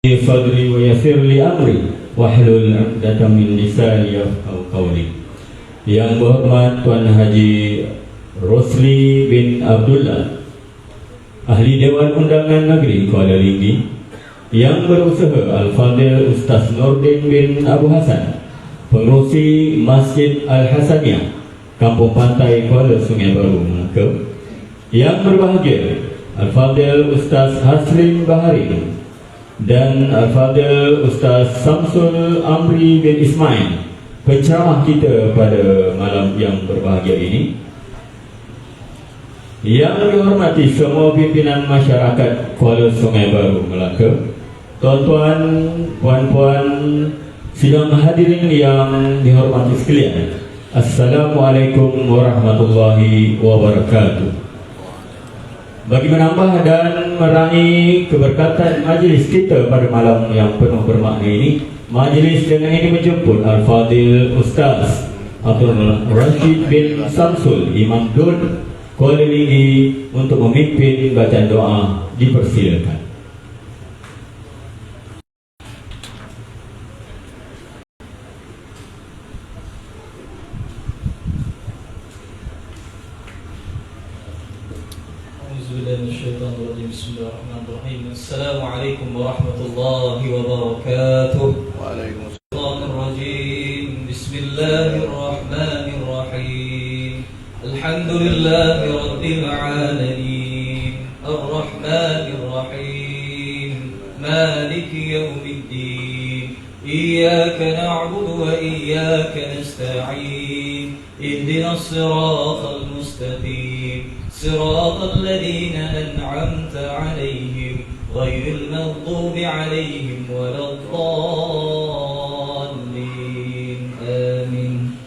Fadri wa yassir li amri wahlul 'uqdatam min lisani yafqahu qawli. Yang berhormat Tuan Haji Rosli bin Abdullah, Ahli Dewan Undangan Negeri Kuala Linggi. Yang berusaha Al-Fadil Ustaz Nordin bin Abu Hasan, Pengerusi Masjid Al-Hasaniyah, Kampung Pantai Kuala Sungai Baru, Melaka. Yang berbahagia Al-Fadil Ustaz Hasrin Bahari dan Al-Fadil Ustaz Samsul Amri bin Ismail, penceramah kita pada malam yang berbahagia ini. Yang dihormati semua pimpinan masyarakat Kuala Sungai Baru, Melaka, tuan-tuan, puan-puan, sidang hadirin yang dihormati sekalian, Assalamualaikum warahmatullahi wabarakatuh. Bagi menambah dan meraih keberkatan majlis kita pada malam yang penuh bermakna ini, majlis dengan ini menjemput Al-Fadil Ustaz Abdul Rashid bin Samsul, Imam Dun Kuala Linggi, untuk memimpin bacaan doa. Dipersilakan. Bismillahirrahmanirrahim. Assalamualaikum warahmatullahi wabarakatuh. Waalaikumsalam. Bismillahirrahmanirrahim. Alhamdulillahi rabbil alamin. Ar-Rahmanir Rahim. Maliki yaumiddin. Iyyaka na'budu wa iyyaka nasta'in. Ihdinas siratal mustaqim. صراط الذين أنعمت عليهم غير المغضوب عليهم ولا الضالين آمين.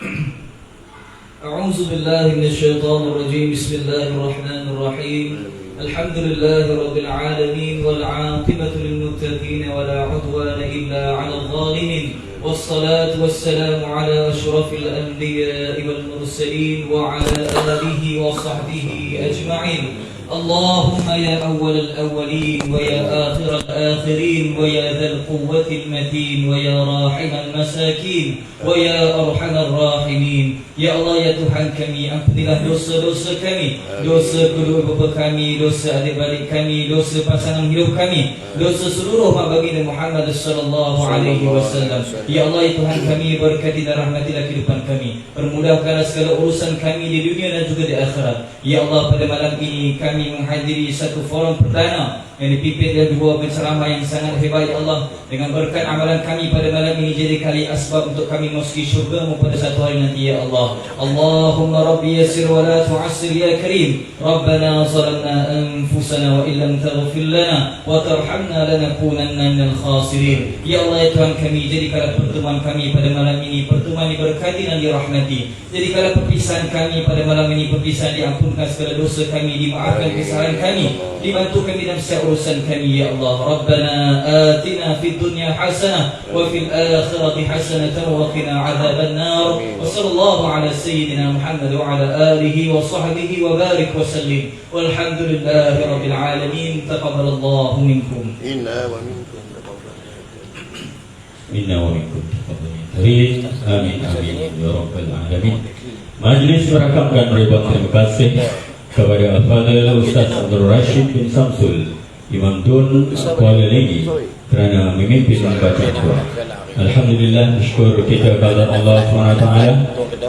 أعوذ بالله من الشيطان الرجيم. بسم الله الرحمن الرحيم. الحمد لله رب العالمين والعاقبة للمتقين ولا عدوان إلا على الظالمين، والصلاة والسلام على أشرف الأنبياء والمرسلين وعلى آله وصحبه أجمعين. اللهم يا أول الأولين ويا آخر الآخرين ويا ذا القوة المتين ويا راحم المساكين ويا أرحم الراحمين. Ya Allah, ya Tuhan kami, ampunilah dosa-dosa kami, dosa kedua bapa kami, dosa adik-beradik kami, dosa pasangan hidup kami, dosa seluruh mak baginda Muhammad sallallahu alaihi wasallam. Ya Allah, ya Tuhan kami, berkati dan rahmatilah kehidupan kami, permudahkanlah segala urusan kami di dunia dan juga di akhirat. Ya Allah, pada malam ini kami menghadiri satu forum perdana yang dipimpin oleh dua penceramah yang sangat hebat. Ya Allah, dengan berkat amalan kami pada malam ini jadi kali asbab untuk kami masuki syurga-Mu pada satu hari nanti. Ya Allah, Allahumma Rabbi yassir wa la tu'assir ya Karim. Rabbana zalamna anfusana wa illam taghfir lana wa tarhamna lanakunanna minal khasirin. Ya Allah, ya Tuhan kami, jadikanlah pertemuan kami pada malam ini pertemuan diberkati dan dirahmati. Jadikanlah perpisahan kami pada malam ini perpisahan diampunkan segala dosa kami, dimaafkan kesalahan kami, dibantu kami dalam setiap urusan kami. Ya Allah, Rabbana atina fid dunya hasanah wa fil akhirati hasanatan wa qina adzaban nar. Wa sallallahu ala sayyidina Muhammad wa ala alihi wa sahbihi wa barik wa sallim. Walhamdulillahi rabbil alamin. Taqabbalallahu minkum. Inna wa minkum. Minna wa minkum. Amin amin ya rabbal alamin. Majlis merakamkan ribuan terima kasih kepada Al-Fadil Ustaz Abdul Rashid bin Samsul, Imam Dun Kuala Linggi, kerana memimpin membaca doa. Alhamdulillah, syukur kita kepada Allah SWT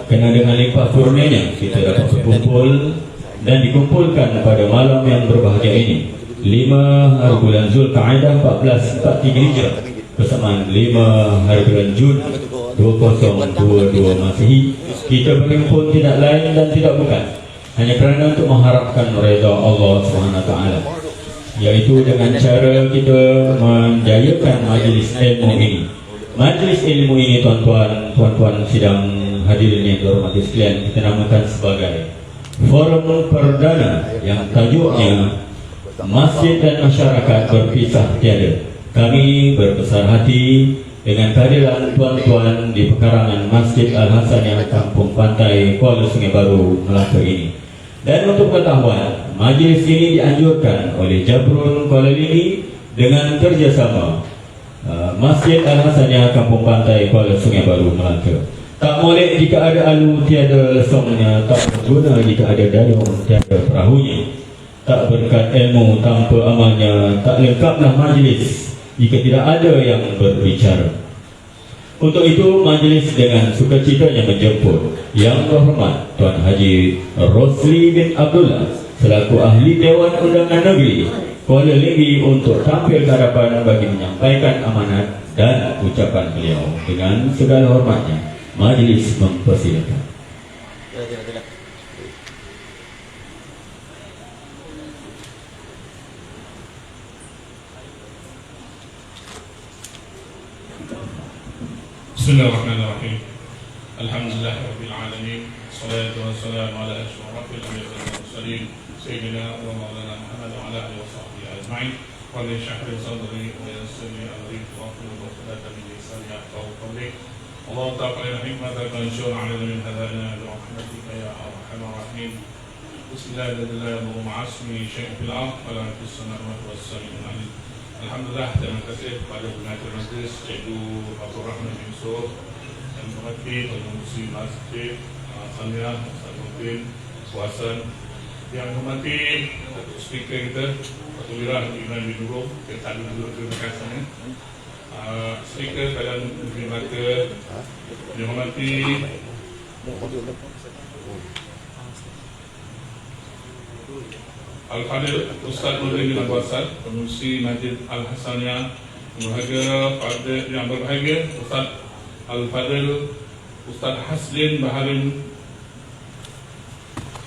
kerana dengan limpah kurnianya kita dapat berkumpul dan dikumpulkan pada malam yang berbahagia ini, 5 hari bulan Zulkaidah 1443 Hijrah, bersamaan 5 hari bulan Jun 2022 Masihi. Kita berkumpul tidak lain dan tidak bukan hanya kerana untuk mengharapkan redha Allah SWT, yaitu dengan cara kita menjayakan majlis ilmu ini. Majlis ilmu ini, tuan-tuan, puan-puan sidang hadirin yang dihormati sekalian, kita namakan sebagai forum perdana yang tajuknya Masjid dan Masyarakat Berpisah Tiada. Kami berbesar hati dengan kehadiran tuan-tuan di pekarangan Masjid Al-Hasaniyah, Kampung Pantai Kuala Sungai Baru, Melaka ini. Dan untuk pengetahuan, majlis ini dianjurkan oleh Jabrun Kuala Linggi dengan kerjasama Masjid Al-Hasaniyah Kampung Pantai Kuala Sungai Baru, Melaka. Tak molek jika ada alu tiada lesongnya, tak berguna jika ada dayung tiada perahunya. Tak berkat ilmu tanpa amalnya, tak lengkaplah majlis jika tidak ada yang berbicara. Untuk itu majlis dengan sukacitanya menjemput Yang Berhormat Tuan Haji Rosli bin Abdullah selaku Ahli Dewan Undangan Negeri Kuala Ligi untuk tampil ke hadapan bagi menyampaikan amanat dan ucapan beliau. Dengan segala hormatnya, majlis mempersilakan. Bismillahirrahmanirrahim. Alhamdulillahirabbil alamin. Wassalatu wassalamu ala asyrafil anbiya'i wal mursalin sayyidina wa maulana Muhammad wa ala alihi wa sahbihi ajma'in. Wa li syahri sadri wa yassir li amri wa qul uqdatan min lisani yafqahu qawli. Allah ta'ala hikmatan wa anshur 'ala min hadana bi rahmatika ya arhamar rahimin. Bismillahirrahmanirrahim. Ma'asmi syai'un fil ardh wa la fis samawati was sami'ul 'alim. Alhamdulillah, terima kasih kepada pengatur majlis Cikgu Abdul Rahman bin Yusuf yang menghormati pengurusi masjid Al-Hasaniyah, Ustaz Mutin, Suasan, yang menghormati speaker kita Datuk Lirah Iman bin Nurul, yang tak duduk terima kasih. Speaker kalian negeri Melaka, yang menghormati Al-Fadil Ustaz Nurdin bin Abdul Wasat, pengurusi Masjid Al-Hasaniyah, yang berbahagia Ustaz Al-Fadil Ustaz Hasdin Baharin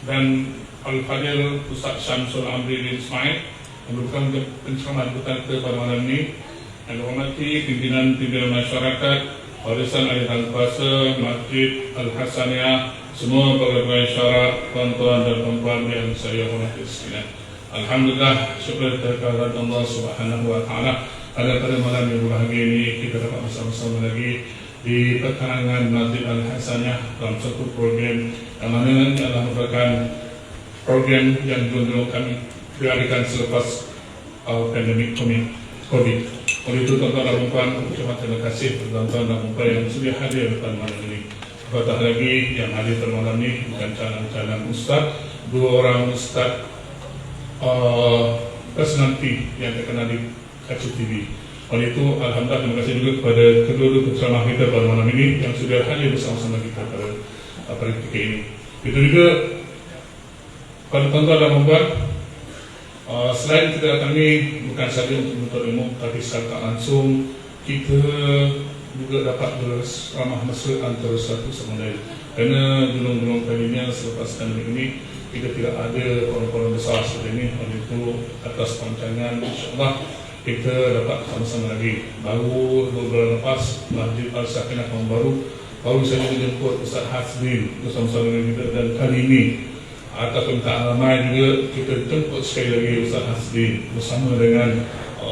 dan Al-Fadil Ustaz Syamsul Amri bin Ismail yang merupakan penceramah kita pada malam ini. Yang dihormati pimpinan-pimpinan masyarakat, warisan ahli dan kuasa Masjid Al-Hasaniyah, semua pegawai syarat, tuan-tuan dan puan-puan yang saya hormati sekalian. Alhamdulillah, syukur kehadirat Allah Subhanahu wa taala. Pada malam yang berbahagia ini kita dapat bersama-sama lagi di perkarangan Masjid Al-Hasaniyah dalam satu program yang mana adalah merupakan program yang dulu kami diadakan selepas pandemik COVID. Oleh itu tuan-tuan dan puan, ucapan terima kasih tuan-tuan dan puan yang sudah hadir pada malam ini. Apatah lagi yang hadir pada malam ini bukan calon-calon ustaz, dua orang ustaz personality yang terkenal di Kacu TV. Oleh itu, alhamdulillah terima kasih juga kepada kedua-dua penceramah kita pada malam ini yang sudah hadir bersama-sama kita pada ketika ini. Itu juga pada tuan-tuan dan puan, selain kita datang ini bukan sahaja untuk menuntut ilmu, tapi secara langsung kita juga dapat beramah mesra antara satu sama lain. Kerana dulu-dulu kalinya selepas pandemik ini kita tidak ada orang-orang besar seperti ini. Oleh itu atas perancangan insyaAllah kita dapat sama-sama lagi. Baru 2 bulan lepas Masjid Al-Sakinah baru saya menjemput Ustaz Hasdin bersama-sama dengan kita, dan kali ini atas permintaan ramai juga kita jemput sekali lagi Ustaz Hasdin bersama dengan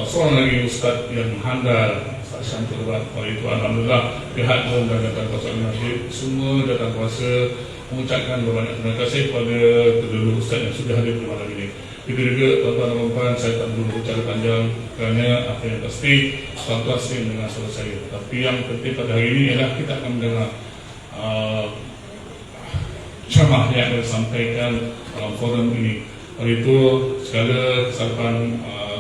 seorang lagi Ustaz yang handal, Ustaz Syamsul Baharin. Oleh itu alhamdulillah pihak dan datang kuasa masjid semua datang kuasa mengucapkan berbanyak terima kasih kepada kedua Ustaz yang sudah hadir pada malam ini. Itu juga tuan-tuan dan puan, saya tak perlu berbicara panjang kerana apa yang pasti tuan-tuan sering mendengar suara saya. Tapi yang penting pada hari ini ialah kita akan mendengar ceramah yang disampaikan dalam forum ini. Oleh itu segala kesalahan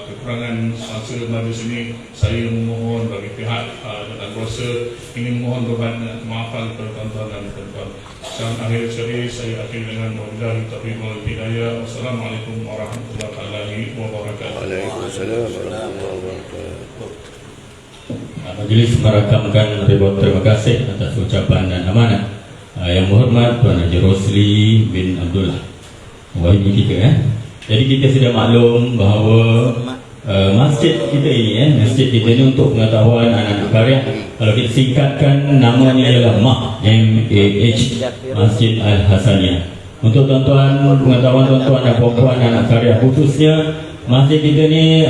kekurangan masa majlis ini saya memohon bagi pihak dan kuasa ingin memohon berbanyak kemaafan kepada tuan-tuan dan puan-puan. Dan akhir sekali saya akhiri dengan wabillahi taufiq wal hidayah. Wassalamualaikum warahmatullahi wabarakatuh. Waalaikumsalam warahmatullahi wabarakatuh. Majlis merakamkan ribuan terima kasih atas ucapan dan amanat yang berhormat Tuan Haji Rosli bin Abdullah. Wah, ini kita Jadi kita sudah maklum bahawa masjid kita ini masjid kita ini untuk pengetahuan anak-anak karya, kalau kita singkatkan namanya ialah MAH, Masjid Al-Hasaniyah. Untuk tuan-tuan pengetahuan tuan-tuan dan puan-puan anak karya khususnya, masjid kita ni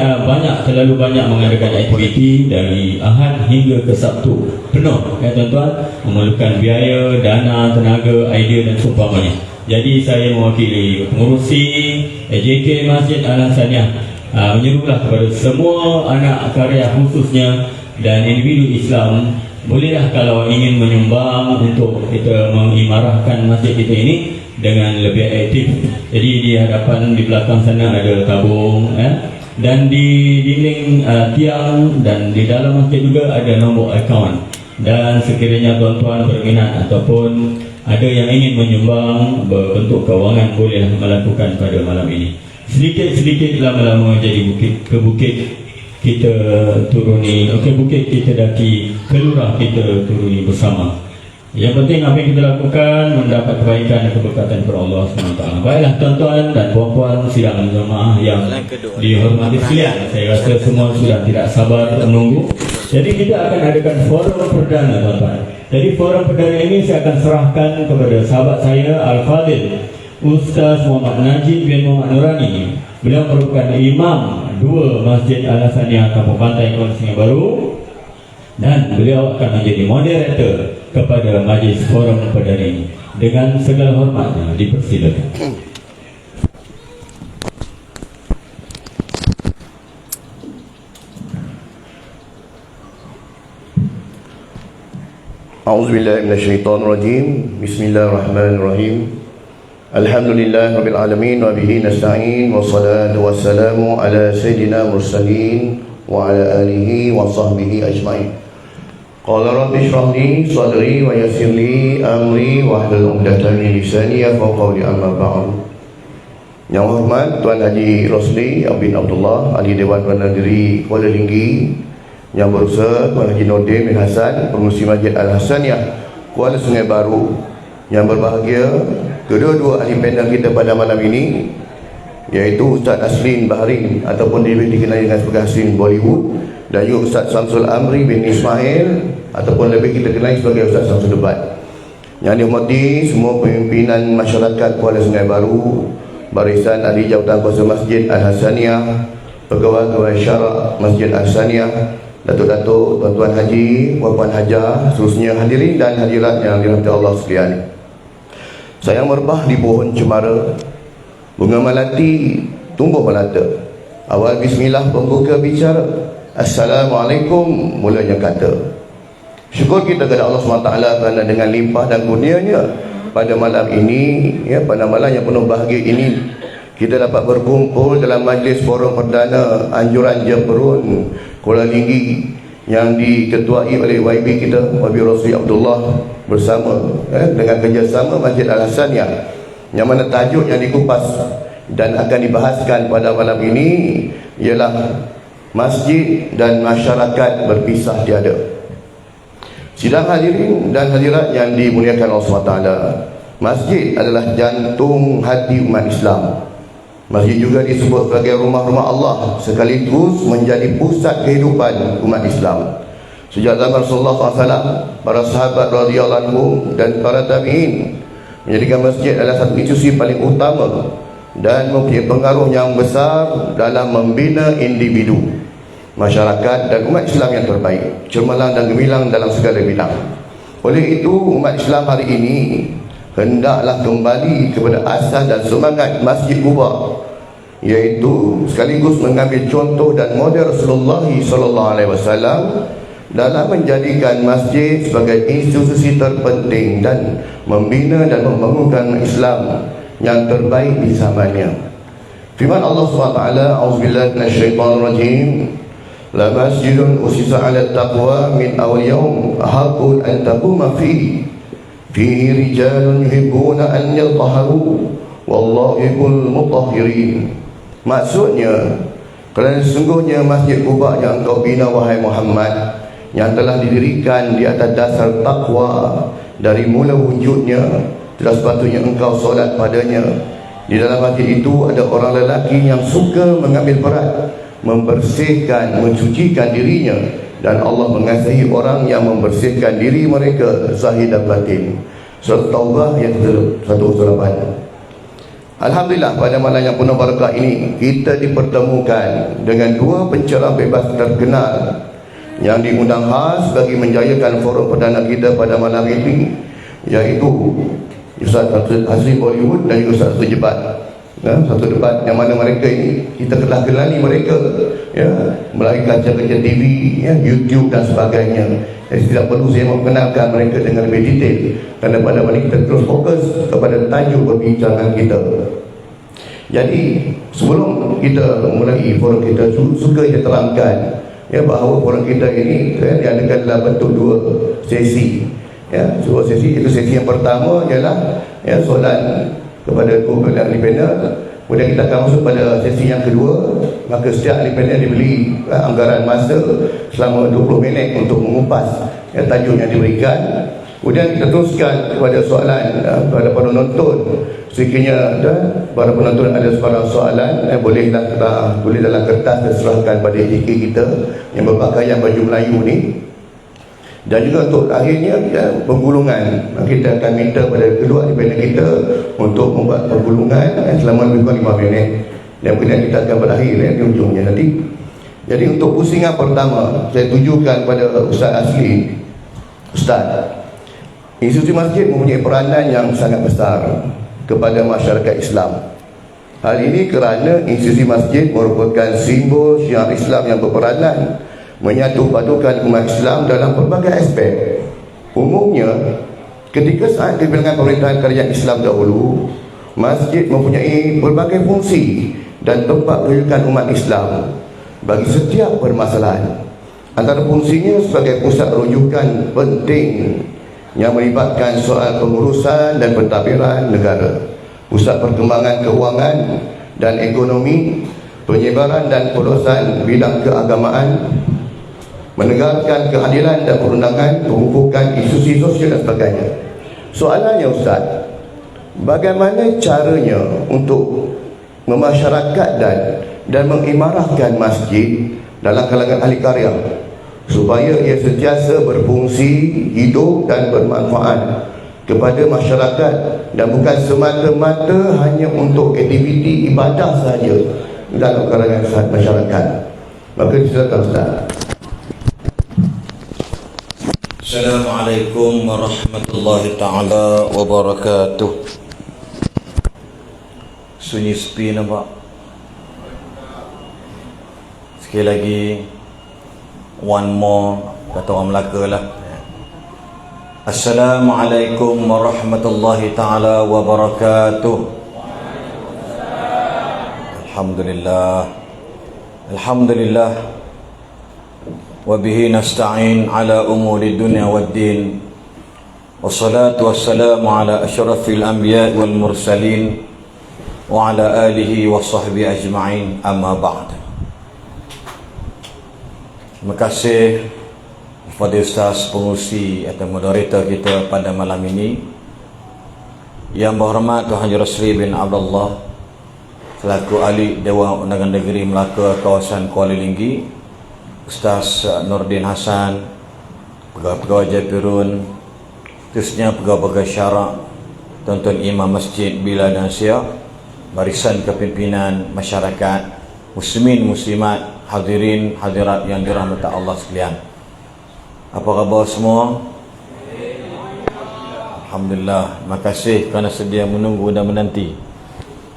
terlalu banyak mengadakan aktiviti dari Ahad hingga ke Sabtu, penuh ya tuan-tuan, memerlukan biaya, dana, tenaga, idea dan seumpamanya. Jadi saya mewakili pengurusi JK Masjid Al-Hasaniyah menyerulah kepada semua anak karya khususnya dan individu Islam bolehlah kalau ingin menyumbang untuk kita mengimarahkan masjid kita ini dengan lebih aktif. Jadi di hadapan di belakang sana ada tabung dan di dinding tiang dan di dalam masjid juga ada nombor akaun. Dan sekiranya tuan-tuan berminat ataupun ada yang ingin menyumbang berbentuk kewangan, boleh melakukan pada malam ini. Sedikit-sedikit lama-lama jadi bukit ke bukit kita turuni, ke bukit kita daki, ke lurah kita turuni bersama. Yang penting apa yang kita lakukan mendapat kebaikan dan keberkatan kepada Allah SWT. Baiklah tuan-tuan dan puan-puan sidang jemaah yang dihormati sekalian, saya rasa semua sudah tidak sabar menunggu. Jadi kita akan adakan forum perdana tuan-tuan. Jadi forum perdana ini saya akan serahkan kepada sahabat saya Al-Fadil Ustaz Muhammad Najib bin Muhammad Nurani. Beliau merupakan imam 2 Masjid Al-Hasaniyah Kampung Pantai Kuala Sungai Baru, dan beliau akan menjadi moderator kepada majlis forum perdana ini. Dengan segala hormatnya dipersilakan. A'udzubillahi minasyaitonirrajim. Bismillahirrahmanirrahim. Alhamdulillah rabbil alamin wa bihi nasta'in wa salatu wassalamu ala sayyidina mursalin wa ala alihi wa sahbihi ajma'in. Qala rabbi shrah li sadri wa yassir li amri wahlul 'uqdatam min lisani yafqahu qawli, amma ba'd. Yang hormat Tuan Haji Rosli bin Abdullah, Ahli Dewan Perdana Negeri Kuala Linggi, Yang Berusaha Tuan Haji Nordin bin Hasan, Pengurusi Masjid Al-Hasaniyah Kuala Sungai Baru. Yang berbahagia kedua-dua ahli panel kita pada malam ini, iaitu Ustaz Aslin Bahrin ataupun lebih dikenali dengan sebagai Aslin Bollywood, dan juga Ustaz Samsul Amri bin Ismail ataupun lebih kita kenali sebagai Ustaz Samsul Debat. Yang dihormati semua pimpinan masyarakat Kuala Sungai Baru, barisan ahli jawatan kuasa Masjid Al-Hasaniyah, pegawai-pegawai syarak Masjid Al-Hasaniyah, datuk-datuk, tuan-tuan haji, puan-puan hajah, seterusnya hadirin dan hadirat yang dirahmati Allah sekalian. Saya merebah di pohon cemara, bunga melati tumbuh melata. Awal bismillah pembuka bicara, Assalamualaikum mulanya kata. Syukur kita kepada Allah SWT kerana dengan limpah dan kurnianya pada malam ini, pada malam yang penuh bahagia ini, kita dapat berkumpul dalam majlis forum perdana Anjuran Jemberun Kuala Linggi yang diketuai oleh YB kita, YB Rosli Abdullah, bersama dengan kerjasama Masjid Al-Hasaniyah, yang mana tajuk yang dikupas dan akan dibahaskan pada malam ini ialah masjid dan masyarakat berpisah tiada. Sidang hadirin dan hadirat yang dimuliakan Allah SWT, masjid adalah jantung hati umat Islam. Masjid juga disebut sebagai rumah-rumah Allah, sekaligus menjadi pusat kehidupan umat Islam. Sejak zaman Rasulullah SAW, para sahabat radhiyallahu anhum dan para tabi'in menjadikan masjid adalah satu institusi paling utama dan mempunyai pengaruh yang besar dalam membina individu, masyarakat dan umat Islam yang terbaik, cemerlang dan gemilang dalam segala bidang. Oleh itu, umat Islam hari ini hendaklah kembali kepada asas dan semangat Masjid Quba, iaitu sekaligus mengambil contoh dan model Rasulullah SAW dalam menjadikan masjid sebagai institusi terpenting dan membina dan membangunkan Islam yang terbaik di zamannya. Firman Allah SWT, A'udzubillahi minasyaitonirrajim, La masjidun usisa 'ala taqwa min awwal yawm ahaqqu an taquma fihi rijalun yuhibbuna an yatahharu wallahu yuhibbul mutahhirin. Maksudnya, kerana sesungguhnya Masjid Quba yang engkau bina wahai Muhammad, yang telah didirikan di atas dasar takwa dari mula wujudnya, sudah sepatutnya engkau solat padanya. Di dalam masjid itu ada orang lelaki yang suka mengambil berat, membersihkan, mensucikan dirinya, dan Allah mengasihi orang yang membersihkan diri mereka zahir dan batin. Surah Taubah ayat 108. Alhamdulillah, pada malam yang penuh barakah ini kita dipertemukan dengan dua pencerah bebas terkenal yang diundang khas bagi menjayakan forum perdana kita pada malam ini, iaitu Ustaz Aslin Bollywood dan juga Ustaz Debat. Satu debat yang mana mereka ini kita telah kenali mereka, ya, melalui kaca-kaca TV, ya, YouTube dan sebagainya. Tidak perlu saya memperkenalkan mereka dengan lebih detail, kerana pada mana kita terus fokus kepada tajuk perbincangan kita. Jadi sebelum kita mulai forum kita, suka saya terangkan ya, bahawa forum kita ini diadakan dalam bentuk 2 sesi. Ya, sebuah sesi, itu sesi yang pertama ialah ya, soalan kepada kumpulan ahli panel. Kemudian kita akan masuk pada sesi yang kedua. Maka setiap ahli panel diberi anggaran masa selama 20 minit untuk mengupas ya, tajuk yang diberikan. Kemudian kita teruskan kepada soalan kepada penonton. Sekiranya para penonton ada sebarang soalan, bolehlah boleh dalam kertas diserahkan pada JK kita yang berpakaian baju Melayu ni. Dan juga untuk akhirnya penggulungan, kita akan minta pada kedua ahli panel kita untuk membuat penggulungan selama lebih kurang 5 minit. Dan kemudian kita akan berakhir di ujungnya nanti. Jadi untuk pusingan pertama, saya tujukan kepada Ustaz Asli. Ustaz, institusi masjid mempunyai peranan yang sangat besar kepada masyarakat Islam. Hal ini kerana institusi masjid merupakan simbol syiar Islam yang berperanan menyatu padukan umat Islam dalam pelbagai aspek. Umumnya, ketika saat kepimpinan pemerintahan kerajaan Islam dahulu, masjid mempunyai berbagai fungsi dan tempat rujukan umat Islam bagi setiap permasalahan. Antara fungsinya sebagai pusat rujukan penting yang melibatkan soal pengurusan dan pentadbiran negara, pusat perkembangan keuangan dan ekonomi, penyebaran dan penerusan bidang keagamaan, menegakkan keadilan dan perundangan, pemupukkan institusi sosial dan sebagainya. Soalannya Ustaz, bagaimana caranya untuk memasyarakatkan dan mengimarahkan masjid dalam kalangan ahli karya supaya ia sentiasa berfungsi, hidup dan bermanfaat kepada masyarakat dan bukan semata-mata hanya untuk aktiviti ibadah sahaja dalam kalangan masyarakat? Maka silakan Ustaz. Assalamualaikum warahmatullahi ta'ala wabarakatuh. Sunyi sepi nampak. Sekali lagi, one more, kata orang Melaka lah. Assalamualaikum warahmatullahi ta'ala wabarakatuh. Alhamdulillah. Alhamdulillah. Wabihi nasta'in ala umuri dunia wad din. Wassalatu wassalamu ala asyrafil anbiya wal mursalin wa ala alihi wa sahbihi ajma'in, amma ba'd. Terima kasih kepada Ustaz pengurusi atau moderator kita pada malam ini. Yang berhormat Tuan Haji Rosli bin Abdullah selaku ahli Dewan Undangan Negeri Melaka kawasan Kuala Linggi, Ustaz Nordin Hassan, pegawai-pegawai Japirun, khususnya pegawai-pegawai syarak, tuan-tuan imam masjid Bila dan Siak, barisan kepimpinan masyarakat, muslimin muslimat, hadirin hadirat yang dirahmati Allah sekalian. Apa khabar semua? Alhamdulillah. Terima kasih kerana sedia menunggu dan menanti.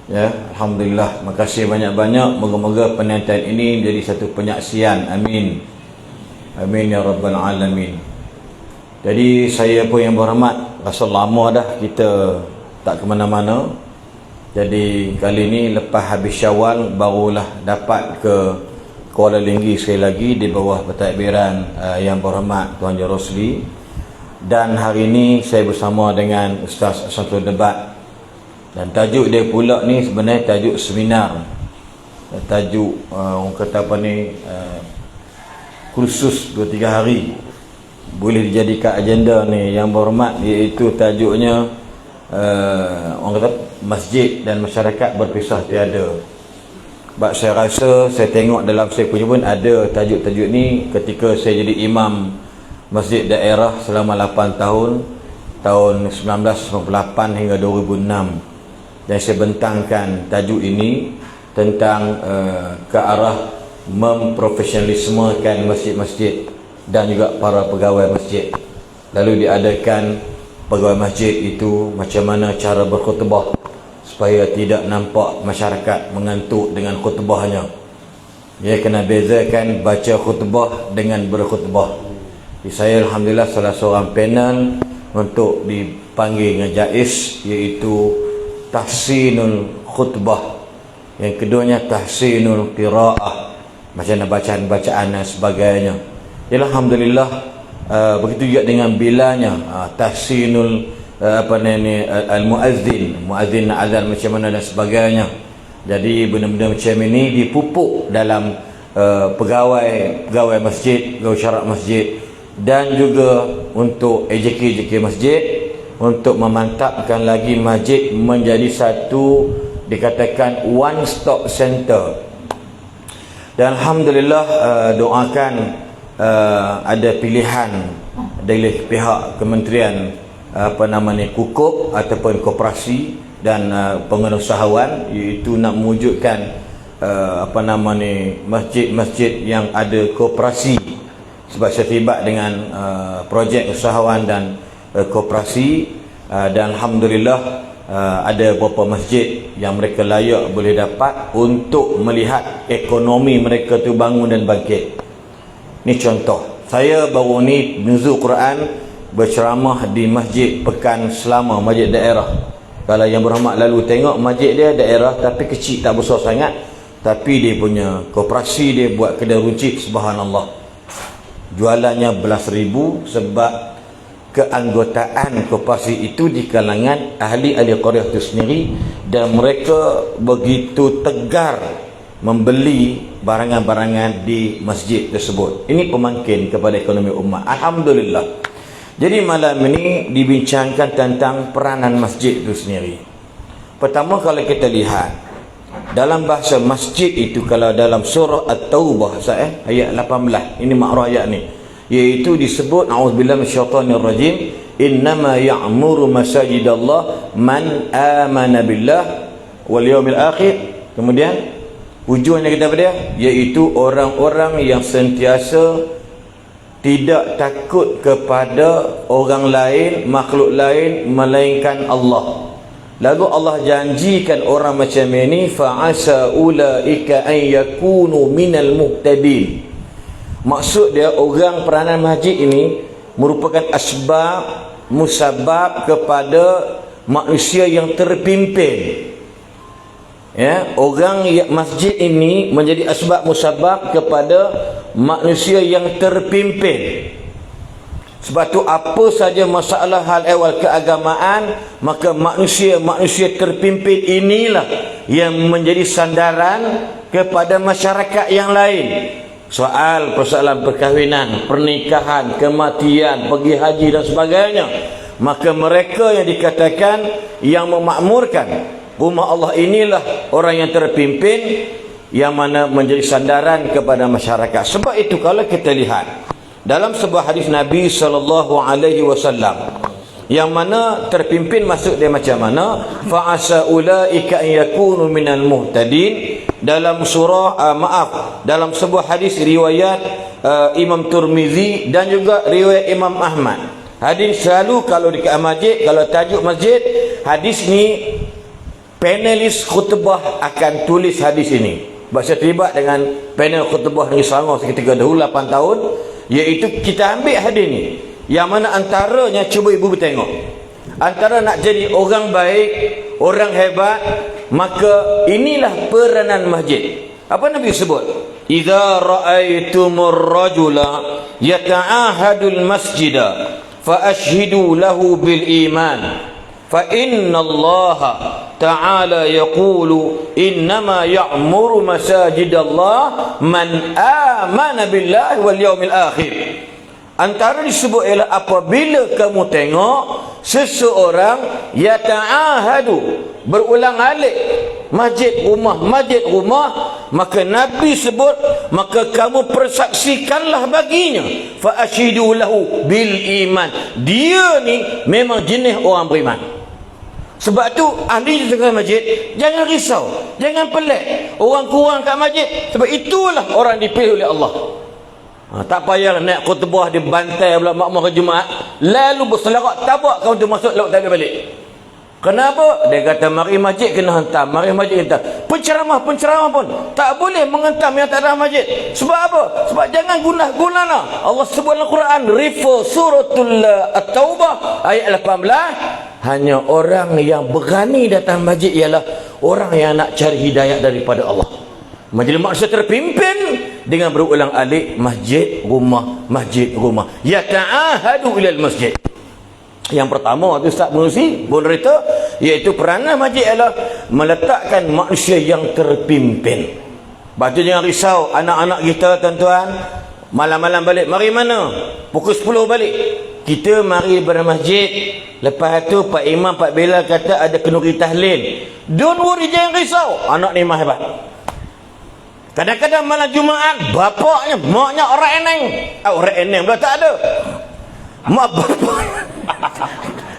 Ya, alhamdulillah. Terima kasih banyak-banyak. Moga-moga penantian ini menjadi satu penyaksian. Amin. Amin ya rabbal alamin. Jadi saya pun yang berhormat, rasa lama dah kita tak ke mana-mana. Jadi kali ini lepas habis Syawal barulah dapat ke Kuala Linggi sekali lagi di bawah pentadbiran yang berhormat Tuan Haji Rosli. Dan hari ini saya bersama dengan Ustaz Samsul Debat. Dan tajuk dia pula ni sebenarnya tajuk seminar. Tajuk orang kata apa ni, kursus 2-3 hari. Boleh dijadikan agenda ni yang berhormat, iaitu tajuknya orang kata masjid dan masyarakat berpisah tiada. Sebab saya rasa, saya tengok dalam saya punya pun ada tajuk-tajuk ni ketika saya jadi imam masjid daerah selama 8 tahun, tahun 1998 hingga 2006. Dan saya bentangkan tajuk ini tentang ke arah memprofesionalismekan masjid-masjid dan juga para pegawai masjid. Lalu diadakan pegawai masjid itu macam mana cara berkhutbah supaya tidak nampak masyarakat mengantuk dengan khutbahnya. Dia kena bezakan baca khutbah dengan berkhutbah. Saya alhamdulillah salah seorang panel untuk dipanggil dengan jaiz, iaitu tahsinul khutbah. Yang keduanya tahsinul qiraah, macam bacaan-bacaan dan sebagainya. Jadi alhamdulillah begitu juga dengan bilanya, tahsinul al-muazzin azan macam mana dan sebagainya. Jadi benda-benda macam ini dipupuk dalam pegawai masjid, pegawai syarak masjid, dan juga untuk AJK masjid, untuk memantapkan lagi masjid menjadi satu, dikatakan one stop center. Dan alhamdulillah doakan ada pilihan dari pihak kementerian Kukup ataupun koperasi dan pengusahawan, iaitu nak mewujudkan masjid-masjid yang ada koperasi. Sebab saya terlibat dengan projek usahawan dan koperasi, dan alhamdulillah ada beberapa masjid yang mereka layak boleh dapat untuk melihat ekonomi mereka tu bangun dan bangkit. Ni contoh. Saya baru ni nuzul Quran berceramah di Masjid Pekan Selama, masjid daerah. Kalau yang berhormat lalu tengok masjid dia daerah tapi kecil, tak besar sangat, tapi dia punya koperasi, dia buat kedai runcit, subhanallah. Jualannya belas ribu sebab keanggotaan koperasi itu di kalangan ahli-ahli qaryah itu sendiri, dan mereka begitu tegar membeli barangan-barangan di masjid tersebut. Ini pemangkin kepada ekonomi umat, alhamdulillah. Jadi malam ini dibincangkan tentang peranan masjid itu sendiri. Pertama, kalau kita lihat dalam bahasa masjid itu, kalau dalam surah At-Taubah ayat 18, ini makrah ayat ni, iaitu disebut a'udzubillahi minasyaitonirrajim, innama ya'muru masajidallah man amana billah wal yawmil akhir. Kemudian ujungnya kita pada, iaitu orang-orang yang sentiasa tidak takut kepada orang lain, makhluk lain melainkan Allah. Lalu Allah janjikan orang macam ini, fa'asa ulaika an yakunu minal muhtadin. Maksud dia, orang peranan masjid ini merupakan asbab, musabab kepada manusia yang terpimpin. Ya, orang masjid ini menjadi asbab musabab kepada manusia yang terpimpin. Sebab tu apa saja masalah hal ehwal keagamaan, maka manusia terpimpin inilah yang menjadi sandaran kepada masyarakat yang lain. Soal persoalan perkahwinan, pernikahan, kematian, pergi haji dan sebagainya, maka mereka yang dikatakan yang memakmurkan rumah Allah inilah orang yang terpimpin, yang mana menjadi sandaran kepada masyarakat. Sebab itu kalau kita lihat dalam sebuah hadis Nabi SAW, yang mana terpimpin maksud dia macam mana, fa'asa ulaika an yakunu minal muhtadin, dalam surah dalam sebuah hadis riwayat Imam Tirmizi dan juga riwayat Imam Ahmad. Hadis selalu kalau di masjid, kalau tajuk masjid, hadis ni panelis khutbah akan tulis hadis ini. Sebab saya terlibat dengan panel khutbah Negeri Selangor seketika dahulu 8 tahun, iaitu kita ambil hadis ni, yang mana antaranya, cuba ibu tengok, antara nak jadi orang baik, orang hebat, maka inilah peranan masjid. Apa Nabi sebut? Idza ra'aitumur rajula yata'ahadul masjida fa ashhidu lahu bil iman fa inna Allah ta'ala yaqulu innama ya'muru masajidallah man amana billahi wal yawmil akhir. Antara disebut ialah apabila kamu tengok seseorang yata'ahadu, berulang alik, masjid rumah, maka Nabi sebut, maka kamu persaksikanlah baginya, fa ashidu lahu bil iman, dia ni memang jenis orang beriman. Sebab tu ahli jaga masjid, jangan risau, jangan pelik orang kurang kat masjid, sebab itulah orang dipilih oleh Allah. Tak payahlah naik khutbah di bantai pula makmum ke Jumaat, lalu berselerak tabak kau tu masuk lalu tak ada balik. Kenapa? Dia kata mari masjid kena hentam, mari masjid hentam. Penceramah pun tak boleh menghentam yang tak ada masjid. Sebab apa? Sebab jangan guna-guna. Allah sebut dalam Quran, refer suratul At-Taubah ayat 18, hanya orang yang berani datang masjid ialah orang yang nak cari hidayah daripada Allah. Majlis manusia terpimpin dengan berulang alik masjid rumah, masjid rumah. Ya ta'ahadu ilal masjid. Yang pertama tu Ustaz Musi bercerita, iaitu peranan masjid adalah meletakkan manusia yang terpimpin. Lepas tu jangan risau anak-anak kita tuan-tuan, malam-malam balik, mari mana? Pukul 10 balik. Kita mari bermasjid. Lepas tu Pak Imam, Pak Bilal kata ada kenduri tahlil. Don't worry, jangan risau. Anak ni mah hebat. Kadang-kadang malam Jumaat, bapaknya, maknya orang eneng. Orang eneng pula tak ada. Mak bapak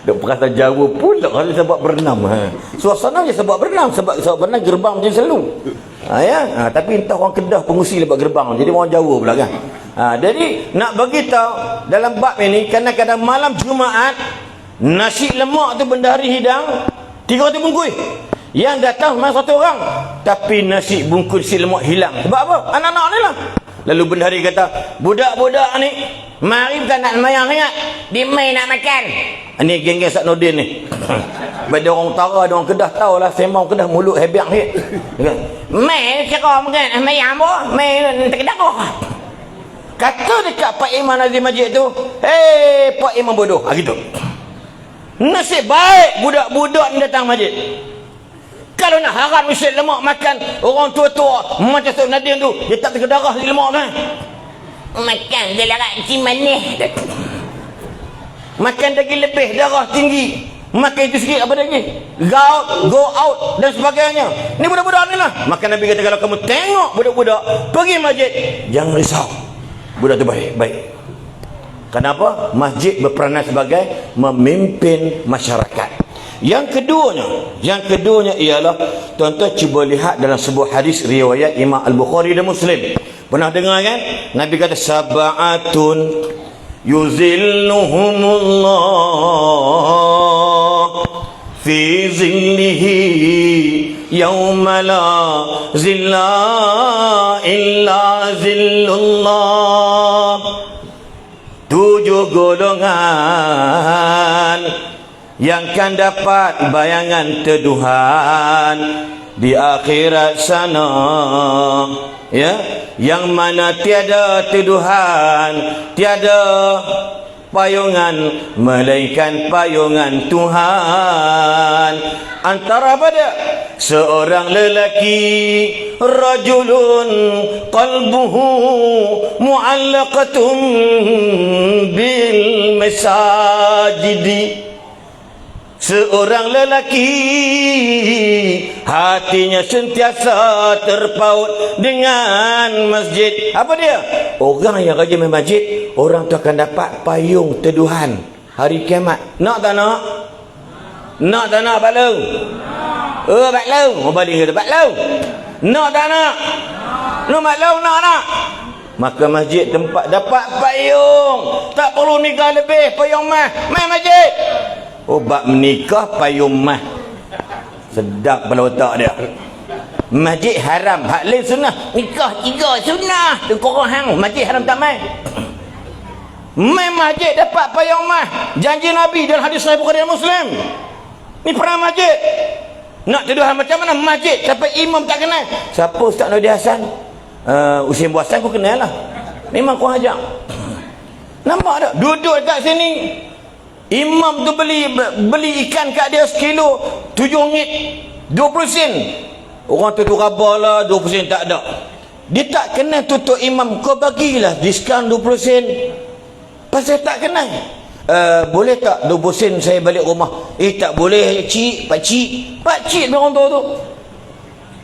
dia perkata Jawa pula kalau sebab berenam. Suasana je sebab berenam, sebab berenam gerbang macam selalu. Tapi entah orang Kedah pengusi lepas gerbang, jadi orang Jawa pula kan. Jadi nak bagi tahu dalam bab ini, kadang-kadang malam Jumaat nasi lemak tu bendahari hidang 300 bungkus. Yang datang memang satu orang, tapi nasi bungkus si lemak hilang. Sebab apa? Anak-anak ni lah. Lalu bendahari kata, budak-budak ni mari bukan nak semayang sangat, dia main nak makan. Ini geng-geng Ustaz Nordin ni. Bagi orang utara, ada orang Kedah tahulah, sembang Kedah mulut hebiang ni. Main kira makan semayang apa? Main terkedak apa? Kata dekat Pak Imam Nazim Masjid tu, "Hei Pak Imam bodoh." Gitu. Nasib baik budak-budak ni datang masjid. Kalau nak haram usia lemak makan orang tua-tua macam Ustaz Nadim tu, dia tak terkedarah di lemak kan? Makan dia larat si manis. Makan daging lebih, darah tinggi. Makan itu sikit apa lagi? Go out dan sebagainya. Ni budak-budak ni lah. Maka Nabi kata kalau kamu tengok budak-budak pergi masjid, jangan risau. Budak tu baik. Kenapa? Masjid berperanan sebagai memimpin masyarakat. Yang keduanya ialah tuan-tuan cuba lihat dalam sebuah hadis riwayat Imam Al-Bukhari dan Muslim. Pernah dengar kan? Nabi kata sab'atun yuzilluhumullah fi zillihi yawma la zilla illa zillullah. 7 golongan yang akan dapat bayangan teduhan di akhirat sana, ya, yang mana tiada teduhan, tiada payungan melainkan payungan Tuhan. Antara pada seorang lelaki, rajulun qalbuhu mu'allaqatun bil masajidi. Seorang lelaki hatinya sentiasa terpaut dengan masjid. Apa dia? Orang yang rajin main masjid, orang tu akan dapat payung teduhan hari kiamat. Nak tak nak? Nak tak nak Pak Long? Pak Long. Oh balik kata Pak Long. Nak tak nak? Nak Pak Long nak tak? Maka masjid tempat dapat payung. Tak perlu nikah lebih, payung mah. Main masjid. Bab menikah payung mah. Sedap kepala otak dia. Masjid haram, hak lain sunnah. Nikah 3 sunnah. Tu korang hang, masjid haram tak main. Main masjid dapat payung mah. Janji Nabi dalam hadis Sahih Bukhari dan Muslim. Ni perang masjid. Nak tuduhan macam mana masjid sampai imam tak kenal. Siapa Ustaz Nordin Hasan? Usain Buasan aku kenal lah. Memang kau ajak. Nampak tak? Duduk dekat sini. Imam tu beli ikan kat dia sekilo 7 ringgit 20 sen. Orang tu raba lah 20 sen tak ada. Dia tak kenal tutup imam. Kau bagilah diskaun 20 sen. Pasal tak kenal. Boleh tak 20 sen saya balik rumah? Tak boleh cik, pakcik orang tua tu.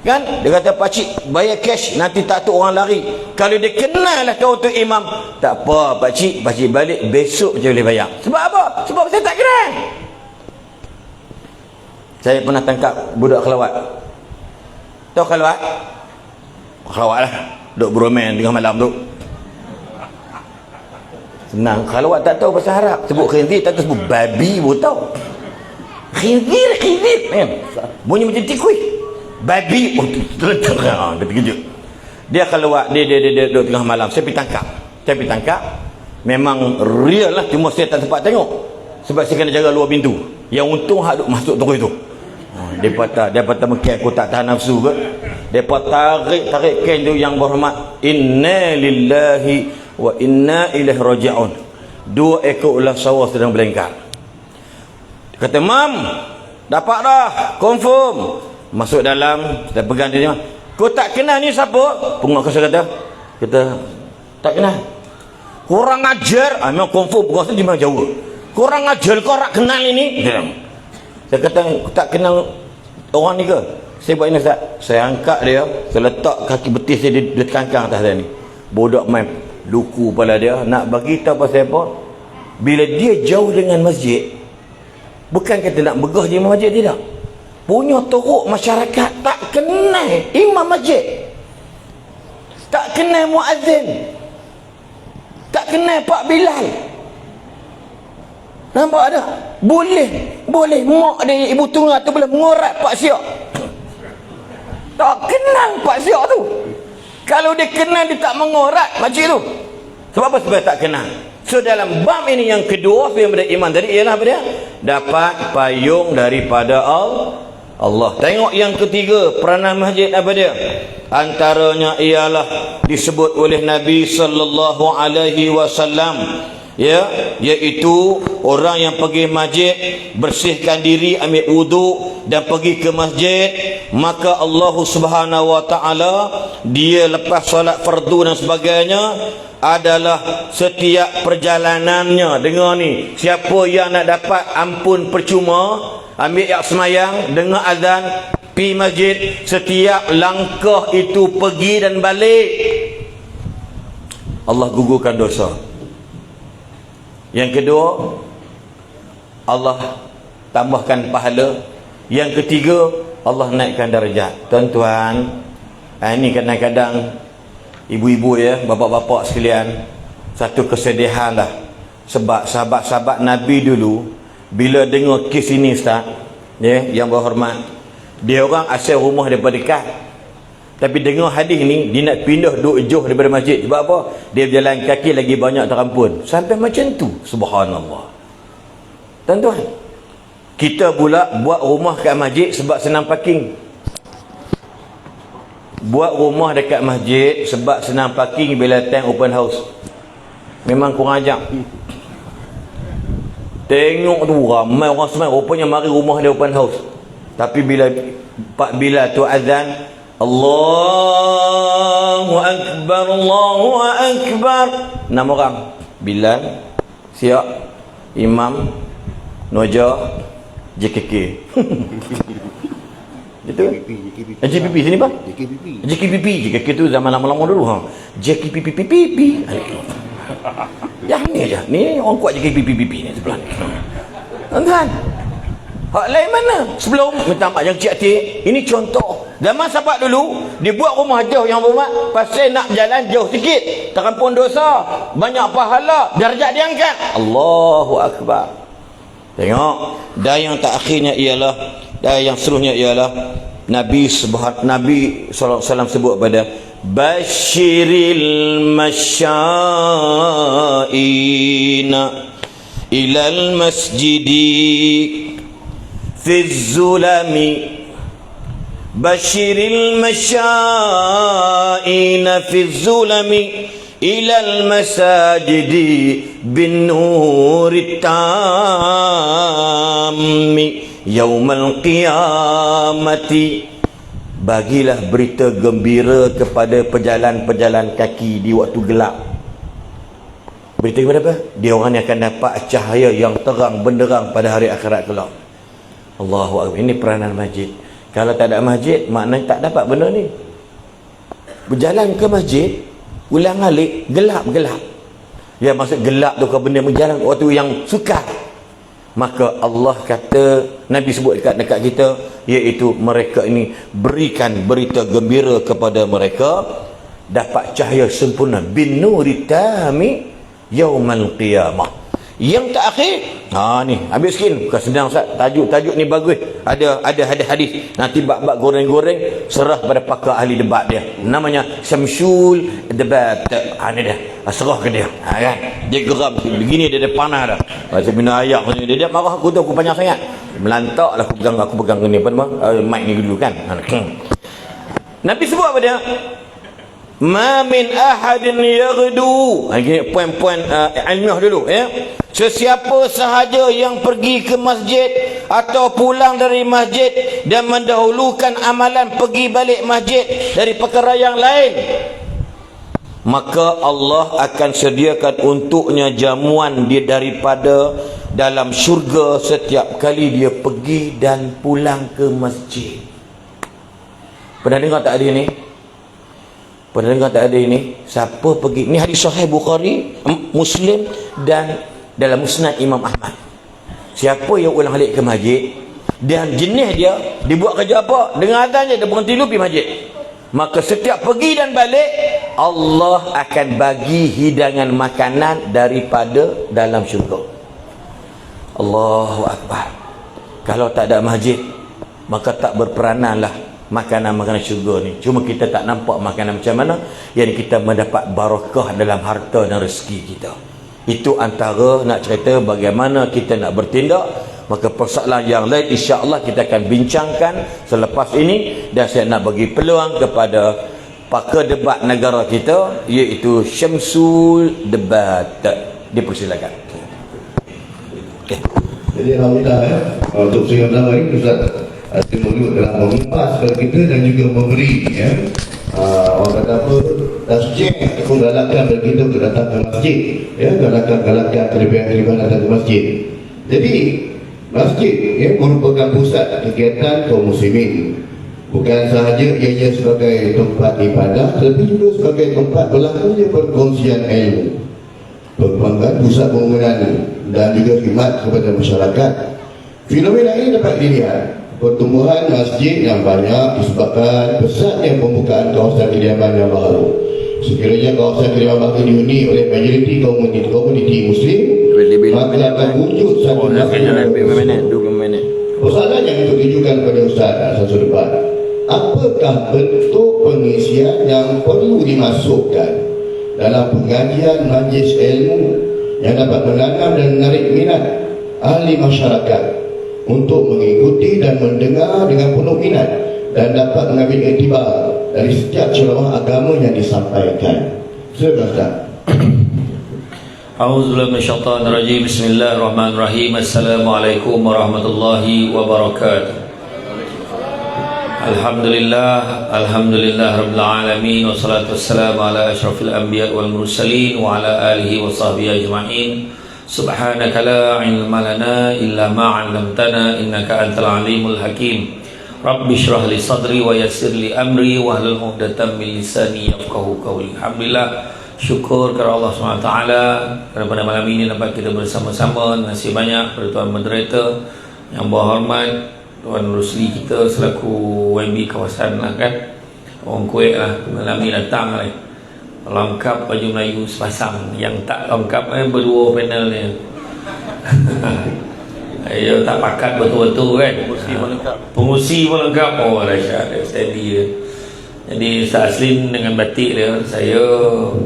Kan? Dia kata pakcik bayar cash, nanti tak tu orang lari. Kalau dia kenal lah kau tu imam, tak apa pakcik balik besok je boleh bayar. Sebab apa? Sebab saya tak kenal. Saya pernah tangkap budak kelawat. Tahu kelawat? Kelawat lah, duduk beromen tengah malam tu. Senang, kelawat tak tahu bahasa Arab. Sebut khinzir tak tahu, sebut babi pun tahu. Khinzir kan? Bunyi macam tikui. Babi terletak dia terkejut. Dia keluar, dia duduk tengah malam. Saya pergi tangkap. Memang real lah, cuma saya tak sempat tengok sebab saya kena jaga luar pintu. Yang untung hak duk masuk toko itu. Dia patah mungkin aku tak tahan nafsu ke. Dia tarik kain tu yang berhormat. Inna lillahi wa inna ilaihi raji'un. 2 ekor ular sawah sedang berlengkar. Dia kata, "Mam, dapat dah, confirm." Masuk dalam, dia pegang dia. "Kau tak kenal ni siapa?" Penguasa kata, "Tak kenal." "Kurang ajar." Memang confirm penguasa di mana Jawa. "Kurang ajar, kau tak kenal ini?" Saya kata, "Tak kenal orang ni ke?" Saya buat ini, Ustaz. Saya angkat dia, saya letak kaki betis dia di kangkang atas dia ni. Bodoh main luku kepala dia. Nak bagi tahu pasal apa? Bila dia jauh dengan masjid, bukan kata nak begah di masjid, tidak. Punya teruk masyarakat tak kenal imam masjid, tak kenal muazzin, tak kenal Pak Bilal. Nampak ada? Boleh mak dia ibu tunggal tu boleh mengorat Pak Siak. Tak kenal Pak Siak tu. Kalau dia kenal, dia tak mengorat makcik tu. Sebab apa? Sebab tak kenal. So dalam bab ini yang kedua yang beriman tadi ialah apa dia? Dapat payung daripada Allah. Tengok yang ketiga, peranan masjid apa dia? Antaranya ialah disebut oleh Nabi sallallahu alaihi wasallam, ya, iaitu orang yang pergi masjid, bersihkan diri, ambil wudu dan pergi ke masjid, maka Allah Subhanahu wa taala, dia lepas solat fardu dan sebagainya, adalah setiap perjalanannya. Dengar ni, siapa yang nak dapat ampun percuma, ambil yak semayang, dengar azan, pi masjid, setiap langkah itu pergi dan balik, Allah gugurkan dosa. Yang kedua, Allah tambahkan pahala. Yang ketiga, Allah naikkan darjat. Tuan-tuan, ini kadang-kadang ibu-ibu, ya, bapa-bapa sekalian, satu kesedihan lah. Sebab sahabat-sahabat Nabi dulu, bila dengar kes ini, Ustaz, ya, yang berhormat, dia orang asal rumah daripada dekat, tapi dengar hadis ni, dia nak pindah duduk jauh daripada masjid. Sebab apa? Dia berjalan kaki lagi banyak terampun. Sampai macam tu. Subhanallah. Tuan-tuan, kita pula buat rumah kat masjid sebab senang parking. Buat rumah dekat masjid sebab senang parking bila time open house. Memang kurang ajar. Tengok tu ramai orang semai, rupanya mari rumah dia open house. Tapi bila Pak Bilal tu azan, Allahu Akbar, Allahu Akbar, 6 orang. Bilal, Siak, Imam, Noja, JKK. Itu JKPP sini Pak? JKPP tu zaman lama-lama dulu, ha. JKPP. Ya ni aja. Ni orang kuat JKPP ni sebelah ni. Tuan-tuan, hak lain mana? Sebelum minta maaf yang Cik Atik, ini contoh. Zaman sahabat dulu, dia buat rumah jauh yang berhormat, pasal nak jalan jauh sikit, terampun dosa, banyak pahala, darjat diangkat. Allahu Akbar. Tengok. Dan yang terakhirnya ialah, dan yang seterusnya ialah Nabi sallallahu alaihi wasallam sebut pada Bashiril masyaina ilal masjidi fi zulami. Bashiril masyaina fi zulami ilal masajidi bin nurit tammi yaumal qiyamati. Bagilah berita gembira kepada pejalan-pejalan kaki di waktu gelap. Berita kepada apa? Dia orang yang akan dapat cahaya yang terang benderang pada hari akhirat kelak. Allahu Akbar. Ini peranan masjid. Kalau tak ada masjid, maknanya tak dapat benda ni. Berjalan ke masjid, ulang alik, gelap-gelap. Ya, maksud gelap tu ke benda berjalan waktu yang sukar. Maka Allah kata, Nabi sebut dekat kita, iaitu mereka ini berikan berita gembira kepada mereka, dapat cahaya sempurna bin nuri tami yaumal qiyamah. Yang terakhir, ni habis sikit, bukan senang Ustaz. Tajuk ni bagus. Ada hadis. Nanti bab-bab goreng-goreng serah pada pakar ahli debat dia. Namanya Syamsul Debat. Ni dia. Serah ke dia. Kan? Dia geram begini, dia panah dah. Macam bina ayak macam dia marah aku tu, aku panjang sangat. Melantaklah aku pegang ni apa nama? Mic ni dulu kan. Nabi sebut apa dia? Ma min ahadin yaghdu. Ini poin-poin ilmiah dulu ya. Sesiapa sahaja yang pergi ke masjid atau pulang dari masjid dan mendahulukan amalan pergi balik masjid dari perkara yang lain, maka Allah akan sediakan untuknya jamuan dia daripada dalam syurga setiap kali dia pergi dan pulang ke masjid. Pernah dengar tak ada ni? Pernah dengar tak ada ini? Siapa pergi? Ni hadis sahih Bukhari, Muslim dan dalam Musnad Imam Ahmad. Siapa yang ulang alik ke masjid dan jenis dia buat kerja apa? Dengan azan je dia berhenti dulu pergi masjid. Maka setiap pergi dan balik, Allah akan bagi hidangan makanan daripada dalam syurga. Allahu Akbar. Kalau tak ada masjid, maka tak berperananlah makanan-makanan syurga ni. Cuma kita tak nampak makanan macam mana, yang kita mendapat barakah dalam harta dan rezeki kita. Itu antara nak cerita bagaimana kita nak bertindak. Maka persoalan yang lain insya-Allah kita akan bincangkan selepas ini, dan saya nak bagi peluang kepada pakar debat negara kita, iaitu Syamsul Debat. Dipersilakan. Okey. Jadi alhamdulillah untuk sehingga pertama ini Ustaz Timur dalam mengupas kepada kita dan juga memberi orang kata apa, tasjih ataupun galakan bagi kita untuk datang ke masjid, galakan kelebihan-kelebihan datang ke masjid. Jadi masjid merupakan pusat kegiatan kaum muslimin, bukan sahaja ianya sebagai tempat ibadah, tetapi juga sebagai tempat berlakunya perkongsian ilmu, perkembangan pusat bangunan dan juga khidmat kepada masyarakat. Fenomena ini dapat dilihat pertumbuhan masjid yang banyak disebabkan besarnya pembukaan kawasan kediaman yang baru. Sekiranya kawasan kediaman baru dihuni oleh majoriti komuniti Muslim, maka akan wujud satu persoalan yang ditujukan kepada Ustaz Syamsul Debat. Apakah bentuk pengisian yang perlu dimasukkan dalam pengajian majlis ilmu yang dapat menanam dan menarik minat ahli masyarakat untuk mengikuti dan mendengar dengan penuh minat dan dapat mengambil iktibar dari setiap ceramah agama yang disampaikan. Silakan Ustaz. A'udzubillahi minasyaitonirrajim. Bismillahirrahmanirrahim. Assalamualaikum warahmatullahi wabarakatuh. Alhamdulillah rabbil alamin, wassalatu wassalamu ala asyrafil anbiya wal mursalin wa ala alihi wa sahbihi ajma'in. Subhanaka la ilma lana illa ma 'allamtana innaka antal alimul hakim. Rabbi shrah li sadri wa yassir li amri wa hlul 'uqdatam min lisani yafqahu qawli. Alhamdulillah, syukur kepada Allah SWT kerana pada malam ini dapat kita bersama-sama. Terima kasih banyak kepada Tuan Moderator yang berhormat, Tuan Rusli kita selaku YB kawasan lah kan, orang Kuwait lah, malam ni datang lah. Lengkap baju Melayu sepasang. Yang tak lengkap berdua panel ni. Dia tak pakat betul-betul kan. Pengusi pun lengkap. Oh dahsyat, steady dia. Jadi Ustaz Aslin dengan batik dia, saya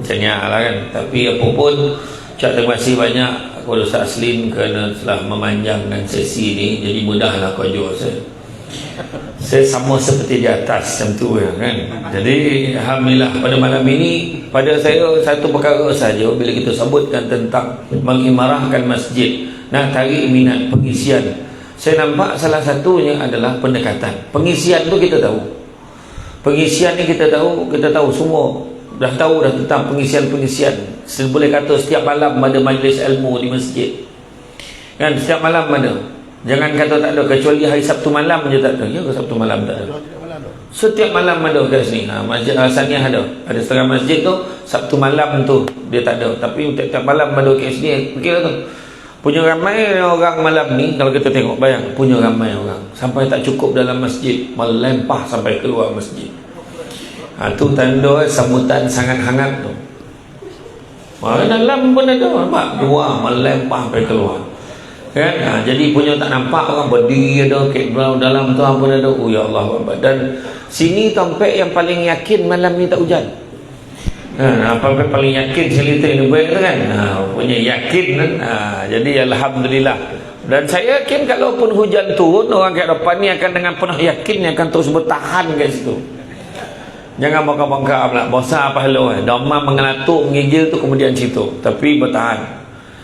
cenyak lah kan. Tapi apapun, ucap terima kasih banyak kepada Ustaz Aslin kerana telah memanjangkan sesi ni. Jadi mudahlah kau jawab saya. Saya sama seperti di atas macam tu kan. Jadi alhamdulillah pada malam ini pada saya satu perkara saja bila kita sebutkan tentang mengimarahkan masjid, nak tarik minat pengisian. Saya nampak salah satunya adalah pendekatan. Pengisian tu kita tahu. Pengisian ni kita tahu semua. Dah tahu dah tentang pengisian. Saya boleh kata setiap malam ada majlis ilmu di masjid. Kan setiap malam ada. Jangan kata tak ada, kecuali hari Sabtu malam je tak ada. Ya ke Sabtu malam tak ada? Setiap malam ada kat sini. Masjid Al-Hasaniyah ada. Ada setengah masjid tu Sabtu malam tu dia tak ada. Tapi tiap malam ada kat sini. Fikirlah tu. Punya ramai orang malam ni, kalau kita tengok, bayang, punya ramai orang. Sampai tak cukup dalam masjid, melempah sampai keluar masjid. Tu tanda sambutan sangat hangat tu. Dalam pun ada, nampak keluar, melempah sampai keluar. Kan? Jadi punya tak nampak orang berdiri ada, kat dalam tu pun ada. Oh ya Allah. Dan sini tempat yang paling yakin malam ni tak hujan. Apa paling yakin cerita ini baik kan? Punya yakin kan? Jadi alhamdulillah. Dan saya yakin kalaupun hujan turun, orang kat depan ni akan dengan penuh yakin akan terus bertahan kat situ. Jangan bongkar-bongkar pula. Bosan apa halau. Domam mengelatuk, menggigil tu kemudian situ. Tapi bertahan.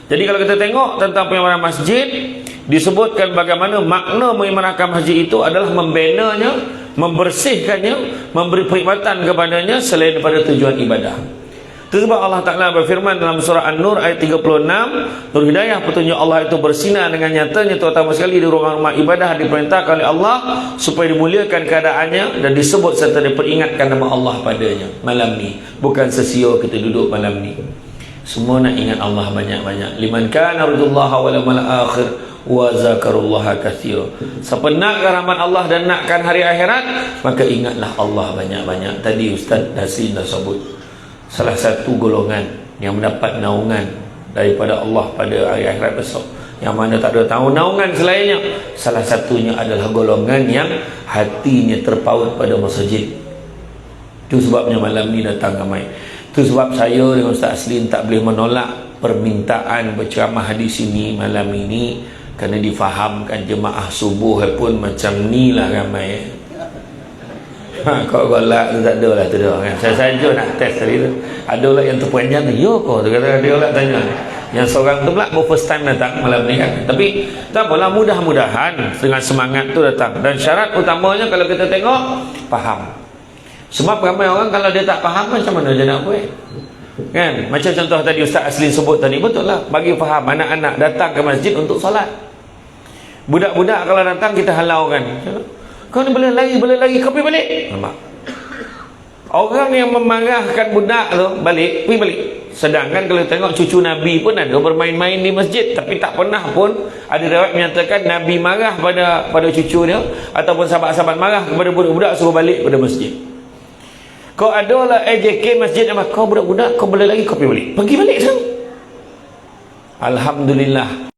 Jadi kalau kita tengok tentang pengamanan masjid, disebutkan bagaimana makna mengimanakan haji itu adalah membenanya, membersihkannya, memberi perkhidmatan kepadanya selain daripada tujuan ibadah. Itu sebab Allah Ta'ala berfirman dalam surah An-Nur ayat 36, Nur Hidayah petunjuk Allah itu bersinar dengan nyatanya, terutama sekali di rumah-rumah ibadah diperintahkan oleh Allah supaya dimuliakan keadaannya dan disebut serta diperingatkan nama Allah padanya malam ni. Bukan sesia kita duduk malam ni. Semua nak ingat Allah banyak-banyak. Liman kana yarjullaha wal yawmal akhir wa zakarullaha katsira. Siapa nak rahmat Allah dan nakkan hari akhirat, maka ingatlah Allah banyak-banyak. Tadi Ustaz Nasrin dah sebut salah satu golongan yang mendapat naungan daripada Allah pada hari akhirat besok, yang mana tak ada tahu naungan selainnya. Salah satunya adalah golongan yang hatinya terpaut pada masjid. Itu sebabnya malam ni datang ramai. Itu sebab saya dengan Ustaz Aslin tak boleh menolak permintaan berceramah di sini malam ini, kerana difahamkan jemaah subuh pun macam ni lah ramai. Kau golak tu tak ada lah tu dah kan. Saya saja nak test tadi tu. Ada lah yang terpanjang tu. Yo kau tu kata dia lah tanya. Yang seorang tu pula first time datang malam ni kan. Tapi tak apalah, mudah-mudahan dengan semangat tu datang. Dan syarat utamanya kalau kita tengok, faham. Sebab ramai orang kalau dia tak faham macam mana dia nak buat kan. Macam contoh tadi Ustaz Aslin sebut tadi, betul lah. Bagi faham, anak-anak datang ke masjid untuk solat. Budak-budak kalau datang kita halau kan. Kau ni boleh lari, kau pergi balik. Nampak? Orang yang memarahkan budak tu balik, pergi balik. Sedangkan kalau tengok cucu Nabi pun ada bermain-main di masjid, tapi tak pernah pun ada riwayat menyatakan Nabi marah pada cucu dia ataupun sahabat-sahabat marah kepada budak-budak suruh balik pada masjid. Kau ada lah AJK masjid nama kau budak-budak, kau boleh lagi, kau pergi balik sekarang. Alhamdulillah,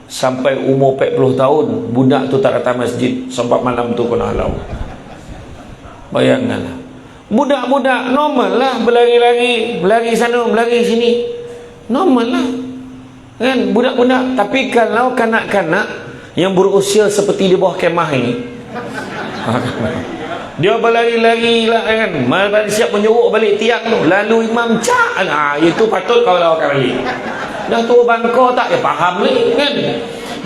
sampai umur 40 tahun budak tu tak datang masjid sebab malam tu kena halau. Bayangkanlah, budak-budak normal lah, berlari sana, berlari sini, normal lah kan budak-budak. Tapi kalau kanak-kanak yang berusia seperti di bawah kemah ini, dia berlari-lari lah kan, malah siap menyuruk balik tiang tu, lalu imam cak, itu patut kau lawakan balik. Dah tua bangkau tak, faham ni kan.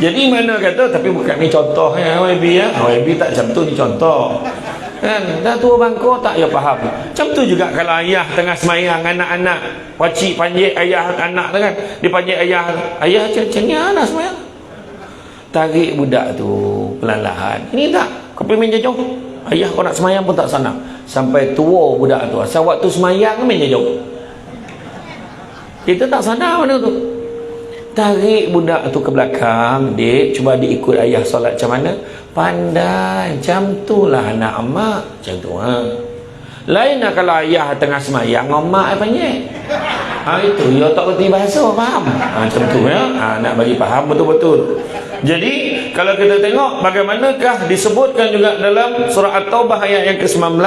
Jadi mana kata, tapi bukan ni contoh ya YB ya, YB tak macam tu, ni contoh kan. Dah tua bangkau tak, faham. Macam tu juga kalau ayah tengah semayang, anak-anak wacik panjat ayah anak tu kan, dia panjat ayah macam ni anak semayang, tarik budak tu pelan-lahan. Ini tak, kau pergi main jauh, ayah kau nak semayang pun tak sana. Sampai tua budak tu, asal waktu semayang main jauh, kita tak sadar mana tu. Tarik budak tu ke belakang, dek, cuba dia ikut ayah solat macam mana. Pandai, macam tu lah anak emak, macam tu Lain lah kalau ayah tengah semayang, emak panjang. Itu, dia tak kerti bahasa, faham? Macam tu ya, nak bagi faham betul-betul. Jadi, kalau kita tengok bagaimanakah disebutkan juga dalam surah At-Taubah ayat yang ke-19,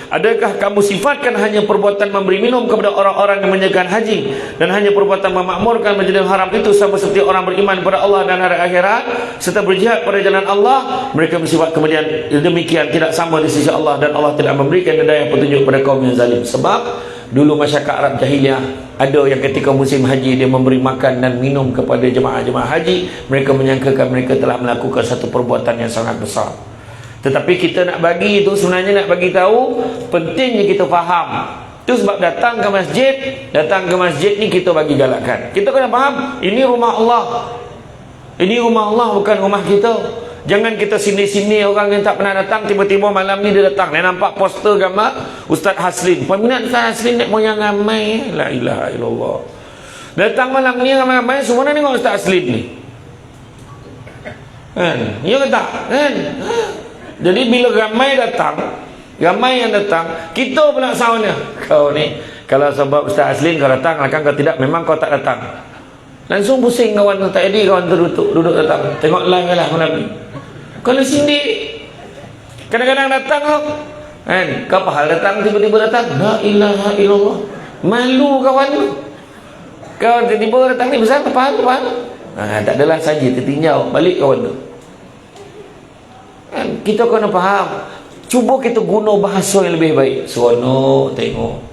adakah kamu sifatkan hanya perbuatan memberi minum kepada orang-orang yang menjalankan haji dan hanya perbuatan memakmurkan Masjidil Haram itu sama seperti orang beriman kepada Allah dan hari akhirat serta berjihad pada jalan Allah? Mereka bersifat kemudian demikian tidak sama di sisi Allah, dan Allah tidak memberikan hidayah petunjuk kepada kaum yang zalim. Sebab dulu masyarakat Arab jahiliah ada yang ketika musim haji dia memberi makan dan minum kepada jemaah-jemaah haji, mereka menyangkakan mereka telah melakukan satu perbuatan yang sangat besar. Tetapi kita nak bagi itu, sebenarnya nak bagi tahu pentingnya kita faham. Itu sebab datang ke masjid ni kita bagi galakkan. Kita kena faham, ini rumah Allah. Ini rumah Allah, bukan rumah kita. Jangan kita sini-sini orang yang tak pernah datang, tiba-tiba malam ni dia datang. Dia nampak poster gambar Ustaz Aslin. Peminat Ustaz Aslin nak moyang ramai. La ilaha illallah. Datang malam ni ramai-ramai, semua nak tengok Ustaz Aslin ni. Kan? Ya ke tak? Kan? Jadi bila ramai yang datang, kita pula soundnya, kau ni Kalau sebab Ustaz Aslin kau datang, kau tidak, memang kau tak datang. Langsung pusing kawan tu, tak jadi kawan tu duduk datang. Tengok live lah malam ni. Kalau sindik, kadang-kadang datang kan, kau apa hal datang, tiba-tiba datang, la ilaha illallah, malu kawan tu. Kau tiba-tiba datang ni besar, apa hal? Tak adalah saja, tertinjau, balik kawan tu. Kan, kita kena faham. Cuba kita guna bahasa yang lebih baik. Seronok tengok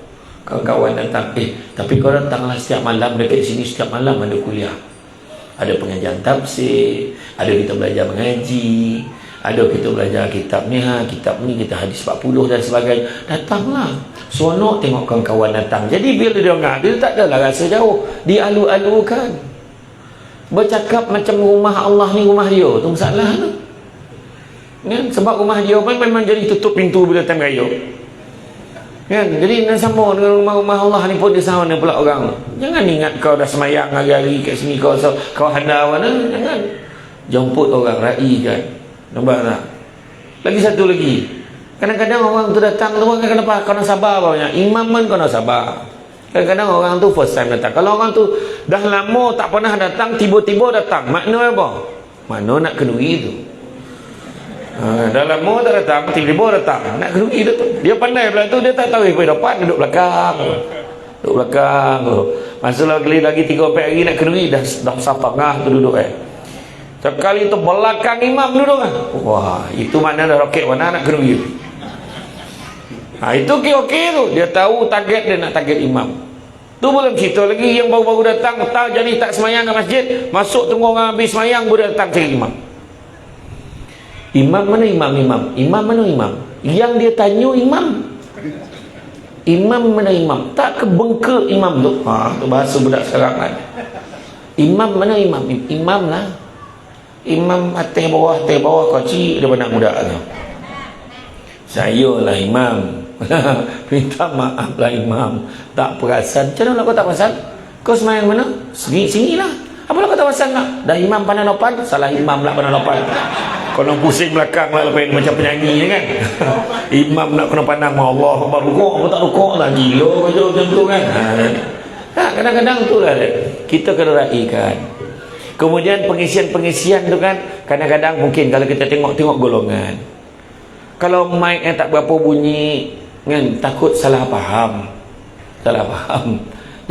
kawan-kawan datang. Tapi kau datanglah setiap malam dekat sini, setiap malam ada kuliah. Ada pengajian tafsir, ada kita belajar mengaji, ada kita belajar kitab ni, kita hadis 40 dan sebagainya. Datanglah. Seronok tengok kawan-kawan datang. Jadi bila dia dengar, dia tak adalah rasa jauh. Dialu-alukan. Bercakap macam rumah Allah ni rumah dia. Tu masalah tu. Kan? Sebab rumah dia pun memang jadi tutup pintu bila datang raya. Kan? Jadi nak sama dengan rumah-rumah Allah ni pun dia sama dengan pula orang. Jangan ingat kau dah semayang hari-hari kat sini, kau handal mana. Jangan. Jemput orang, raikan. Nampak tak? Lagi satu lagi. Kadang-kadang orang tu datang tu kan, kenapa? Kau nak sabar banyak. Imam pun kau nak sabar. Kadang-kadang orang tu first time datang. Kalau orang tu dah lama tak pernah datang, tiba-tiba datang, makna apa? Makna nak kenuri tu. Dah lama tak datang, tiba-tiba datang, nak kenuri tu. Dia pandai pula tu, dia tak tahu apa dapat, duduk belakang. Duduk belakang tu. Masalah lagi 3-4 hari nak kenuri, dah saf tengah tu duduk sekali tu belakang imam duduk wah, itu makna dah roket mana nak kenuri. Itu okey tu. Dia tahu target dia nak target imam. Tu belum cerita lagi yang baru-baru datang, tak jadi tak semayang ke masjid, masuk tunggu orang habis semayang baru datang cari imam. Imam mana imam? Imam mana imam? Yang dia tanya imam. Imam mana imam? Tak kebengkak imam tu. Tu bahasa budak sekarang kan. Imam mana imam? Imam lah. Imam atas bawah kocik daripada anak muda tu. Saya lah imam. Minta maaf lah imam, tak perasan. Macam mana kau tak perasan? Kau semayang mana? Sini lah. Apalah kau tak perasan nak? Dah imam pandang lopan, salah imam lah pandang lopan. Kau nak pusing belakang lah lepas macam penyanyi kan. Imam nak kena pandang Allah Akbar, rukuk apa tak rukuk lah, gila macam tu kan. Kadang-kadang tu lah kita kena raikan. Kemudian pengisian tu kan, kadang-kadang mungkin kalau kita tengok golongan, kalau mic yang tak berapa bunyi kan, takut salah faham.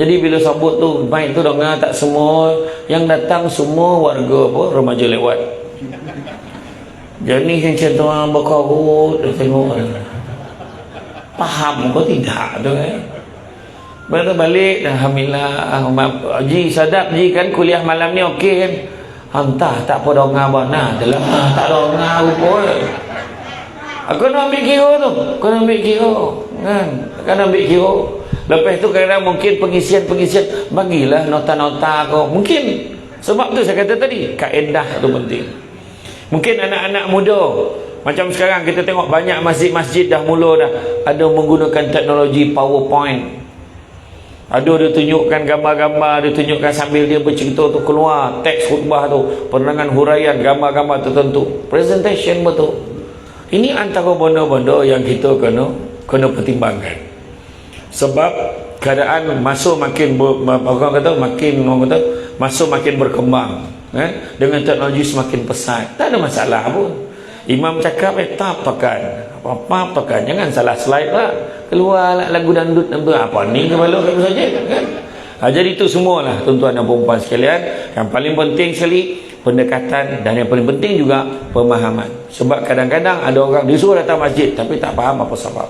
Jadi bila sabut tu mic tu dengar tak semua, yang datang semua warga remaja lewat. Jadi macam tu orang berkorut, tengok faham kau tidak tu kan. Baru balik, alhamdulillah. Ji sadap ji kan kuliah malam ni okey kan. Entah tak apa dengar bana adalah tak dengar rupa. Aku nak ambil kira tu. Kau ambil kira kan. Kau ambil kira. Lepas tu kadang mungkin pengisian bagilah nota-nota kau. Mungkin sebab tu saya kata tadi, kaedah tu penting. Mungkin anak-anak muda macam sekarang kita tengok banyak masjid-masjid dah mula dah ada menggunakan teknologi PowerPoint. Ada dia tunjukkan gambar-gambar, dia tunjukkan sambil dia bercerita tu keluar teks khutbah tu, penerangan huraian gambar-gambar tertentu, presentation betul. Ini antara benda-benda yang kita kena pertimbangkan. Sebab keadaan masa makin masa makin berkembang kan? Dengan teknologi semakin pesat, tak ada masalah pun. Imam cakap tak pakai, jangan salah slide lah, keluar lah lagu dangdut apa ni kepala saja kan. Jadi itu semualah tuan-tuan dan puan-puan sekalian, yang paling penting sekali pendekatan, dan yang paling penting juga pemahaman. Sebab kadang-kadang ada orang disuruh datang masjid tapi tak faham apa sebab.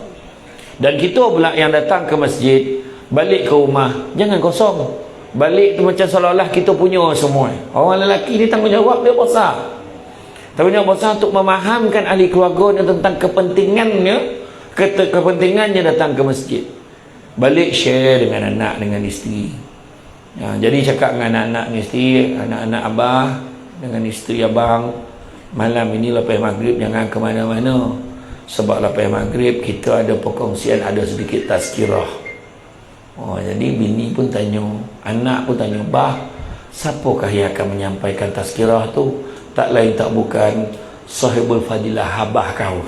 Dan kita pula yang datang ke masjid, balik ke rumah jangan kosong. Balik tu macam seolah-olah kita punya semua. Orang lelaki ni tanggungjawab dia besar. Tanggungjawab besar untuk memahamkan ahli keluarga tentang kepentingannya datang ke masjid. Balik share dengan anak, dengan isteri. Jadi cakap dengan anak-anak isteri, anak-anak abah dengan isteri abang, malam ini lepas maghrib jangan ke mana-mana. Sebab lepas maghrib kita ada perkongsian, ada sedikit tazkirah. Jadi bini pun tanya, anak pun tanya, bah, siapakah yang akan menyampaikan tazkirah tu? Tak lain tak bukan sahibul fadilah, habah kau.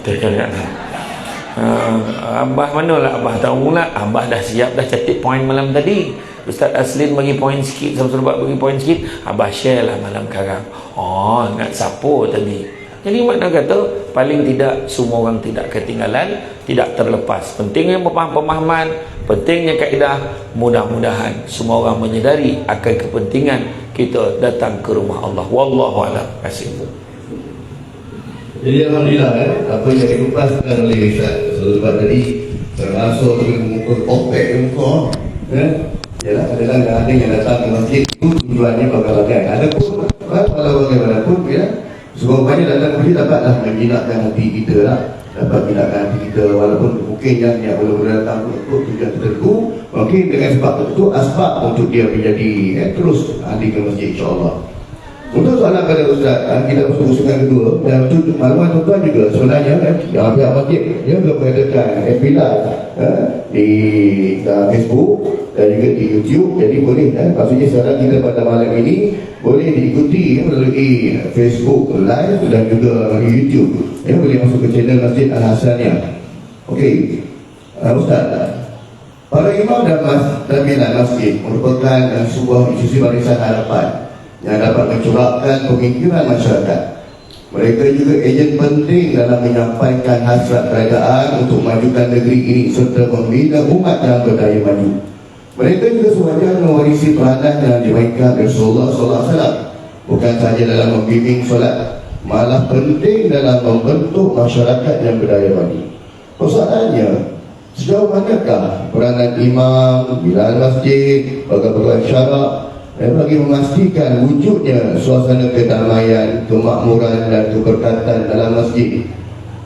Abah manalah Abah tahu pula. Abah dah siap dah catat poin malam tadi. Ustaz Aslin bagi poin sikit, Samsul Bak bagi poin sikit, Abah share lah malam sekarang. Oh, ingat siapa tadi. Jadi makna kata paling tidak semua orang tidak ketinggalan, tidak terlepas. Pentingnya pemahaman, pentingnya kaedah. Mudah-mudahan semua orang menyedari akan kepentingan kita datang ke rumah Allah. Wallahu a'lam. Terima kasih. Jadi alhamdulillah apa yang dikupaskan oleh Ustaz Sulaiman tadi termasuk mengukur opek di muka yalah kadang-kadang ada yang datang ke masjid itu tujuannya bagai-bagai. Ada pun kalau bagaimanapun ya sebenarnya datang ke masjid dapatlah menjinakkan hati kita lah, dapat menjinakkan hati kita walaupun mungkin yang belum datang untuk tujuan tertentu, mungkin dengan sebab tertentu asbab untuk dia menjadi terus ahli ke masjid insya-Allah. Untuk soalan pada Ustaz, kita masuk usungan kedua dan untuk makluman tuan-tuan juga sebenarnya yang pihak masjid dia belum mengadakan FB Live di Facebook dan juga di YouTube. Jadi boleh maksudnya sekarang kita pada malam ini boleh diikuti melalui Facebook Live dan juga melalui YouTube. Boleh masuk ke channel Masjid Al-Hasaniyah. Okey. Ustaz, para imam dan pimpinan masjid merupakan sebuah institusi barisan harapan yang dapat mencorakkan pemikiran masyarakat. Mereka juga ejen penting dalam menyampaikan hasrat kerajaan untuk majukan negeri ini serta membina umat yang berdaya maju. Mereka juga sewajarnya mewarisi peranan yang dimainkan Rasulullah SAW, bukan sahaja dalam membimbing solat, malah penting dalam membentuk masyarakat yang berdaya maju. Persoalannya, sejauh manakah peranan imam, pimpinan masjid, bagi-bagi syarak bagi memastikan wujudnya suasana kedamaian, kemakmuran dan keberkatan dalam masjid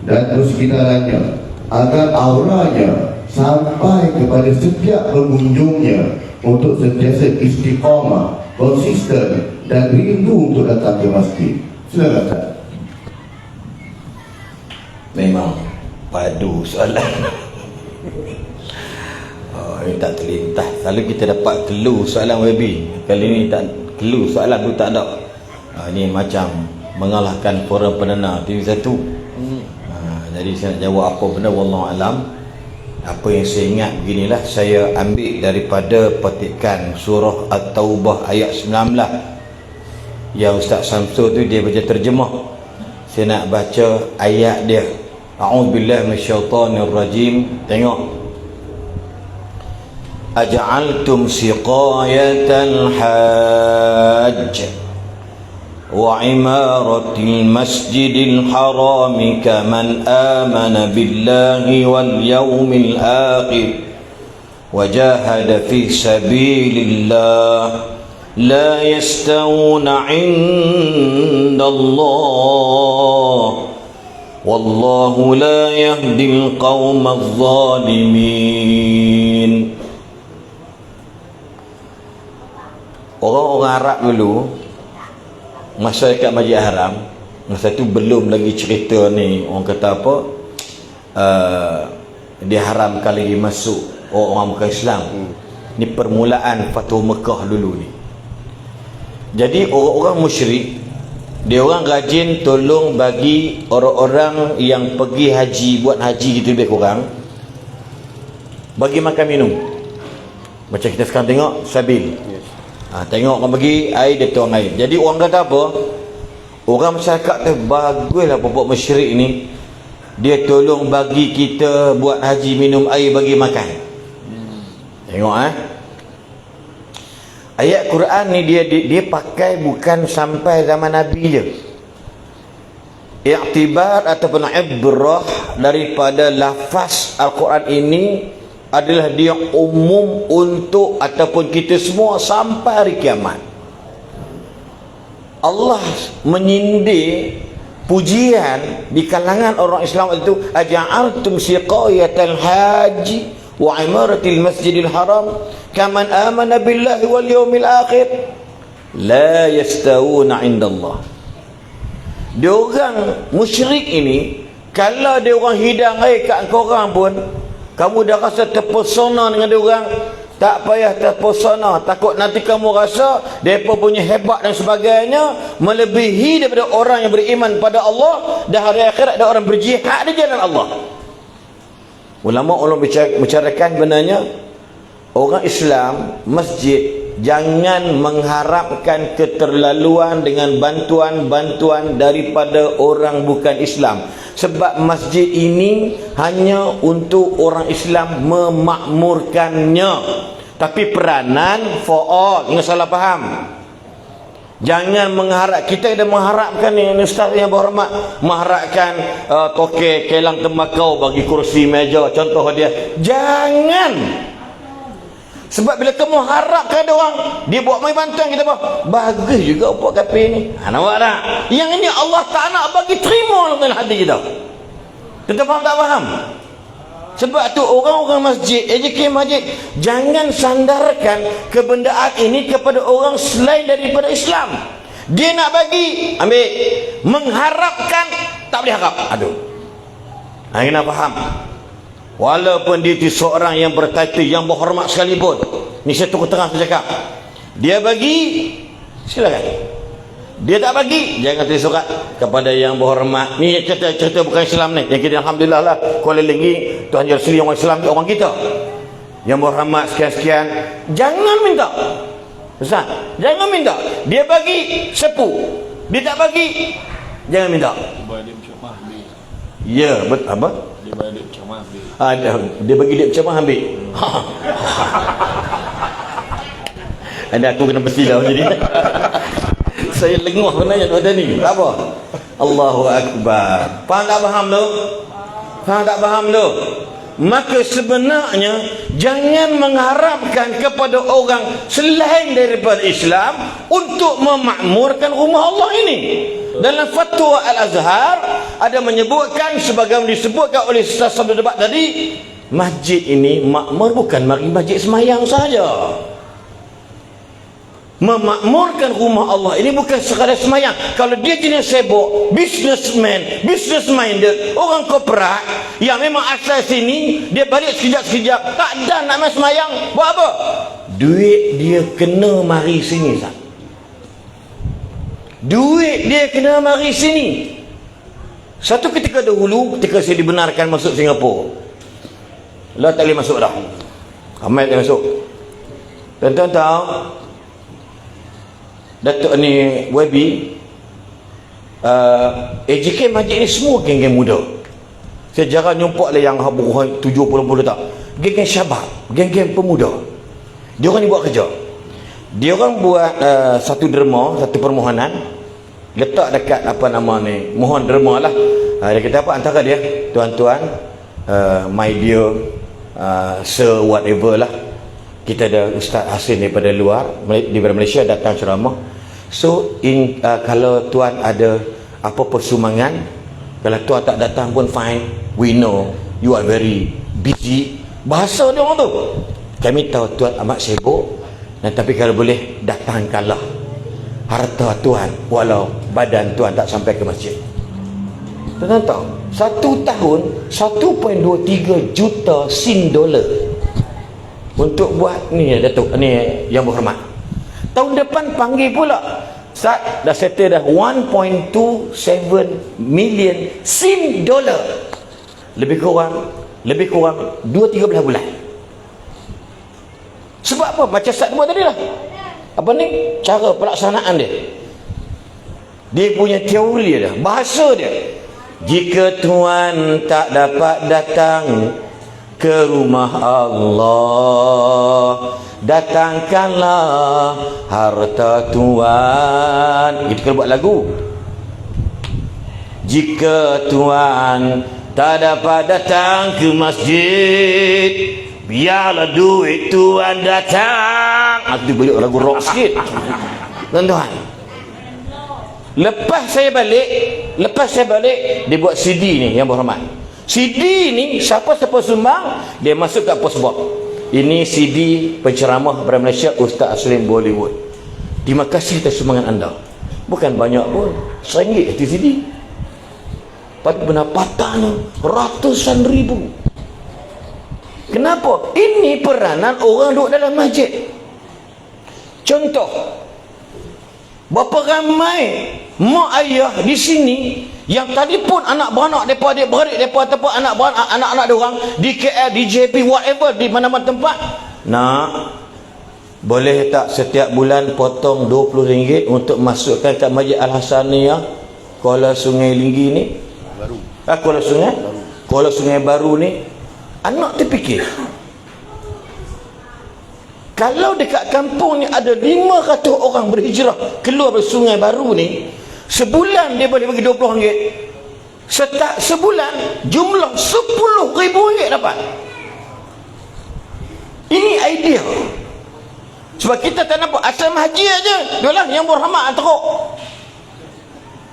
dan persekitarannya, agar auranya sampai kepada setiap pengunjungnya untuk sentiasa istiqamah, konsisten dan rindu untuk datang ke masjid. Silakan Ustaz. Memang padu soalan. Tak terlintas. Selalu kita dapat clue soalan Wabi. Kali ni tak clue soalan tu tak ada. Ini macam mengalahkan forum pendengar TV1. Jadi saya nak jawab apa benda wallahu alam. Apa yang saya ingat beginilah, saya ambil daripada petikan surah At-Taubah ayat 19. Yang Ustaz Samsul tu dia baca terjemah. Saya nak baca ayat dia. A'udzubillahi minasyaitonirrajim. Tengok. أجعلتم سقاية الحاج وعمارة المسجد الحرام كمن آمن بالله واليوم الآخر وجاهد في سبيل الله لا يستوون عند الله والله لا يهدي القوم الظالمين. Orang-orang Arab dulu, masyarakat Masjid Haram, masa tu belum lagi cerita ni, orang kata apa, diharamkan lagi masuk orang bukan Islam. Ni permulaan Fathu Mekah dulu ni. Jadi orang-orang musyrik, dia orang rajin tolong bagi orang-orang yang pergi haji, buat haji gitu lebih kurang, bagi makan minum. Macam kita sekarang tengok Sabil. Tengok orang bagi air, dia tuang air. Jadi orang kata apa? Orang masyarakat tu baguslah pokok musyrik ni. Dia tolong bagi kita buat haji, minum air, bagi makan. Tengok ayat Quran ni dia pakai bukan sampai zaman Nabi je. I'tibar ataupun ibrah daripada lafaz Al-Quran ini adalah dia umum untuk ataupun kita semua sampai hari kiamat. Allah menyindir pujian di kalangan orang Islam itu, aja'altum siqayatal haji wa imaratil masjidil haram kaman amana billahi wal yawmil akhir la yastawuna indallah. Dia orang musyrik ini, kalau dia orang hidang air kat korang pun kamu dah rasa terpesona dengan dia orang, tak payah terpesona. Takut nanti kamu rasa mereka punya hebat dan sebagainya melebihi daripada orang yang beriman pada Allah dan hari akhirat, dan orang berjihad di jalan Allah. Ulama bicarakan benarnya orang Islam, masjid, jangan mengharapkan keterlaluan dengan bantuan-bantuan daripada orang bukan Islam. Sebab masjid ini hanya untuk orang Islam memakmurkannya. Tapi peranan for all. Jangan salah faham. Jangan mengharap, kita dah mengharapkan ni ustaz yang berhormat, mengharapkan tokek kelang tembakau bagi kursi meja, contoh dia. Jangan. Sebab bila kamu harapkan ada orang, dia buat mai bantuan, kita apa? Bagus juga buat kafe ni. Nampak tak? Yang ini Allah tak nak bagi terima dalam hati kita. Kita faham tak faham? Sebab tu orang-orang masjid, AJK masjid, jangan sandarkan kebendaan ini kepada orang selain daripada Islam. Dia nak bagi, ambil. Mengharapkan, tak boleh harap. Aduh. Kena faham. Walaupun dia itu seorang yang bertitle, yang berhormat sekalipun. Ni saya terang saya cakap. Dia bagi, silakan. Dia tak bagi, jangan tulis surat kepada yang berhormat. Ni cerita bukan Islam ni. Yang kita alhamdulillah lah, Kuala Linggi, Tuan Haji Rasli orang Islam, orang kita. Yang berhormat sekian-sekian, jangan minta. Ustaz, jangan minta. Dia bagi, sepu. Dia tak bagi, jangan minta. Ya, betul apa? Dia bagi duit macam mana ambil. Dia bagi duit macam mana ambil. Ada aku kena bersilau jadi. Saya lenguh benarnya pada ni. Tak apa. Allahu Akbar. Faham tak faham tu? Faham tak faham tu? Maka sebenarnya jangan mengharapkan kepada orang selain daripada Islam untuk memakmurkan rumah Allah ini. Dalam fatwa Al-Azhar ada menyebutkan, sebagaimana disebutkan oleh Ustaz Sabda Debat tadi, masjid ini makmur bukan mari masjid semayang saja. Memakmurkan rumah Allah ini bukan sekadar semayang. Kalau dia jenis sibuk, businessman, business minded, orang korporat yang memang asal sini, dia balik sekejap-sekejap, tak ada nak main semayang, buat apa? Duit dia kena mari sini, sah. Duit dia kena mari sini. Satu ketika dahulu, ketika saya dibenarkan masuk Singapura, lah tak boleh masuk dah. Ramai tak masuk. Tuan-tuan tahu, Datuk ni Webi, AJK masjid ni semua geng-geng muda. Saya jarang jumpa lah yang 70-80 tak. Geng-geng syabab, geng-geng pemuda. Dia orang ni buat kerja. Dia orang buat satu derma, satu permohonan, letak dekat apa nama ni, mohon derma lah. Dia kata apa antara dia, tuan-tuan, my dear sir whatever lah, kita ada Ustaz Hasin daripada luar, daripada Malaysia datang ceramah. So kalau tuan ada apa-apa sumbangan, kalau tuan tak datang pun fine, we know you are very busy. Bahasa dia orang tu, kami tahu tuan amat sibuk, dan tapi kalau boleh datangkanlah harta tuan walau badan tuan tak sampai ke masjid. Tuan tahu, satu tahun 1.23 juta Sing dolar untuk buat ni Datuk ni yang berhormat. Tahun depan panggil pula, Ustaz dah settle dah 1.27 million Sing dolar. Lebih kurang 2-13 bulan. Sebab apa? Macam Ustaz buat tadi lah. Apa ni? Cara pelaksanaan dia. Dia punya teori dia, bahasa dia. Jika tuan tak dapat datang ke rumah Allah, datangkanlah harta tuan. Kita kena buat lagu. Jika tuan tak dapat datang ke masjid, biarlah duit tuan datang. Itu balik lagu rock sikit. Tuan-tuan, lepas saya balik, dia buat CD ni yang berhormat. CD ni siapa-siapa sumbang, dia masuk kat postbox. Ini CD penceramah daripada Malaysia, Ustaz Aslim Bollywood. Terima kasih atas sumbangan anda. Bukan banyak pun, RM1 itu CD. Pada pendapatan ratusan ribu. Kenapa? Ini peranan orang duduk dalam masjid. Contoh, berapa ramai mak ayah di sini Yang tadi pun anak beranak depa adik-beradik depa ataupun anak beranak anak-anak dia orang di KL, di JP, whatever, di mana-mana tempat. Nak, boleh tak setiap bulan potong RM20 untuk masukkan kat Masjid Al-Hasaniyah Kuala Sungai Linggi ni? Baru. Kuala Sungai? Baru. Kuala Sungai Baru ni. Anak terfikir, kalau dekat kampung ni ada 500 orang berhijrah keluar dari Sungai Baru ni, sebulan dia boleh bagi RM20. Sebulan jumlah RM10,000 dapat. Ini idea. Sebab kita tak nampak asrama haji aja. Itulah yang berhormat teruk.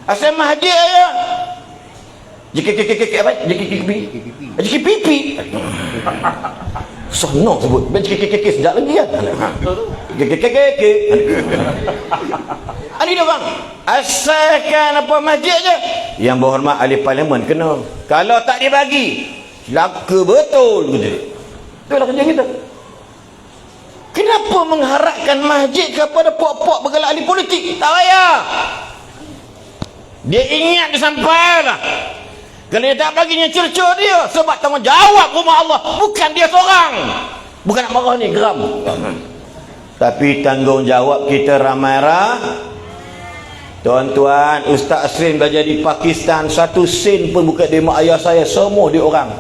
Asrama haji aja. JKPP. Sonok sebut. JKPP sejak lagi kan. JKPP. Ini dia bang. Asalkan apa masjid aja. Yang berhormat ahli parlimen kena. Kalau tak dibagi, celaka betul gitu. Itulah kerja kita. Kenapa mengharapkan masjid kepada pok-pok bergelar ahli politik? Tak payah. Dia ingat dia sampai lah. Kalau dia tak baginya cerca dia, sebab tanggungjawab rumah Allah, bukan dia seorang. Bukan nak marah ni, geram. Tapi tanggungjawab kita ramai rah. Tuan-tuan, Ustaz Asrin belajar di Pakistan, 1 sen pun bukan di mak ayah saya, semua dia orang.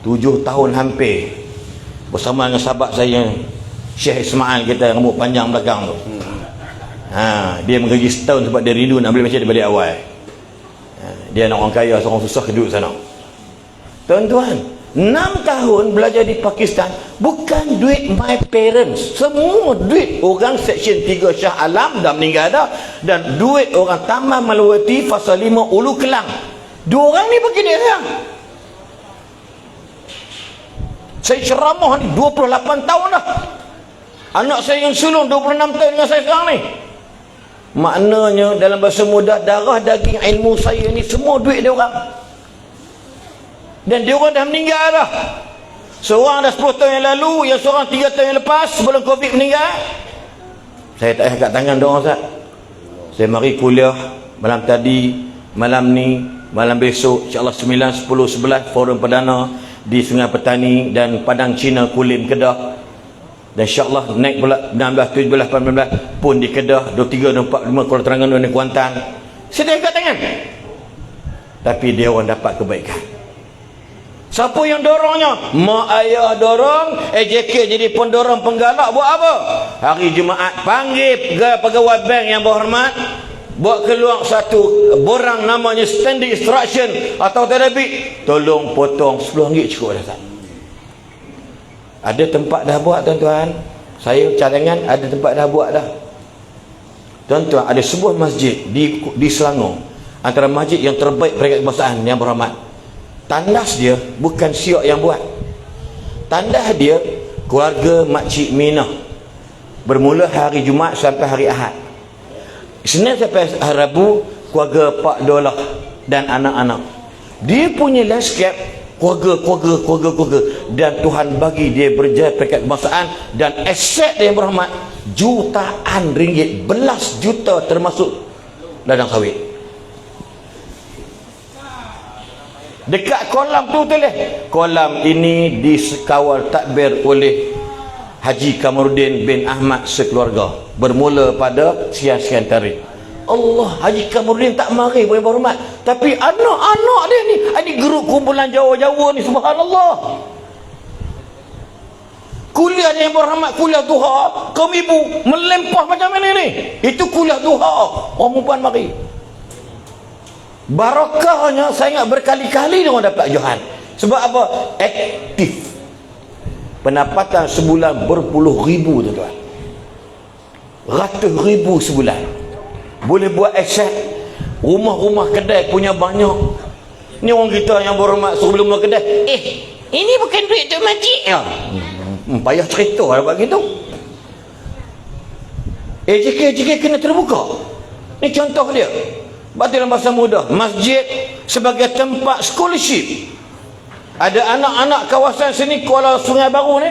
7 tahun hampir. Bersama dengan sahabat saya, Syekh Ismail kita, rambut panjang belakang tu. Dia mengaji setahun sebab dia rindu nak beli masjid daripada awal. Dia anak orang kaya, seorang susah duduk sana. Tuan-tuan, 6 tahun belajar di Pakistan, bukan duit my parents, semua duit orang Seksyen 3 Shah Alam dah meninggal dah, dan duit orang Taman Malawati Fasa 5 Ulu Kelang. 2 orang ni bagi dia sayang. Saya ceramah ni 28 tahun dah. Anak saya yang sulung 26 tahun dengan saya sekarang ni. Maknanya dalam bahasa mudah, darah daging ilmu saya ni semua duit dia orang. Dan dia orang dah meninggal dah. Seorang dah 10 tahun yang lalu, yang seorang 3 tahun yang lepas sebelum Covid meninggal. Saya tak angkat tangan dia orang, Ustaz. Saya mari kuliah malam tadi, malam ni, malam besok, insya-Allah 9, 10, 11 forum perdana di Sungai Petani dan Padang Cina Kulim Kedah. Dan insyaAllah naik pula 16, 17, 18 pun di Kedah, 23, 24, 25 Kuala Terengganu dan Kuantan. Saya angkat tangan. Tapi dia orang dapat kebaikan. Siapa yang dorongnya? Mak ayah dorong, AJK jadi pendorong penggalak. Buat apa? Hari Jumaat panggil pegawai bank yang berhormat, buat keluar satu borang namanya standing instruction atau terbit, tolong potong RM10 cukup dah, Ustaz. Ada tempat dah buat, tuan-tuan. Saya cadangan ada tempat dah buat dah. Tuan-tuan, ada sebuah masjid di Selangor, antara masjid yang terbaik peringkat kebangsaan yang berhormat. Tandas dia bukan siok yang buat. Tandas dia keluarga Makcik Minah. Bermula hari Jumaat sampai hari Ahad. Senin sampai hari Rabu keluarga Pak Dolah dan anak-anak. Dia punya landscape keluarga, dan Tuhan bagi dia berjaya peringkat kebangsaan, dan aset dia yang berhormat jutaan ringgit, belas juta termasuk ladang sawit. Dekat kolam tu tulis, kolam ini dikawal takbir oleh Haji Kamarudin bin Ahmad sekeluarga, bermula pada sekian-sekian tarikh. Allah, Haji Kamarudin tak mari boleh berhormat, tapi anak-anak dia ni, ini grup kumpulan Jawa-Jawa ni, subhanallah. Kuliah dia yang berhormat, kuliah duha, kaum ibu melempah macam mana ni, itu kuliah duha, orang perempuan mari. Barakahnya saya ingat berkali-kali dia orang dapat johan. Sebab apa? Aktif. Pendapatan sebulan berpuluh ribu, tuan-tuan. Ratus ribu sebulan. Boleh buat aset. Rumah-rumah kedai punya banyak. Ni orang kita yang berhormat suruh beli rumah kedai. Ini bukan duit Tok Makcik. Payah cerita lah buat gitu. JK kena terbuka. Ni contoh dia. Berarti dalam bahasa mudah, masjid sebagai tempat scholarship. Ada anak-anak kawasan sini Kuala Sungai Baru ni,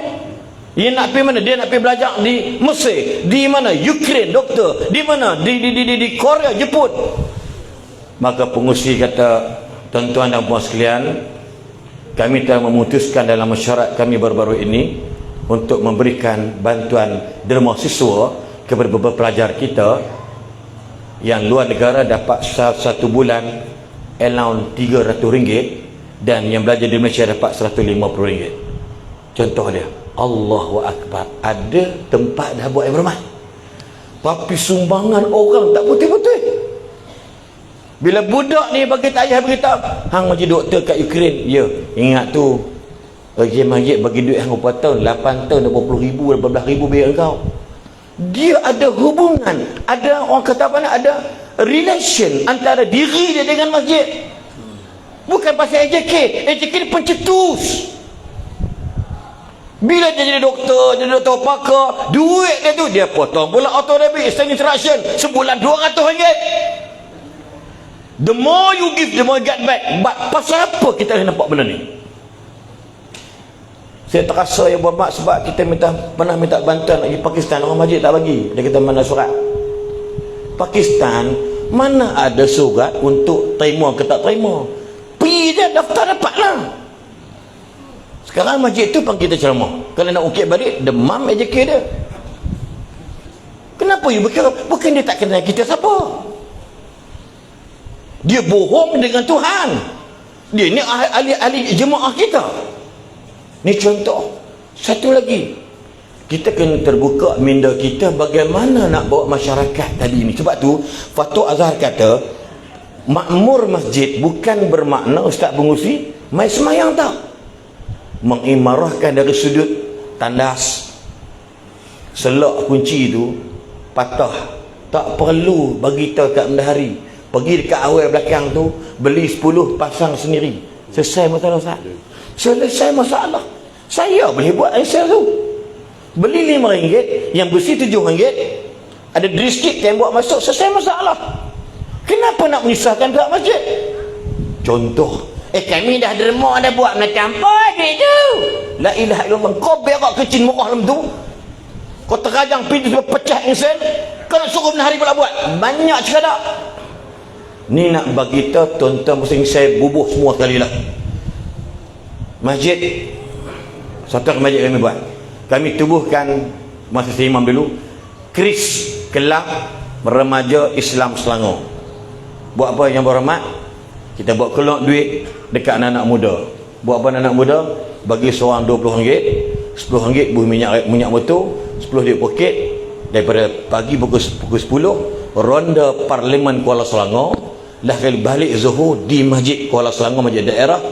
dia nak pergi mana? Dia nak pergi belajar di Mesir, di mana? Ukraine, doktor. Di mana? Di Korea, Jepun. Maka pengurusi kata, tuan-tuan dan puan sekalian, kami telah memutuskan dalam mesyuarat kami baru-baru ini untuk memberikan bantuan derma siswa kepada beberapa pelajar kita yang luar negara dapat satu bulan allowance RM300 dan yang belajar di Malaysia dapat RM150. Contoh dia, Allahu Akbar, ada tempat dah buat yang berhormat, tapi sumbangan orang tak betul-betul. Bila budak ni bagi ayah beritahu, hang majlis doktor kat Ukraine, ya, ingat tu majlis bagi duit hang berapa tahun, 8 tahun, 20,000, 18,000 bayar engkau. Dia ada hubungan, ada orang kata apa nak, ada relation antara diri dia dengan masjid. Bukan pasal AJK ni pencetus. Bila dia jadi doktor pakar, duit dia tu dia potong pula auto debit, stand instruction, sebulan RM200. The more you give, the more you get back. But pasal apa kita nampak benda ni? Saya terasa ya bermak sebab kita pernah minta bantuan lagi Pakistan, orang masjid tak bagi. Dia kata mana surat. Pakistan mana ada surat untuk terima ke tak terima. Pergi dia daftar dapatlah. Sekarang masjid tu panggil kita ceramah. Kalau nak ukit balik, demam AJK dia. Kenapa you berkira? Bukan dia tak kenal kita siapa. Dia bohong dengan Tuhan. Dia ni ahli jemaah kita. Ni contoh. Satu lagi, kita kena terbuka minda kita bagaimana nak bawa masyarakat tadi ni. Sebab tu Fatwa Azhar kata makmur masjid bukan bermakna ustaz pengurusi mai semayang tak. Mengimarahkan dari sudut tandas, selak kunci tu patah, tak perlu bagi tahu kat bendahari. Pergi dekat awal belakang tu, beli 10 pasang sendiri. Selesai masalah ustaz. Selesai masalah. Saya boleh buat Aisyah tu. Beli RM5, yang bersih RM7, ada dristik yang buat masuk, selesai masalah. Kenapa nak menyusahkan pihak masjid? Contoh, kami dah derma dah buat macam apa duit tu. La ilaha illallah, kau berak kecil murah dalam tu, kau terajang pintu sampai pecah insan, kau nak suruh benda hari pula buat. Banyak cakap. Ni nak bagi tahu tuan-tuan pusing saya bubuh semua sekali lah. Masjid, satu masjid kami buat, kami tubuhkan masa saya imam dulu, KRIS, Kelab Remaja Islam Selangor. Buat apa yang berhormat? Kita buat keluar duit dekat anak-anak muda. Buat apa anak muda? Bagi seorang RM20, RM10 buih minyak motor, 10 duit poket. Daripada pagi pukul 10, ronda Parlimen Kuala Selangor. Dah kali balik Zuhur di Masjid Kuala Selangor, masjid daerah,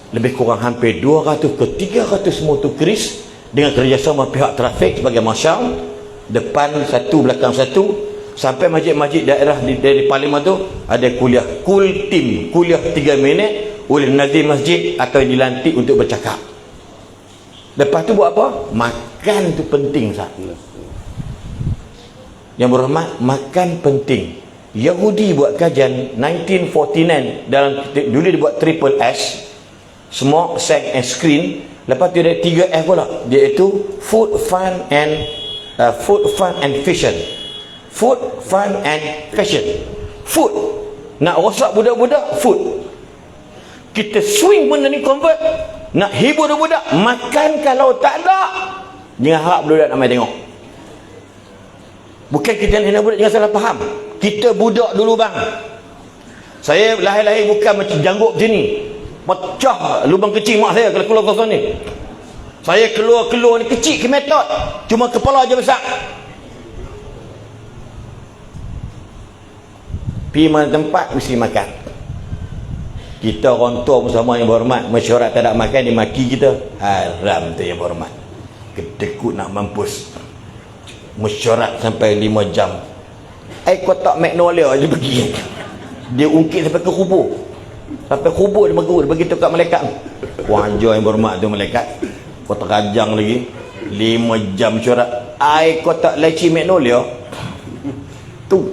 lebih kurang hampir 200 ke 300 motor KRIS dengan kerjasama pihak trafik sebagai marshal, depan satu belakang satu, sampai masjid-masjid daerah dari Parlimen tu ada kuliah cool team, kuliah 3 minit oleh nazim masjid atau yang dilantik untuk bercakap. Lepas tu buat apa? Makan tu penting sah. Yang berhormat, makan penting. Yahudi buat kajian 1949, dalam dulu dia buat triple S, smoke, sex and screen. Lepas tu ada 3 F pula, iaitu food, fun and fashion. Food, fun and fashion. Food, nak rosak budak-budak, food. Kita swing benda ni convert, nak hibur budak, makan. Kalau tak ada, jangan harap budak nak main tengok. Bukan kita nak budak, jangan salah faham. Kita budak dulu bang. Saya lahir-lahir bukan macam janggut macam ni, pecah lubang kecil mak saya kalau keluar kosong ni. Saya keluar ni kecil ke metod, cuma kepala aja besar. Pergi mana tempat mesti makan. Kita orang tua bersama yang berhormat, mesyuarat tak ada makan, dia maki kita. Haram tu yang berhormat. Kedekut nak mampus. Mesyuarat sampai 5 jam. Kotak magnolia je pergi. Dia ungkit sampai ke kubur. Sampai kubur dia bagi tu kat malaikat. Wajah yang berhormat tu malaikat. Kotak rajang lagi 5 jam mesyuarat. Kotak leci magnolia tu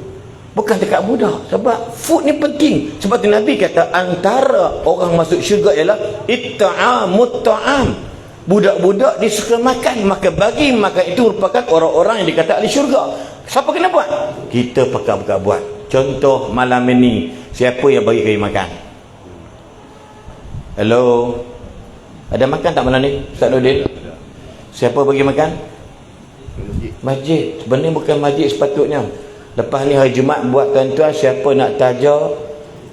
bukan dekat budak. Sebab food ni penting. Sebab tu Nabi kata antara orang masuk syurga ialah itta'amut ta'am. Budak-budak dia suka makan, maka bagi makan itu merupakan orang-orang yang dikata ahli syurga. Siapa kena buat? Kita pakar-pakar buat. Contoh malam ini Siapa yang bagi kami makan? Hello? Ada makan tak malam ni? Ustaz Nordin? Siapa bagi makan? Masjid. Sebenarnya bukan masjid sepatutnya. Lepas ni hari Jumaat buat tuan-tuan, siapa nak taja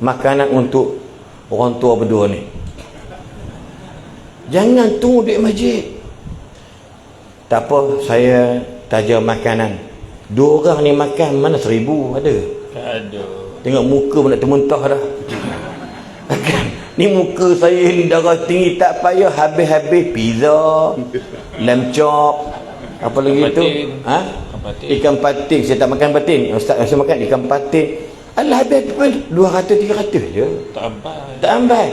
makanan untuk orang tua berdua ni? Jangan tunggu duit masjid. Tak apa, saya taja makanan. 2 orang ni makan, mana 1000 ada? Aduh. Tengok muka pun nak termuntah dah. Ni muka saya ni darah tinggi tak payah, habis-habis pizza, lamb chop, apa lagi tu? Ha? Ikan patin. Saya tak makan patin. Ustaz saya makan ikan patin. Alah, habis 200-300 je. Tak ambil.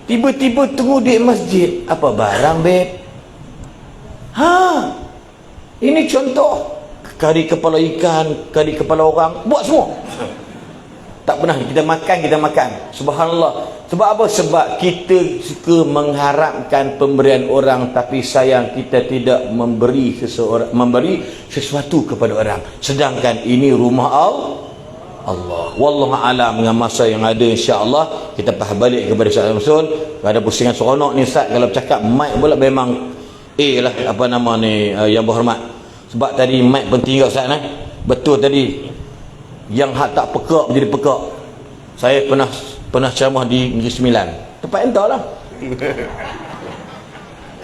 Tiba-tiba tunggu duit masjid. Apa barang, beb? Ini contoh. Kari kepala ikan, kari kepala orang, buat semua. Tak pernah kita makan. Subhanallah. Sebab apa? Sebab kita suka mengharapkan pemberian orang, tapi sayang kita tidak memberi sesuatu kepada orang. Sedangkan ini rumah Allah. Wallahu a'lam dengan masa yang ada, insya-Allah kita faham balik kepada Ustaz Samsul. Ada pusingan seronok ni Ustaz kalau bercakap mic pula memang lah apa nama ni yang berhormat. Sebab tadi mic penting juga Ustaz betul tadi. Yang hak tak pekak menjadi pekak. Saya pernah ceramah di Negeri Sembilan. Tempat entah lah.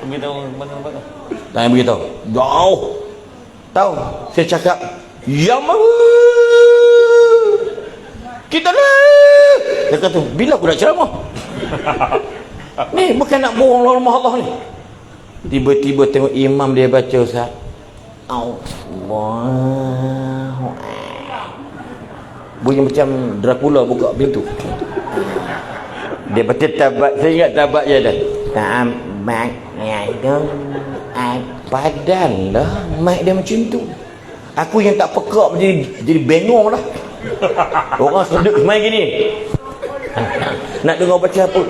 Beritahu mana-mana. Tak beritahu. Jauh. Tahu. Saya cakap yang kita lah. Dia kata, bila aku nak ceramah? Ni bukan nak bohong rumah Allah ni. Tiba-tiba tengok imam dia baca Ustaz. Allahu bunyi macam Dracula buka pintu. Dia baca tabat. Saya ingat tabat je dah. Tabat nyadong padan lah. Mic dia macam tu. Aku yang tak pekak jadi bengong lah. Orang seduk main gini. Nak dengar baca apa?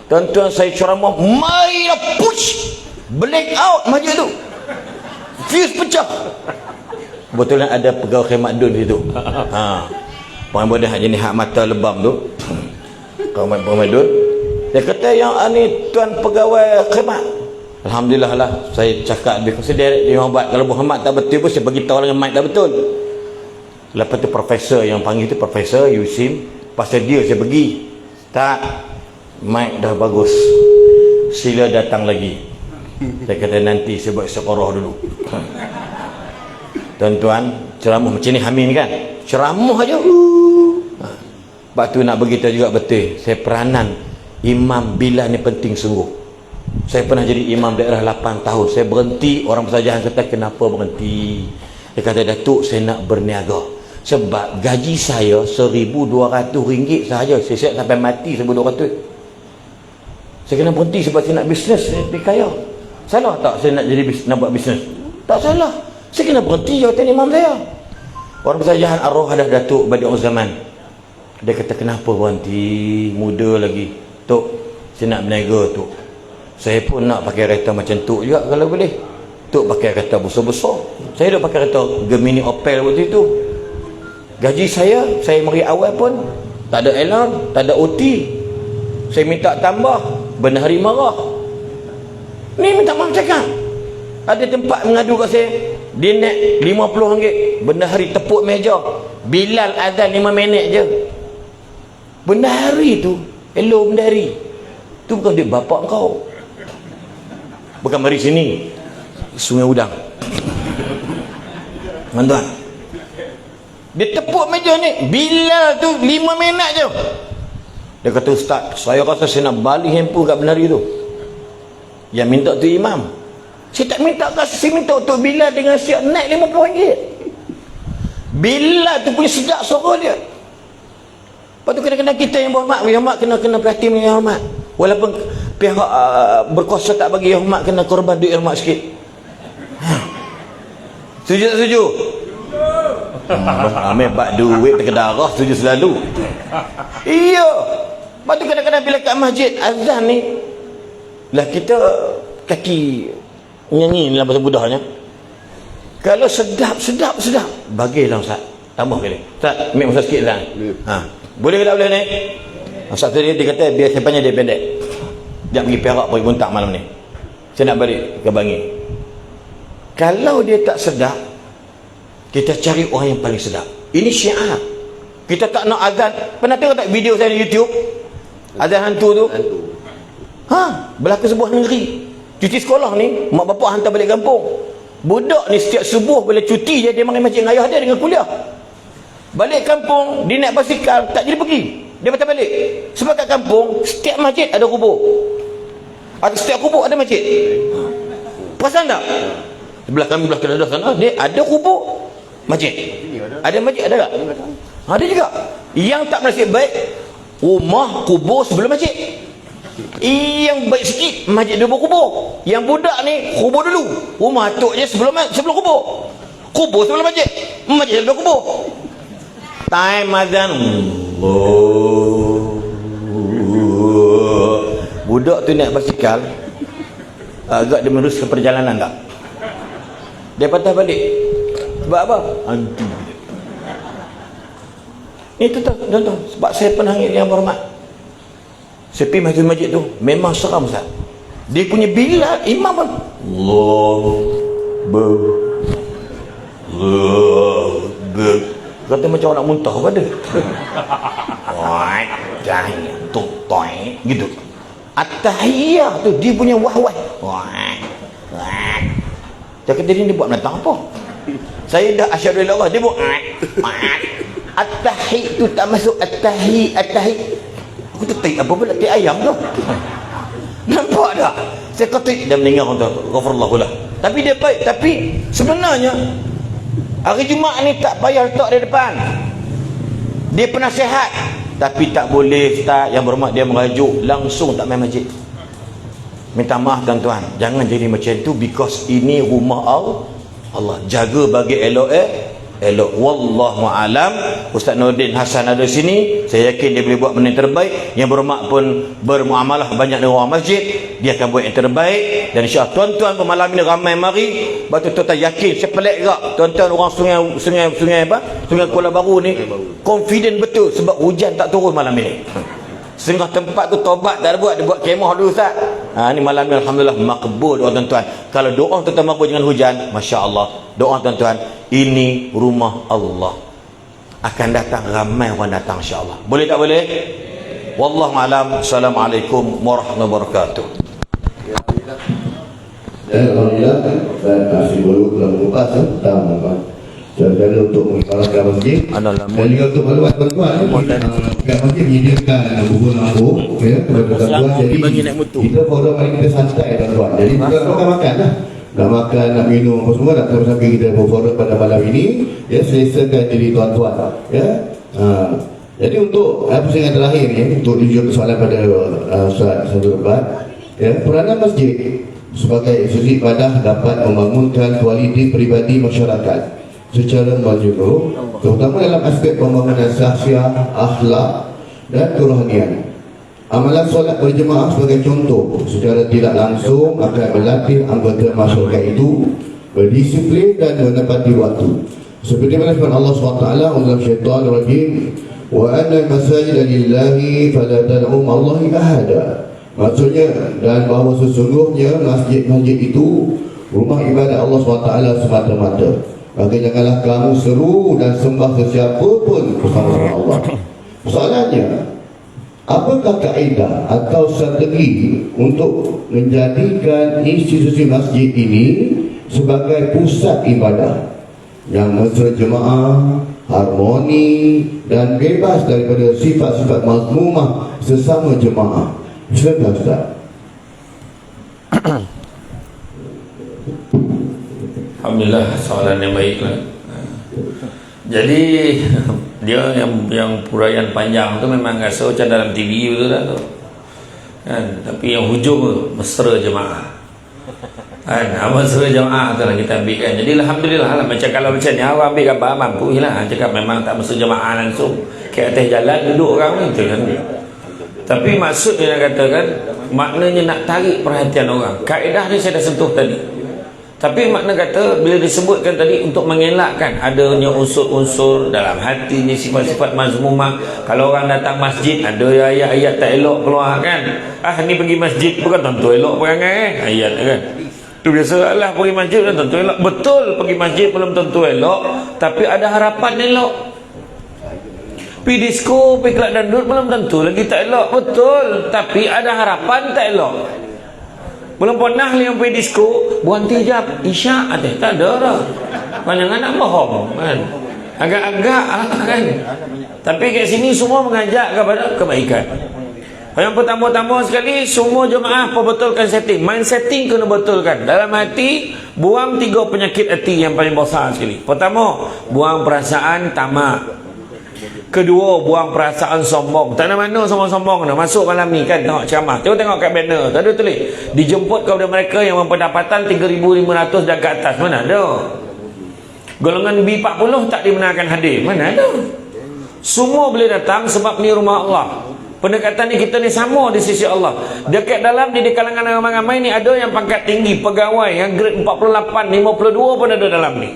Tuan-tuan saya ceramah, marilah push. Black out maju tu. Fuse pecah. Kebetulan ada pegawai khidmat dun di situ. Orang bodoh jenis hak mata lebam tu. Pegawai dun. Dia kata yang ni tuan pegawai khidmat. Alhamdulillah lah. Saya cakap dia direct dia buat. Kalau Muhammad tak betul pun saya bagi tahu dengan mic dah betul. Lepas tu profesor yang panggil tu Profesor Yusim. Pasal dia saya pergi. Tak. Mic dah bagus. Sila datang lagi. Saya kata nanti saya buat istiqarah dulu. Tuan-tuan, ceramah macam ni Hamid kan? Ceramah aja. Lepas tu nak beritahu juga betul. Saya peranan imam bila ni penting sungguh. Saya pernah jadi imam daerah 8 tahun. Saya berhenti, orang pesajahan kata kenapa berhenti? Dia kata Datuk saya nak berniaga. Sebab gaji saya RM1,200 sahaja. Saya siap sampai mati RM1,200. Saya kena berhenti sebab saya nak bisnes, saya kaya. Salah tak saya nak buat bisnes? Tak salah. Saya kena berhenti jawatan imam saya. Orang pesajahan arwah ada Datuk Badi'ul Zaman. Dia kata kenapa berhenti? Muda lagi. Tok, saya nak berniaga Tok. Saya pun nak pakai kereta macam Tok juga kalau boleh. Tok pakai kereta besar-besar. Saya dah pakai kereta Gemini Opel waktu itu. Gaji saya mari awal pun tak ada alarm, tak ada OT. Saya minta tambah, Benahari marah. Ni minta maaf cakap. Ada tempat mengadu kat saya. Dia naik RM50. Benahari tepuk meja. Bilal azan 5 minit je. Benahari tu. Hello Benahari. Tu bukan duit bapak kau. Bukan mari sini. Sungai Udang. Tuan-tuan. Dia tepuk meja ni. Bilal tu 5 minit je. Dia kata Ustaz, saya rasa saya nak balik handphone kat Benahari tu. Yang minta tu imam. Saya tak minta kasih, saya minta untuk Bilal dengan siap naik RM50. Bilal tu punya sedap suara dia. Lepas tu kena-kena kita yang berhormat. Yang hormat kena perhatian yang hormat. Walaupun pihak berkuasa tak bagi yang hormat, kena korban duit yang hormat sikit. Setuju tak setuju? Ambil bak duit terkedarah, setuju selalu. Iya. Lepas tu kadang-kadang bila kat masjid azan ni, lah kita kaki nyanyi dalam bahasa mudahnya. Kalau sedap bagilah Ustaz. Tambah kali. Ustaz, ambil masa sikit lah. Boleh ke tak boleh ni? Satu dia kata biar saya panjang dia pendek. Dia pergi Perak pergi Bontang malam ni. Saya nak balik ke Bangi. Kalau dia tak sedap, kita cari orang yang paling sedap. Ini syiar. Kita tak nak azan. Pernah tengok tak video saya di YouTube? Azan hantu tu? Berlaku sebuah negeri. Cuti sekolah ni, mak bapak hantar balik kampung. Budak ni setiap subuh bila cuti dia mari masjid dengan ayah dia dengan kuliah. Balik kampung, dia naik basikal, tak jadi pergi. Dia patah balik. Sebab kat kampung, setiap masjid ada kubur. Setiap kubur ada masjid. Perasan tak? Sebelah kami, belah Kedah sana, dia ada kubur masjid. Ada masjid, ada tak? Ada juga. Yang tak nasib baik, rumah kubur sebelum masjid. Yang baik sikit, masjid dulu kubur. Yang budak ni, kubur dulu. Rumah atuk je sebelum kubur. Kubur sebelum masjid. Masjid sebelum kubur. Time azan. Budak tu naik basikal, agak dia meneruskan perjalanan tak? Dia patah balik. Sebab apa? Hantu. Itu tuan-tuan. Sebab saya pernah yang berhormat. Saya pergi masjid tu, memang seram Ustaz. Dia punya bila imam pun Allah kata macam orang nak muntah pada. Gitu. At-tahiyah tu dia punya wah-wah. Dia kata dia buat menatang apa? Saya dah asyhadu an la ilaha illallah, dia buat at-tahi tu tak masuk at-tahi. Aku tertik apa pula tik ayam tu. Nampak tak? Saya kata dia mendengar orang tu. Ghafurallahu lah. Tapi dia baik. Tapi sebenarnya hari Jumaat ni tak payah letak di depan. Dia penasihat. Tapi tak boleh Ustaz yang berhormat dia merajuk langsung tak main masjid. Minta maaf tuan-tuan. Jangan jadi macam tu because ini rumah Allah. Jaga bagi elok wallahu alam. Ustaz Nurdin Hasan ada sini, saya yakin dia boleh buat benda yang terbaik. Yang berhormat pun bermuamalah banyak dengan orang masjid, dia akan buat yang terbaik. Dan insya-Allah tuan-tuan malam ini ramai mari. Batu tuan yakin saya pelik gak tuan-tuan orang sungai Kuala Baru ni confident betul sebab hujan tak turun malam ini. Setengah tempat tu tobat tak ada buat, dia buat kemah dulu Ustaz. Ni malam ni alhamdulillah makbul doa tuan-tuan. Kalau doa tuan-tuan makbul dengan hujan, masya-Allah. Doa tuan-tuan, ini rumah Allah. Akan datang ramai orang datang insya-Allah. Boleh tak boleh? Wallahu alam. Assalamualaikum warahmatullahi wabarakatuh. Alhamdulillah, saya masih baru dalam mengupas tentang cara untuk mengibarkan masjid dan juga untuk malumat tuan-tuan kat masjid menyediakan bubur lampung kepada tuan-tuan. Jadi kita forum hari kita santai tuan-tuan. Jadi bukan makan lah, nak makan, nak minum apa semua, nak sambil kita forum pada malam ini selesakan diri tuan-tuan jadi untuk pusingan terakhir ni, untuk dijawab soalan pada Ustaz Sadul Lebat, peranan masjid sebagai institusi ibadah dapat membangunkan kualiti peribadi masyarakat secara menyeluruh, terutama dalam aspek pembangunan sahsiah, akhlak dan kerohanian. Amalan solat berjemaah sebagai contoh secara tidak langsung akan melatih anggota masyarakat itu berdisiplin dan menepati waktu. Seperti mana firman Allah SWT dalam syaitanir rajim, wa anna masajida lillahi fala tad'u ma'allahi ahada. Maksudnya, dan bahawa sesungguhnya masjid-masjid itu rumah ibadat Allah SWT semata-mata. Maka janganlah kamu seru dan sembah sesiapa pun bersama Allah. Soalannya, apakah kaedah atau strategi untuk menjadikan institusi masjid ini sebagai pusat ibadah yang mesra jemaah, harmoni dan bebas daripada sifat-sifat mazmumah sesama jemaah? Silakan Ustaz. Alhamdulillah, soalan yang baiklah. Jadi dia yang puraian panjang tu memang rasa macam dalam TV betul tak tu kan, tapi yang hujung tu mesra jemaah kan, mesra jemaah tu lah kita ambil kan. Jadi alhamdulillah lah, macam kalau macam ni awak ambil gambar mampu je lah, cakap memang tak mesra jemaah langsung ke atas jalan duduk orang ni tu kan. Tapi maksudnya nak katakan maknanya nak tarik perhatian orang. Kaedah ni saya dah sentuh tadi. Tapi makna kata bila disebutkan tadi untuk mengelakkan adanya unsur-unsur dalam hatinya, sifat-sifat mazmumah. Kalau orang datang masjid ada ayat-ayat tak elok keluar kan. Ni pergi masjid bukan tentu elok perangai ayat kan. Tu biasa lah pergi masjid belum tentu elok. Betul pergi masjid belum tentu elok, tapi ada harapan elok. Pergi disko, pergi kelab dandut belum tentu lagi tak elok. Betul, tapi ada harapan tak elok. Belum pernah yang pergi disko berhenti jap isyak tak ada dah. Panjangan nak bohong kan. Agak-agak kan. Tapi kat sini semua mengajak kepada kebaikan. Yang pertama-tama sekali, semua jemaah perbetulkan setting. Mind setting kena betulkan. Dalam hati, buang 3 penyakit hati yang paling besar sekali. Pertama, buang perasaan tamak. Kedua, buang perasaan sombong. Tak ada mana sombong-sombong dah. Masuk malam ni kan, tengok ceramah. Tengok kat banner. Tak ada tulis dijemput kepada mereka yang berpendapatan 3,500 dan ke atas. Mana ada? Golongan B40 tak dibenarkan hadir. Mana ada? Semua boleh datang sebab ni rumah Allah. Pendekatan ni kita ni sama di sisi Allah. Dekat dalam di kalangan ramai-ramai ni ada yang pangkat tinggi, pegawai yang grade 48, 52 pun ada dalam ni.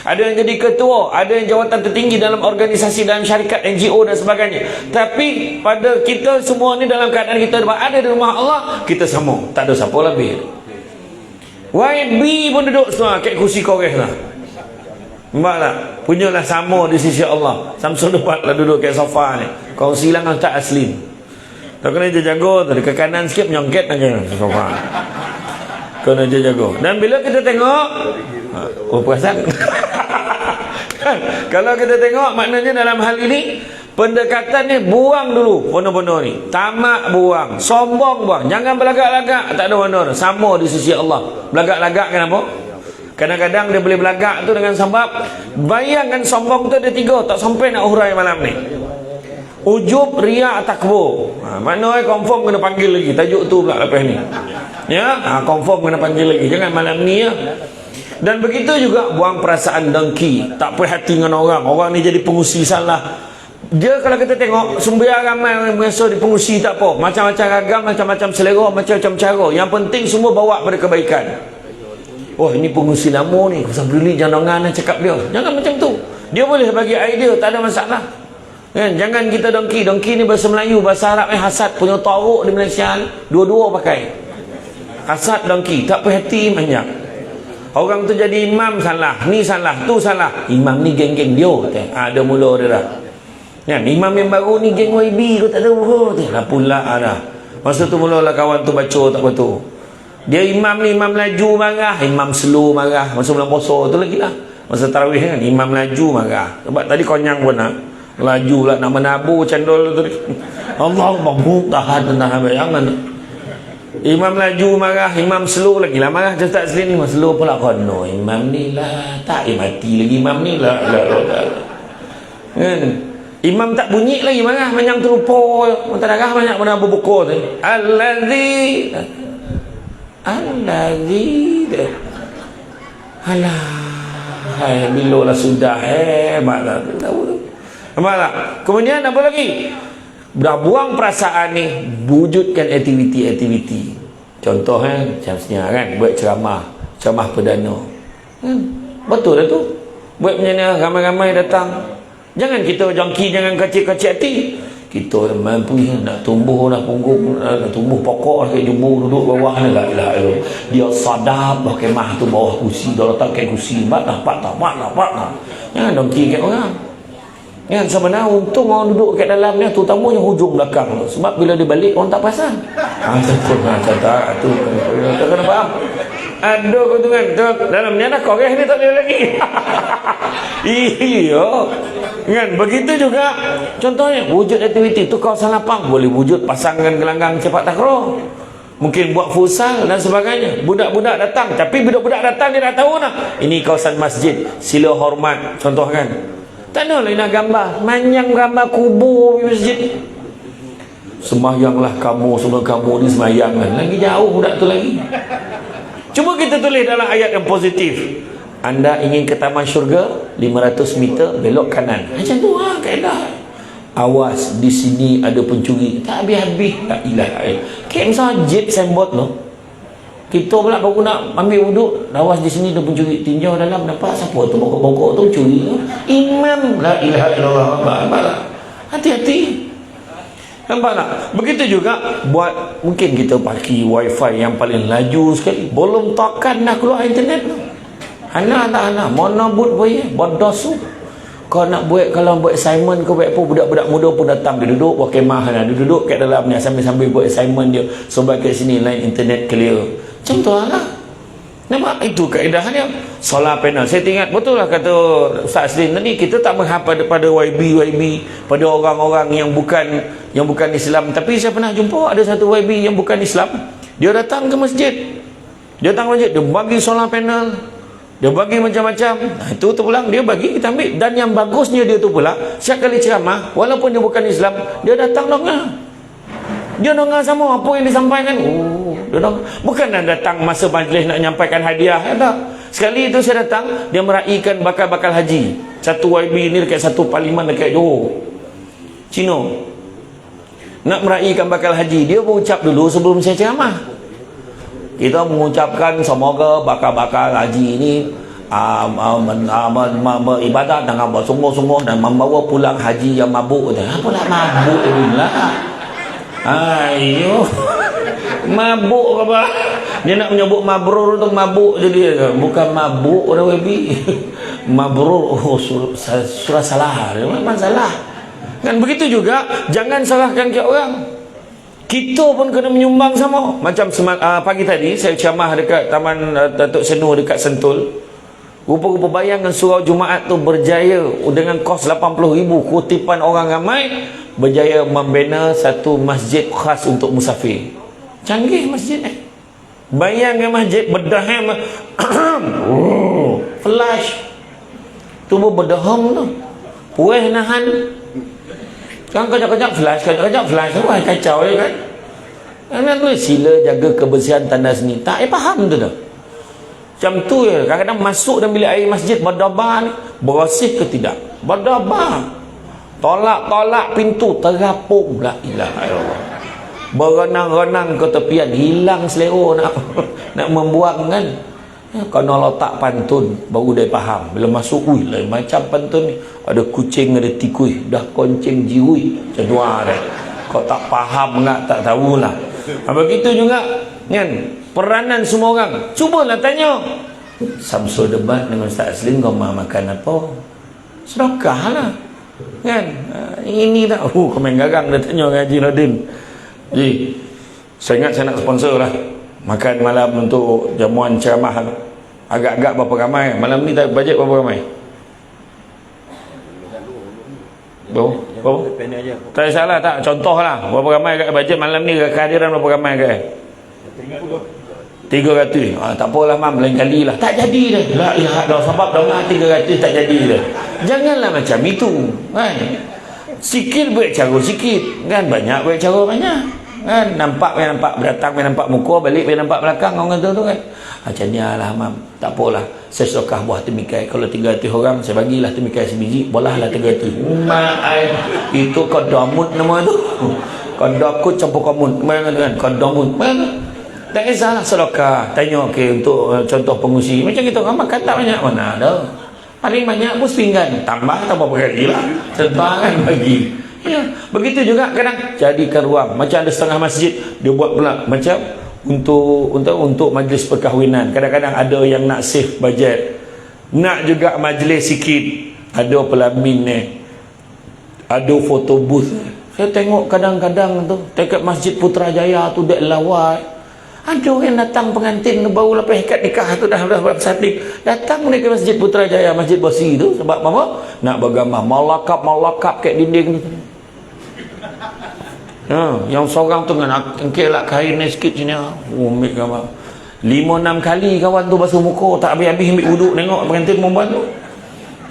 Ada yang jadi ketua, ada yang jawatan tertinggi dalam organisasi, dalam syarikat, NGO dan sebagainya. Tapi pada kita semua ni dalam keadaan kita ada di rumah Allah, kita sama. Tak ada siapa lebih. YB pun duduk semua kat kursi kores lah. Nampak tak? Punyalah sama di sisi Allah. Samsul depan lah duduk kat sofa ni. Kau silang tak Aslin. Tak kena je jago tu. Ke kanan sikit menyongket aja sofa. Kena je jago. Dan bila kita tengok, oh perasan. Kalau kita tengok maknanya dalam hal ini pendekatan ni buang dulu pono-pono ni. Tamak buang, sombong buang. Jangan belagak-lagak, tak ada mana. Sama di sisi Allah. Belagak-lagak kenapa? Kadang-kadang dia boleh belagak tu dengan sebab bayangkan sombong tu ada 3, tak sampai nak hurai malam ni. Ujub, riak, takbur. Maknanya confirm kena panggil lagi. Tajuk tu pula lepas ni. Ya, confirm kena panggil lagi. Jangan malam ni ya. Dan begitu juga buang perasaan dengki, tak perhati dengan orang. Orang ni jadi pengusi salah. Dia kalau kita tengok sumber ramai yang merasa di pengusi tak apa. Macam-macam ragam, macam-macam selera, macam-macam cara. Yang penting semua bawa pada kebaikan. Oh ini pengusi lama ni, pasal peduli jangan cakap dia. Jangan macam tu. Dia boleh bagi idea, tak ada masalah. Kan? Jangan kita dengki. Dengki ni bahasa Melayu, bahasa Arab hasad. Punya tarik di Malaysia dua-dua pakai. Hasad dengki, tak perhati banyak. Orang tu jadi imam salah, ni salah, tu salah. Imam ni geng-geng dia. Ada mula dia dah. Kan? Imam yang baru ni geng YB kau tak tahu. Dah pula dah. Masa tu mulalah kawan tu baca tak betul. Dia imam ni, imam laju marah, imam slow marah. Masa bulan puasa tu lagi lah. Masa tarawih kan, imam laju marah. Sebab tadi konyang pun nak laju lah, nak menabu cendol tu. Allah banguk tahan bayangan. Imam laju marah, imam slow lagi lah marah. Ustaz Aslin ni slow pula kono. Imam ni lah tak mati lagi imam ni lah. Kan? Imam tak bunyi lagi marah, menyang terupa mata darah banyak mana berbuka tu. Allazi alah. Hai bila lah sudah maklah tahu tu. Nampak tak? Kemudian apa lagi? Dah buang perasaan ni, wujudkan aktiviti-aktiviti. Contoh macam senyap kan, buat ceramah perdana. Betul dah tu. Buat macam ni, ramai-ramai datang. Jangan kita jongki, jangan kecil-kecil hati. Kita mampu nak tumbuh dah punggung, nak tumbuh pokok kat jumbo duduk bawah ni lah. Dia sadap dah kemah tu bawah kursi, dah letak kat kursi. Mak dah. Jangan dongki kat orang. Yang sebenarnya untung orang duduk kat dalam ni, terutamanya hujung belakang tu. Sebab bila dia balik orang tak perasan. Tak kena faham. Ada keuntungan dalam ni ada kores ni tak boleh lagi. Iya. Kan begitu juga contohnya wujud aktiviti tu kawasan lapang boleh wujud pasangan gelanggang cepat takraw. Mungkin buat futsal dan sebagainya. Budak-budak datang, tapi budak-budak datang dia dah tahu nah. Ini kawasan masjid, sila hormat contoh kan. Tak ada lah nak gambar manyang gambar kubur di masjid. Sembahyanglah kamu, semua kamu ni sembahyang kan. Lagi jauh budak tu lagi. Cuba kita tulis dalam ayat yang positif. Anda ingin ke taman syurga 500 meter belok kanan. Macam tu lah kaedah. Awas di sini ada pencuri. Tak habis-habis. La ilaha illallah. Kayak misalnya jeep sembot tu. Kita pula baru nak ambil wuduk, lawas di sini dia pencuri tinjau dalam, nampak siapa tu bokok-bokok tu curi. Imam, la ilaha illallah. Nampak tak? Hati-hati. Nampak tak? Begitu juga buat, mungkin kita pakai wifi yang paling laju sekali, belum takkan nak keluar internet tu. Anak tak anak, mana but boleh, bodos tu. Kau nak buat, kalau buat assignment kau buat apa, budak-budak muda pun datang, dia duduk buat kemah lah, dia duduk kat dalam ni sambil-sambil buat assignment dia, sebab kat sini line internet clear. Macam tu lah. Nampak? Itu kaedah dia. Solar panel. Saya ingat betul lah kata Ustaz Asrin tadi, kita tak berhak pada YB, pada orang-orang yang bukan Islam. Tapi saya pernah jumpa ada satu YB yang bukan Islam. Dia datang ke masjid. Dia bagi solar panel. Dia bagi macam-macam. Nah, itu pulang dia bagi, kita ambil. Dan yang bagusnya dia tu pula, setiap kali ceramah, walaupun dia bukan Islam, dia datang dengar. Dia dengar sama apa yang disampaikan. Dia dengar. Bukan datang masa majlis nak nyampaikan hadiah, tak. Sekali itu saya datang, dia meraihkan bakal-bakal haji. Satu YB ni dekat satu parlimen dekat Johor, Cina. Nak meraihkan bakal haji, dia berucap dulu sebelum saya ceramah. Kita mengucapkan semoga bakal-bakal haji ini beribadat dengan bersungguh-sungguh dan membawa pulang haji yang mabuk. Apa nak mabuk lah? Ayo, mabuk apa? Dia nak menyebut mabrur untuk mabuk jadi, bukan mabuk orang Wabi. Mabrur, surah salah. Memang salah. Kan begitu juga, jangan salahkan ke orang. Kita pun kena menyumbang sama. Macam pagi tadi saya ceramah dekat Taman Datuk Senu dekat Sentul. Rupa-rupa bayangkan surau Jumaat tu berjaya dengan kos 80,000, kutipan orang ramai, berjaya membina satu masjid khas untuk musafir. Canggih masjid ni. Bayangkan masjid berdaham. Flash. Tubuh berdaham tu. Puih nahan. Kan kejap-kejap flash, wah kacau ya kan. Kan tu sila jaga kebersihan tanda seni. Tak faham tu dah. Macam tu ya, kadang-kadang masuk dalam bilik air masjid berdabar ni, bersih ke tidak? Berdabar. Tolak-tolak pintu terapung, la ilaha illallah. Berenang-renang ke tepian, hilang selera nak membuang kan. Kena letak pantun baru dia faham. Bila masuk, lain macam pantun ni, ada kucing, ada tikui, dah koncing jiwi macam tu dah. Kau tak faham enggak, tak tahulah. Begitu juga kan, peranan semua orang. Cubalah tanya Samsul debat dengan Ustaz Aslim, kau mahu makan apa? Sedekah lah kan. Ini tak, kau main garang dia tanya dengan Haji Nordin. Ji, saya ingat saya nak sponsor lah makan malam untuk jamuan ceramah. Agak-agak berapa ramai malam ni, tak bajet berapa ramai? Berapa? Tak salah tak? Contoh lah, berapa ramai kat bajet malam ni, kehadiran berapa ramai kat? 300. Tak apalah mam, lain kali lah. Tak jadi dah. La ilaha illallah, sebab dah 300 tak jadi dah. Janganlah macam itu kan. Sikit buat cara sikit kan, banyak buat cara banyak kan. Nampak berdatang, nampak muka, balik nampak belakang, orang kata tu kan. Macam ni lah mam, tak apalah, saya sedekah buah temikai. Kalau 300 orang, saya bagilah temikai sebiji, bolehlah 300. Itu kodamut nama tu. Kodakut campur komut, mana kan, kodamut mana. Tak kisahlah sedekah. Tanya untuk contoh pengungsi, macam kita orang makan tak banyak, mana ada. Paling banyak pun sepinggan, tambah berapa kali lah, kan bagi ya. Begitu juga kadang jadikan ruang, macam ada setengah masjid dia buat pula macam untuk majlis perkahwinan. Kadang-kadang ada yang nak save budget, nak juga majlis sikit, ada pelamin ni, ada foto booth. Saya tengok kadang-kadang tu dekat Masjid Putrajaya tu dek lawat, ada yang datang pengantin baru lepas ikat nikah tu dah bersating, datang ni ke Masjid Putrajaya, Masjid Bersih tu, sebab apa? Nak bergambar malakap kat dinding tu. Yang seorang tu kan angkelak kain ni sikit sini, ambil gambar 5-6 kali kawan tu basuh muka, tak habis-habis ambil wuduk tengok pengantin perempuan tu.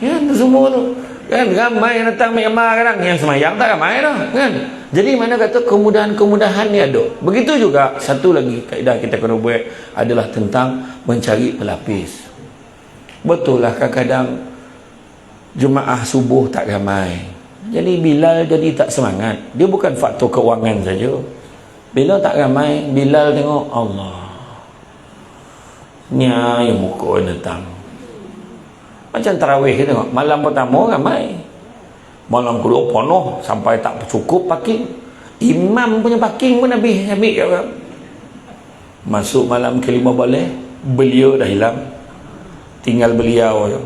Ya, tu semua tu kan, ramai yang datang ambil gambar, kadang yang semayang tak ramai dah kan. Jadi mana kata kemudahan-kemudahan ni ada. Begitu juga satu lagi kaedah kita kena buat adalah tentang mencari pelapis. Betul lah kadang-kadang jemaah subuh tak ramai, jadi Bilal jadi tak semangat. Dia bukan faktor keuangan saja. Bila tak ramai, Bilal tengok Allah, Nya yang muka datang. Macam tarawih kita tengok. Malam pertama ramai. Malam kedua penuh sampai tak cukup parking. Imam punya parking pun habis ambil. Masuk malam kelima balik, beliau dah hilang. Tinggal beliau je.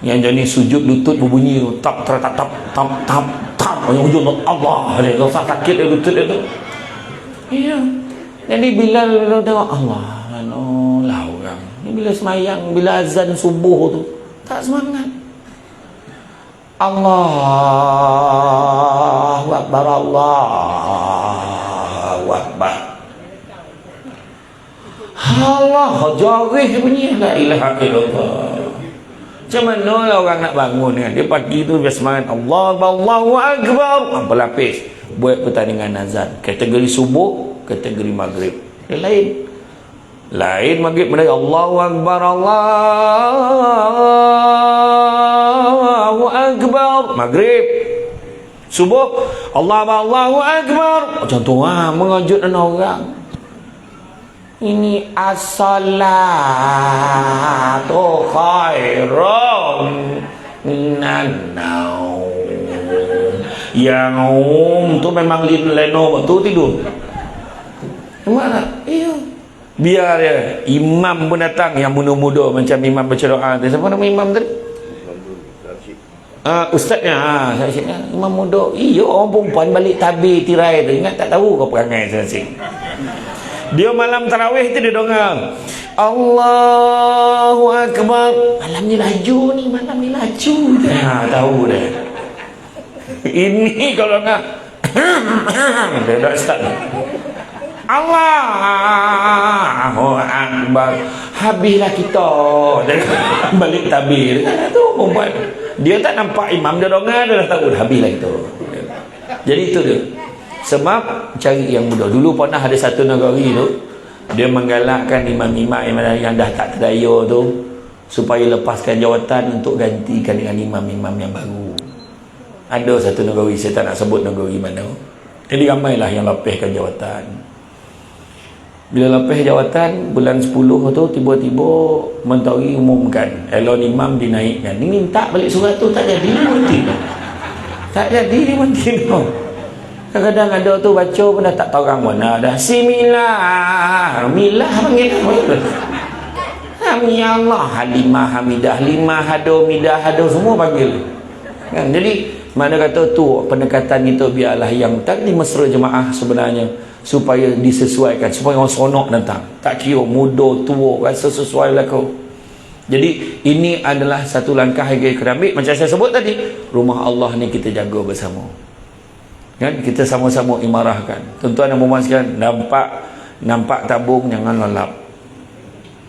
Yang jadi sujud lutut berbunyi tu, tap tap tap tap tap tap. Yang hujung Allah dia rasa sakit dia lutut dia tu. Ya. Jadi bila tengok Allah, lah orang. Ni bila semayang, bila azan subuh tu tak semangat. Allahu Akbar, Allahu Akbar. Allah jarih bunyi la ilaha illallah. Macam mana lah orang nak bangun kan? Dia pagi tu biasa semangat Allahu Akbar, berlapis buat pertandingan azan. Kategori subuh, kategori maghrib. Dia lain. Lain maghrib mulai Allahu Akbar, Allahu Akbar. Maghrib. Subuh Allahu Akbar. Macam tu mengejutkan orang. Ini as-salatu khairum minan naum. Yang tu memang leno betul tidur. Mana? Iya. Biar dia imam pun datang yang muda-muda macam imam baca doa. Siapa nama imam tadi? Ustaznya, saya imam muda. Iya, orang perempuan balik tabir tirai tu. Ingat tak tahu kau perangai saya. Dia malam tarawih tu dia dengar Allahu Akbar. Malam ni laju ni, malam ni laju. Tahu dah. Ini kalau nak dia dah start. Allahu Akbar. Habislah kita balik tabir. Tu perempuan. Dia tak nampak imam dia dengar, dia dah tahu dah habislah kita. Jadi itu dia. Sebab cari yang mudah. Dulu pernah ada satu negeri tu, dia menggalakkan imam-imam yang dah tak terdaya tu supaya lepaskan jawatan untuk gantikan dengan imam-imam yang baru. Ada satu negeri, saya tak nak sebut negeri mana. Jadi ramailah yang lepaskan jawatan. Bila lepas jawatan bulan 10 tu tiba-tiba menteri umumkan elon imam dinaikkan. Ini minta balik surat tu tak jadi menteri. Tak jadi menteri tu. Kadang-kadang ada tu baca pun dah tak tahu orang mana dah. Milah panggil apa? Allah, Halimah, Hamidah, Limah, Hado, Midah, Hado, semua panggil. Kan? Jadi mana kata tu pendekatan itu biarlah yang tadi mesra jemaah sebenarnya supaya disesuaikan, supaya orang seronok datang. Tak kira muda, tua, rasa sesuai lah kau. Jadi ini adalah satu langkah yang kita ambil. Macam saya sebut tadi, rumah Allah ni kita jaga bersama. Kan kita sama-sama imarahkan. Tuan-tuan dan puan sekalian, nampak tabung jangan lalap.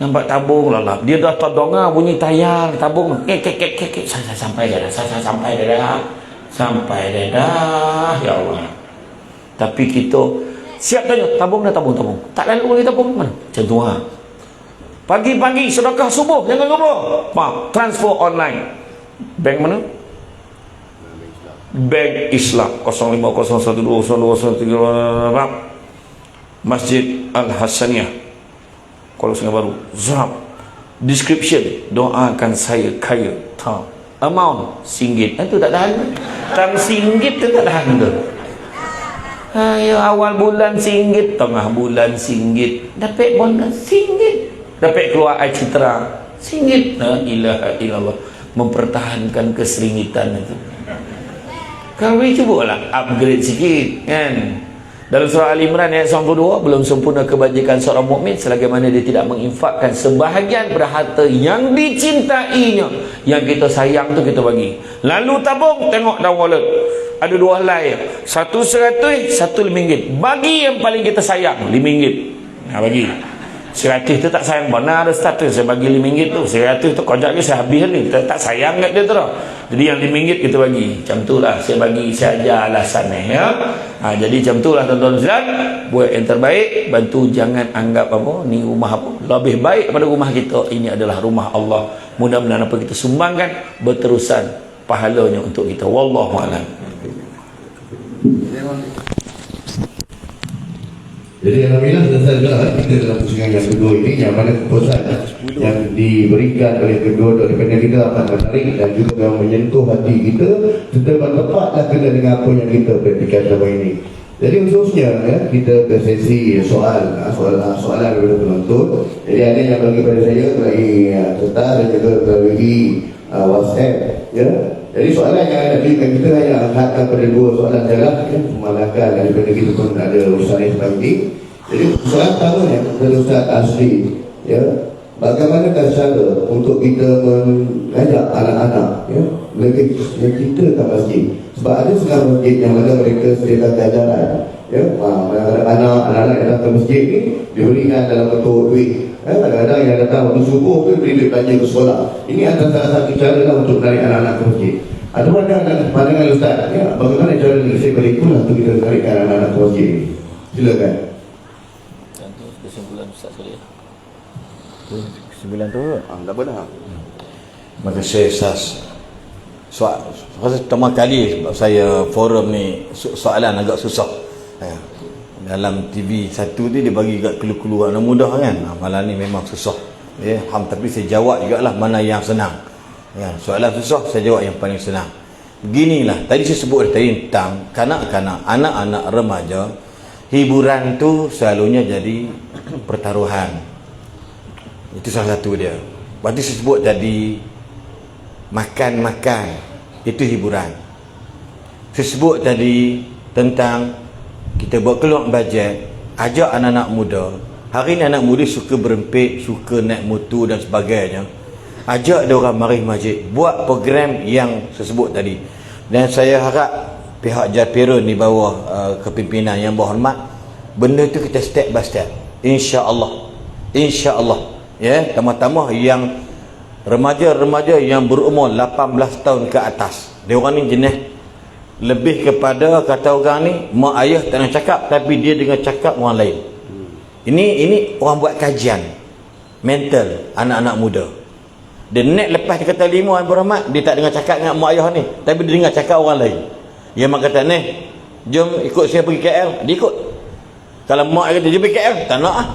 Nampak tabung lalap. Dia dah terdongar bunyi tayar tabung. Saya sampai dah. Sampai dah. Ya Allah. Tapi kita siap tanya tabung dah tabung. Tak lalu lagi tabung mana? Macam tu Pagi-pagi sedekah subuh jangan lupa. Transfer online. Bank mana? Bank Islam 05012023 Masjid Al-Hasaniyah Kuala Sungai Baru. Zap. Description, doakan saya kaya. Amount RM1. Itu tak tahan. Tang RM1 tu tak tahan tu. Awal bulan RM1, tengah bulan RM1, dapat bonus RM1, dapat keluar air citra RM1. La ilaha illallah. Mempertahankan keseringitan itu. Kau boleh cubalah upgrade sikit kan. Dalam surah Al-Imran ayat 92, belum sempurna kebajikan seorang mukmin selagi mana dia tidak menginfakkan sebahagian harta yang dicintainya. Yang kita sayang tu kita bagi. Lalu tabung, tengok dalam wallet. Ada dua helai. Satu RM100, satu RM5. Bagi yang paling kita sayang, RM5. Bagi. RM100 tu tak sayang. Mana ada status saya bagi RM5 tu. RM100 tu kojak ke saya habis ni. Kita tak sayang kat dia tu lah. Jadi yang RM5 kita bagi. Macam tu lah. Saya bagi, saya ajar alasan ni. Ya? Jadi macam tu lah tuan-tuan dan buat yang terbaik. Bantu jangan anggap apa ni rumah apa. Lebih baik pada rumah kita. Ini adalah rumah Allah. Mudah-mudahan apa kita sumbangkan berterusan pahalanya untuk kita. Wallahu'alam. Jadi alhamdulillah selesai juga kita dalam pusingan yang kedua ini, yang mana keputusan yang diberikan oleh kedua daripada kita akan menarik dan juga yang menyentuh hati kita serta tepatlah kena dengan apa yang kita praktikan selama ini. Jadi khususnya ya, kita ke sesi soalan daripada penonton. Jadi ada yang bagi pada saya melalui kertas dan juga melalui WhatsApp ya. Jadi soalan yang ada di kita hanya angkat pada dua soalan saja ya, memandangkan daripada kita pun ada urusan yang penting. Jadi soalan pertama ya, kepada Ustaz Asli ya, bagaimana cara untuk kita mengajak anak-anak ya, lebih yang kita ke masjid. Sebab ada setengah masjid yang mana mereka sediakan ajaran ya, anak-anak yang datang ke masjid ni diberikan dalam bentuk duit. Kadang-kadang yang datang waktu subuh tu beri duit belanja ke sekolah. Ini adalah salah satu cara lah untuk menarik anak-anak ke masjid. Ada pandangan Ustaz ya, bagaimana cara ni saya berikutlah untuk kita menarikkan anak-anak ke masjid ni. Silakan. Kesimpulan Ustaz sekali. Kesimpulan tu Tak benar. Terima kasih Ustaz. Pertama kali saya forum ni soalan agak susah dalam TV satu tu dia bagi kat keluar mudah kan. Malam ni memang susah ya. Tapi saya jawab jugalah mana yang senang ya. Soalan susah saya jawab yang paling senang. Beginilah tadi saya sebut tadi tentang kanak-kanak, anak-anak remaja, hiburan tu selalunya jadi pertaruhan. Itu salah satu dia. Berarti saya sebut tadi makan-makan itu hiburan. Saya sebut tadi tentang kita buat keluar bajet, ajak anak-anak muda. Hari ni anak muda suka berempit, suka naik motor dan sebagainya. Ajak dia orang mari masjid, buat program yang saya sebut tadi. Dan saya harap pihak Japirun di bawah kepimpinan yang berhormat, benda tu kita step by step. InsyaAllah. InsyaAllah. Ya, tambah-tambah yang remaja-remaja yang berumur 18 tahun ke atas. Dia orang ni jenis lebih kepada kata orang ni mak ayah tak nak cakap tapi dia dengan cakap orang lain. Ini orang buat kajian mental anak-anak muda. Dia naik lepas dia kata 5 Abu Rahmat, dia tak dengar cakap dengan mak ayah ni, tapi dia dengar cakap orang lain. Dia mak kata ni, jom ikut saya pergi KL, dia ikut. Kalau mak ayah kata dia pergi KL, tak nak ah.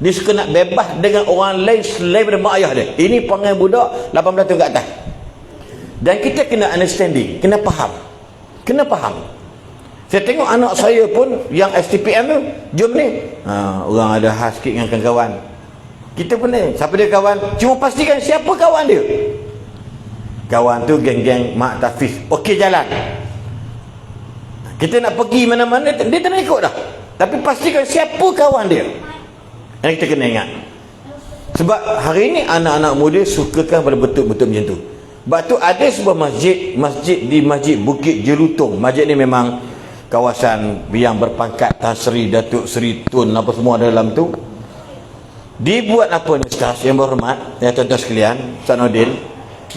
Dia suka nak bebas dengan orang lain selain daripada mak ayah dia. Ini perangai budak 18 tahun ke atas. Dan kita kena understanding, kena faham. Kena faham. Saya tengok anak saya pun yang STPM tu, jom ni. Orang ada khas sikit dengan kawan. Kita pun ni, siapa dia kawan? Cuma pastikan siapa kawan dia. Kawan tu geng-geng Mak Tafiz. Okey jalan. Kita nak pergi mana-mana, dia tak nak ikut dah. Tapi pastikan siapa kawan dia. Yang kita kena ingat. Sebab hari ni anak-anak muda sukakan pada betul-betul macam tu. Sebab tu ada sebuah masjid di Masjid Bukit Jelutung. Masjid ni memang kawasan yang berpangkat Tan Sri, Datuk Seri Tun apa semua dalam tu. Dibuat apa ni Ustaz yang berhormat, ya tuan-tuan sekalian, Ustaz Nordin.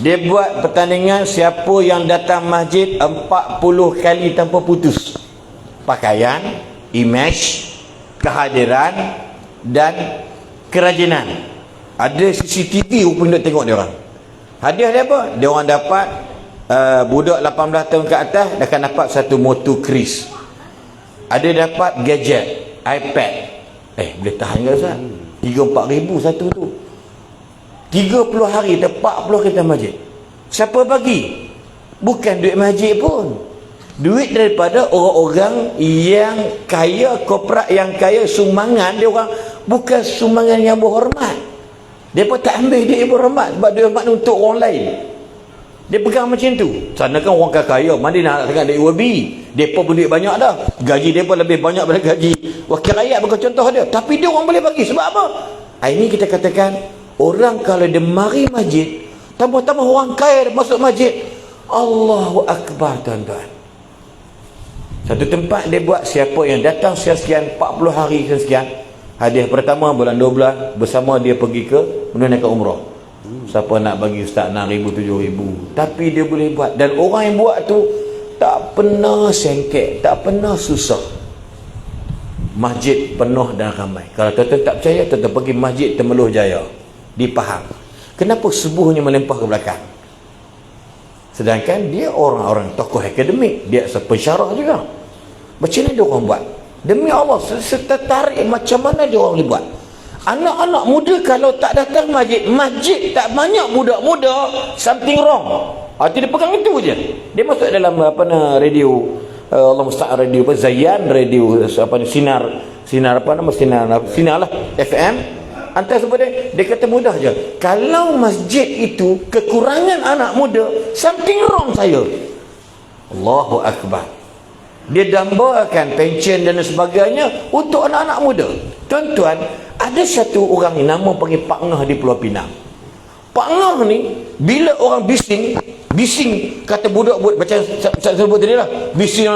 Dia buat pertandingan siapa yang datang masjid 40 kali tanpa putus. Pakaian, image, kehadiran dan kerajinan. Ada CCTV pun nak tengok dia orang. Hadiah dia apa? Dia orang dapat budak 18 tahun ke atas dia akan dapat satu motor Kris. Ada dapat gadget, iPad. Boleh tahan ke Ustaz? 3-4 ribu satu tu. 30 hari atau 40 kita masjid. Siapa bagi? Bukan duit masjid pun. Duit daripada orang-orang yang kaya, korporat yang kaya, sumbangan dia orang, bukan sumbangan yang berhormat. Dia pun tak ambil dia berhormat sebab dia hormat untuk orang lain. Dia pegang macam tu. Sana kan orang kaya, mana nak sangat duit UAB. Dia pun duit banyak dah. Gaji dia pun lebih banyak daripada gaji wakil rakyat, bukan contoh dia. Tapi dia orang boleh bagi sebab apa? Ini kita katakan orang kalau dia mari masjid, tambah-tambah orang kaya masuk masjid, Allahu Akbar tuan-tuan. Satu tempat dia buat siapa yang datang sekian 40 hari sekian. Hadiah pertama bulan 12 bersama dia pergi ke menunaikan umrah. Siapa nak bagi Ustaz 6,000 7,000. Tapi dia boleh buat. Dan orang yang buat tu tak pernah sengkek, tak pernah susah. Masjid penuh dan ramai. Kalau tuan-tuan tak percaya, tuan-tuan pergi Masjid Temeloh Jaya di Pahang. Kenapa subuhnya melempah ke belakang? Sedangkan dia orang-orang tokoh akademik, dia pensyarah juga. Macam mana dia orang buat? Demi Allah, tertarik macam mana dia orang boleh buat. Anak-anak muda kalau tak datang masjid tak banyak budak-muda, something wrong. Dia pegang itu je. Dia masuk dalam radio, Allah musta'an, radio Zayan, radio sinar lah FM. Antara sebab dia kata mudah je. Kalau masjid itu kekurangan anak muda, something wrong saya. Allahu Akbar. Dia dambakan pension dan sebagainya untuk anak-anak muda. Tuan-tuan, ada satu orang ni nama panggil Pak Ngah di Pulau Pinang. Pak Ngah ni bila orang bising kata budak-budak macam saya sebut tadi lah, bising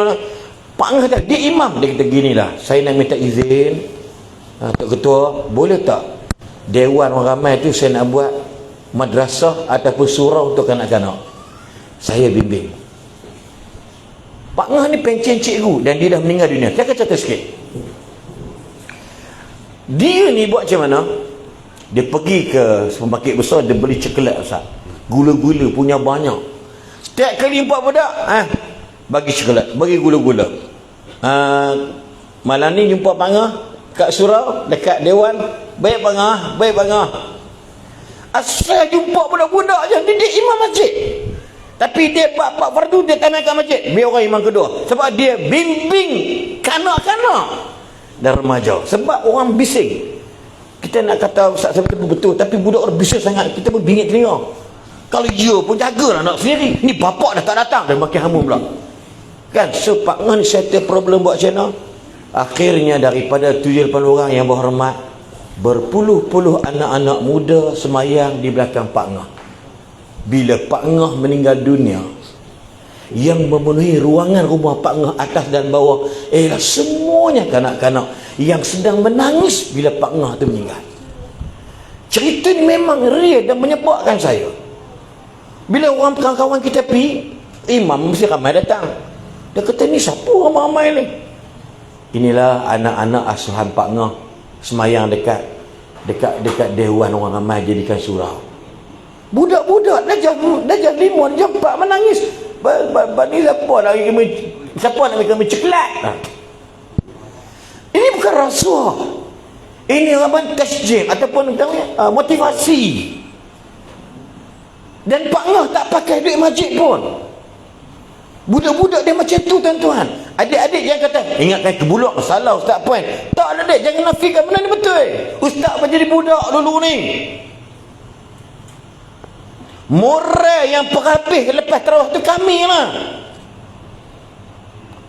Pak Ngah kata dia imam, dia kata ginilah, saya nak minta izin Tok Ketua, boleh tak dewan orang ramai tu saya nak buat madrasah ataupun surau untuk kanak-kanak, saya bimbing. Pak Ngah ni pencen cikgu dan dia dah meninggal dunia. Saya akan cerita sikit. Dia ni buat macam mana? Dia pergi ke supermarket besar, dia beli coklat Ustaz. Gula-gula punya banyak. Setiap kali jumpa budak, bagi coklat, bagi gula-gula. Malam ni jumpa Pak Ngah kat surau, dekat dewan. Baik Pak Ngah, baik Pak Ngah. Asal jumpa budak-budak je, dia imam masjid. Tapi dia pak fardu dia tanam kat masjid, biar orang imam kedua. Sebab dia bimbing kanak-kanak dan remaja. Sebab orang bising. Kita nak kata Ustaz saya betul, tapi budak orang bising sangat, kita pun bingit telinga. Kalau dia pun jagalah anak sendiri. Ni bapak dah tak datang, dah makin hamun pula. Kan, so Pak Ngah ni settle problem buat macam mana? Akhirnya daripada 7-8 orang yang berhormat, berpuluh-puluh anak-anak muda semayang di belakang Pak Ngah. Bila Pak Ngah meninggal dunia, yang memenuhi ruangan rumah Pak Ngah atas dan bawah ialah semuanya kanak-kanak yang sedang menangis bila Pak Ngah tu meninggal. Cerita ni memang real dan menyebabkan saya. Bila orang kawan-kawan kita pergi, imam mesti ramai datang. Dia kata, ni siapa ramai-ramai ni? Inilah anak-anak asuhan Pak Ngah semayang dekat dewan orang ramai jadikan surau. Budak-budak dah jam 5, jam 4 menangis. Ni siapa nak bagi kami coklat? Ini bukan rasuah. Ini apa, tasjid ataupun motivasi. Dan Pak Ngah tak pakai duit masjid pun. Budak-budak dia macam tu tuan-tuan. Adik-adik jangan kata ingatkan kebulak salah Ustaz puan. Tak ada adik, jangan nafikan benda ni betul. Ustaz pun jadi budak dulu ni. Moral yang perhabis lepas tarawih tu kami lah.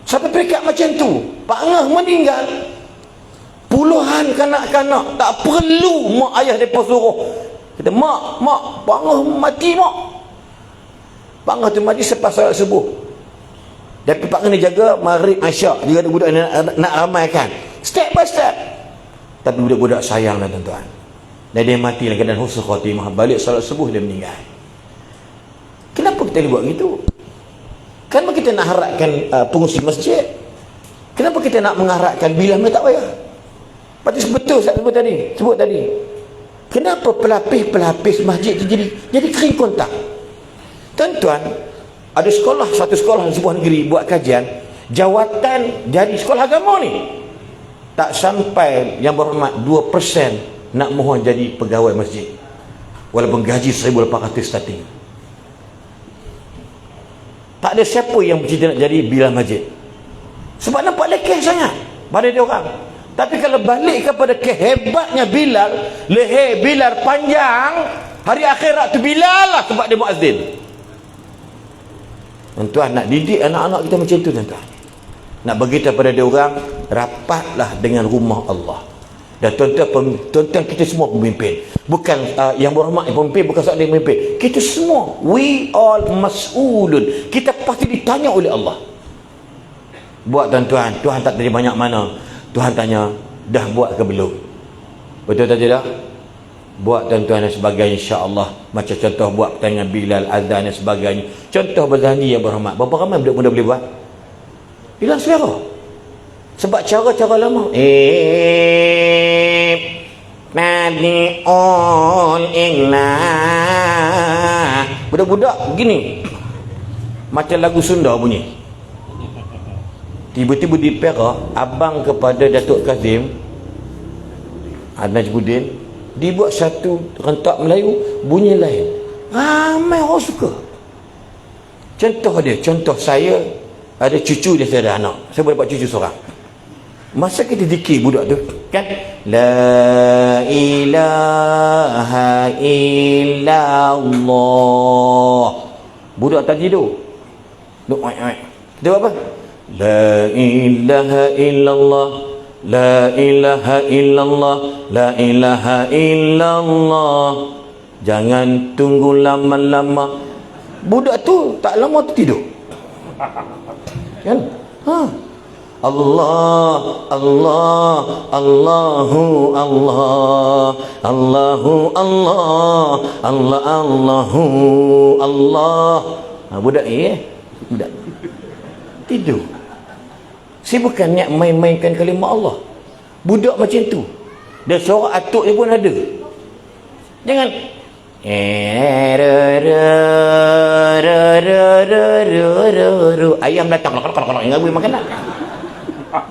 Sampai peringkat macam tu. Pak Ngah meninggal, puluhan kanak-kanak tak perlu mak ayah mereka suruh. Kata, mak, Pak Ngah mati mak. Pak Ngah tu mati selepas salat subuh. Tapi Pak Ngah ni jaga maghrib isyak. Dia ada budak nak ramaikan. Step by step. Tapi budak-budak sayang lah tuan-tuan. Dan dia mati dalam keadaan husnul khatimah. Balik salat subuh dia meninggal. Kenapa kita buat gitu? Kenapa kita nak harapkan pengurusi masjid? Kenapa kita nak mengharapkan bilang tak payah? Patut betul saya sebut tadi. Kenapa pelapis-pelapis masjid itu jadi kering kontak? Tuan-tuan, ada satu sekolah di sebuah negeri buat kajian, jawatan jadi sekolah agama ni tak sampai yang berhormat 2% nak mohon jadi pegawai masjid. Walaupun gaji 1,800 starting. Tak ada siapa yang bercita nak jadi bilal masjid. Sebab nampak lekeh sangat pada dia orang. Tapi kalau balik kepada kehebatnya Bilal, leher Bilal panjang, hari akhirat tu Bilal lah sebab dia muazzin. Tuan-tuan, nak didik anak-anak kita macam tu tuan-tuan. Nak beritahu pada dia orang, rapatlah dengan rumah Allah. Dan tuan-tuan kita semua pemimpin. Bukan yang berhormat pemimpin, bukan soal dia pemimpin. Kita semua, we all mas'ulun. Kita pasti ditanya oleh Allah. Buat tuan-tuan, Tuhan tak tanya banyak mana. Tuhan tanya, dah buat ke belum? Betul tak tidak? Buat tuan-tuan dan sebagainya, insya-Allah. Macam contoh buat pertandingan Bilal, azan dan sebagainya. Contoh berzani yang berhormat. Berapa ramai budak muda boleh buat? Hilang selera. Sebab cara-cara lama. Nadi'ul ilah. Budak-budak begini. Macam lagu Sunda bunyi. Tiba-tiba di Perak, abang kepada Datuk Kazim Najmuddin dibuat satu rentak Melayu bunyi lain. Ramai orang suka. Contoh saya ada cucu dia, saya ada anak, saya boleh buat cucu seorang. Masa kita zikir budak tu kan, la ilaha illallah, budak tak tidur. Duk dia apa? La ilaha illallah, la ilaha illallah, la ilaha illallah. Jangan tunggu lama-lama. Budak tu tak lama tu tidur. Kan? Allah, Allah, Allahu Allah, Allahu Allah, Allah, Allahu Allah. Budak budak tidur. Saya bukan niat main-mainkan kalimah Allah. Budak macam tu. Dan suara atuk dia pun ada. Jangan ayam datang kalau yang boleh makan lah.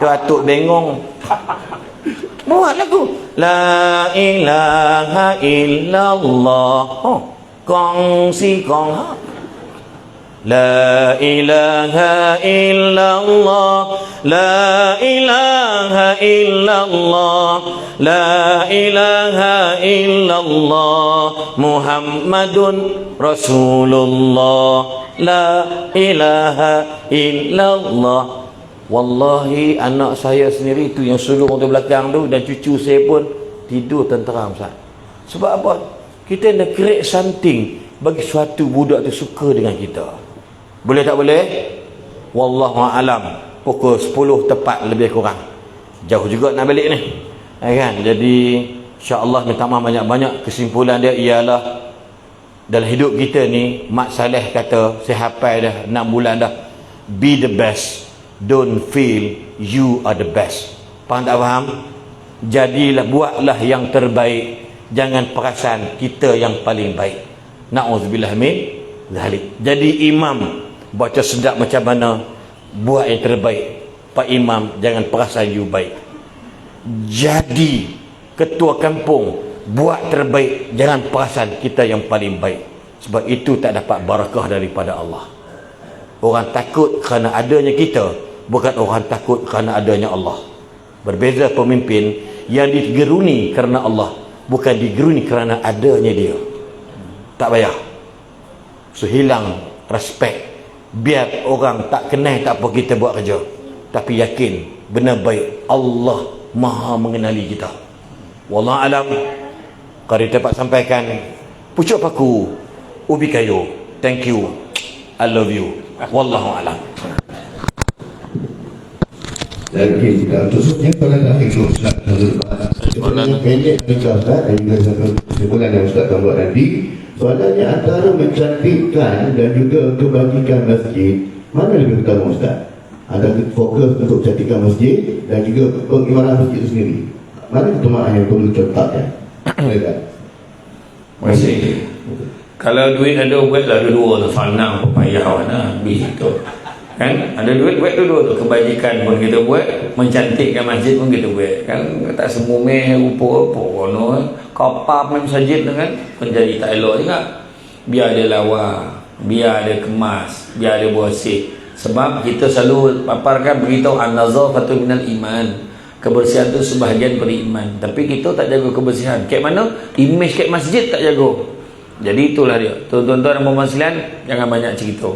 Tu atuk bengong. Buat lagu la ilaha illallah. Kongsi kong. La ilaha illallah, la ilaha illallah, la ilaha illallah, Muhammadun Rasulullah, la ilaha illallah. Wallahi anak saya sendiri tu yang sulung tu belakang tu dan cucu saya pun tidur tenteram, Ustaz. Sebab apa? Kita nak create something bagi suatu budak tu suka dengan kita. Boleh tak boleh? Wallahu alam. Pukul 10 tepat lebih kurang. Jauh juga nak balik ni. Kan? Jadi insya-Allah minta maaf banyak-banyak. Kesimpulan dia ialah dalam hidup kita ni, Mak Saleh kata, saya hafal dah 6 bulan dah. Be the best. Don't feel you are the best. Faham tak faham? Jadilah, buatlah yang terbaik. Jangan perasan kita yang paling baik. Na'udzubillah min zalik. Jadi imam baca sedap macam mana, buat yang terbaik. Pak Imam jangan perasan you baik. Jadi ketua kampung buat terbaik, jangan perasan kita yang paling baik. Sebab itu tak dapat barakah daripada Allah. Orang takut kerana adanya kita, bukan orang takut kerana adanya Allah. Berbeza pemimpin yang digeruni kerana Allah, bukan digeruni kerana adanya dia. Tak payah. So hilang respect. Biar orang tak kenal tak apa kita buat kerja. Tapi yakin benar baik Allah Maha mengenali kita. Wallahu alam. Qari dapat sampaikan pucuk paku ubi kayu. Thank you. I love you. Wallahu alam. Dan khususnya kalau nak ikut Ustaz sebenarnya pendek juga Ustaz, dan juga satu kesimpulan yang Ustaz akan buat nanti. Soalannya antara mencantikkan dan juga kebajikan masjid, mana lebih utama Ustaz? Ada fokus untuk cantikkan masjid dan juga pengimaran masjid itu sendiri. Mana keutamaan yang perlu contohkan? Masih. Kalau duit ada, buatlah dua-dua tu. Fanang, payah mana habis tu. Kan? Ada duit, buat dua-dua tu. Kebajikan pun kita buat, mencantikkan masjid pun kita buat. Kan? Tak semua meh, rupa apa. Kopap masjid tu kan, menjadi tak elok juga. Biar dia lawa, biar dia kemas, biar dia bersih. Sebab kita selalu paparkan beritahu an-nazafatu minal iman. Kebersihan tu sebahagian beriman. Tapi kita tak jaga kebersihan. Kat mana? Image kat masjid tak jaga. Jadi itulah dia. Tuan-tuan dan puan-puan sekalian, jangan banyak cerita.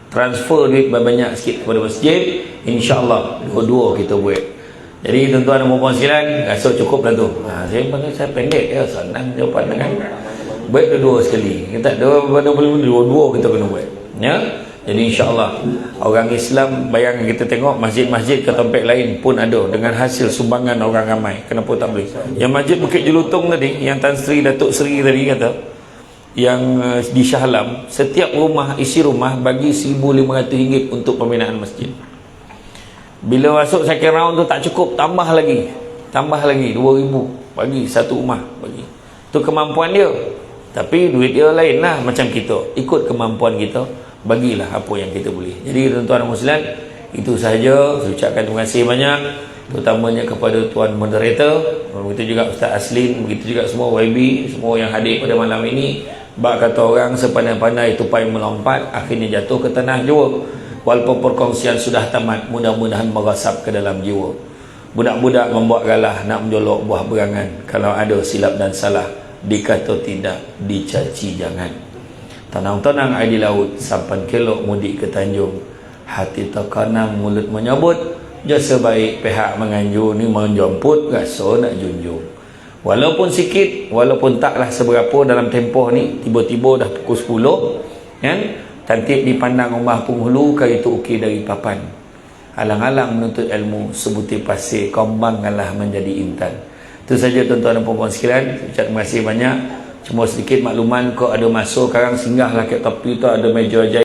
Transfer duit banyak sikit kepada masjid, insya-Allah dua-dua kita buat. Jadi tuan-tuan dan puan-puan sekalian, rasa cukup dah tu. Saya pendek ya, senang jawapan kan. Buat dua-dua sekali. Kita dua-dua kita kena buat. Ya. Jadi insya-Allah orang Islam, bayangkan kita tengok masjid-masjid ke tempat lain pun ada dengan hasil sumbangan orang ramai. Kenapa tak boleh? Yang masjid Bukit Jelutong tadi, yang Tan Sri Datuk Sri tadi kata, yang di Shah Alam, setiap rumah, isi rumah bagi RM1,500 untuk pembinaan masjid. Bila masuk second round tu tak cukup, tambah lagi RM2,000 bagi satu rumah bagi. Tu kemampuan dia. Tapi duit dia lain lah macam kita. Ikut kemampuan kita, bagilah apa yang kita boleh. Jadi tuan-tuan dan muslimin, Itu sahaja. Saya ucapkan terima kasih banyak, terutamanya kepada tuan moderator, begitu juga Ustaz Aslin, begitu juga semua YB, semua yang hadir pada malam ini. Bak kata orang, sepandai-pandai tupai melompat, akhirnya jatuh ke tanah jua. Walaupun perkongsian sudah tamat, mudah-mudahan merasap ke dalam jiwa. Budak-budak membuat galah nak menjolok buah berangan. Kalau ada silap dan salah, dikata tidak, dicaci jangan. Tenang-tenang air di laut, sampan kelok mudik ke Tanjung. Hati terkanang, mulut menyebut, jasa baik pihak menganjur, ni menjemput, rasa nak junjung. Walaupun sikit, walaupun taklah seberapa dalam tempoh ni, tiba-tiba dah pukul 10, kan? Cantik dipandang rumah penghulu, kali itu ukir dari papan. Alang-alang menuntut ilmu, sebutir pasir, kombangkanlah menjadi intan. Itu saja tuan-tuan dan puan-puan sekalian. Terima kasih banyak. Cuma sedikit makluman, kau ada masuk sekarang singgahlah ke tepi tu, ada meja ajaib.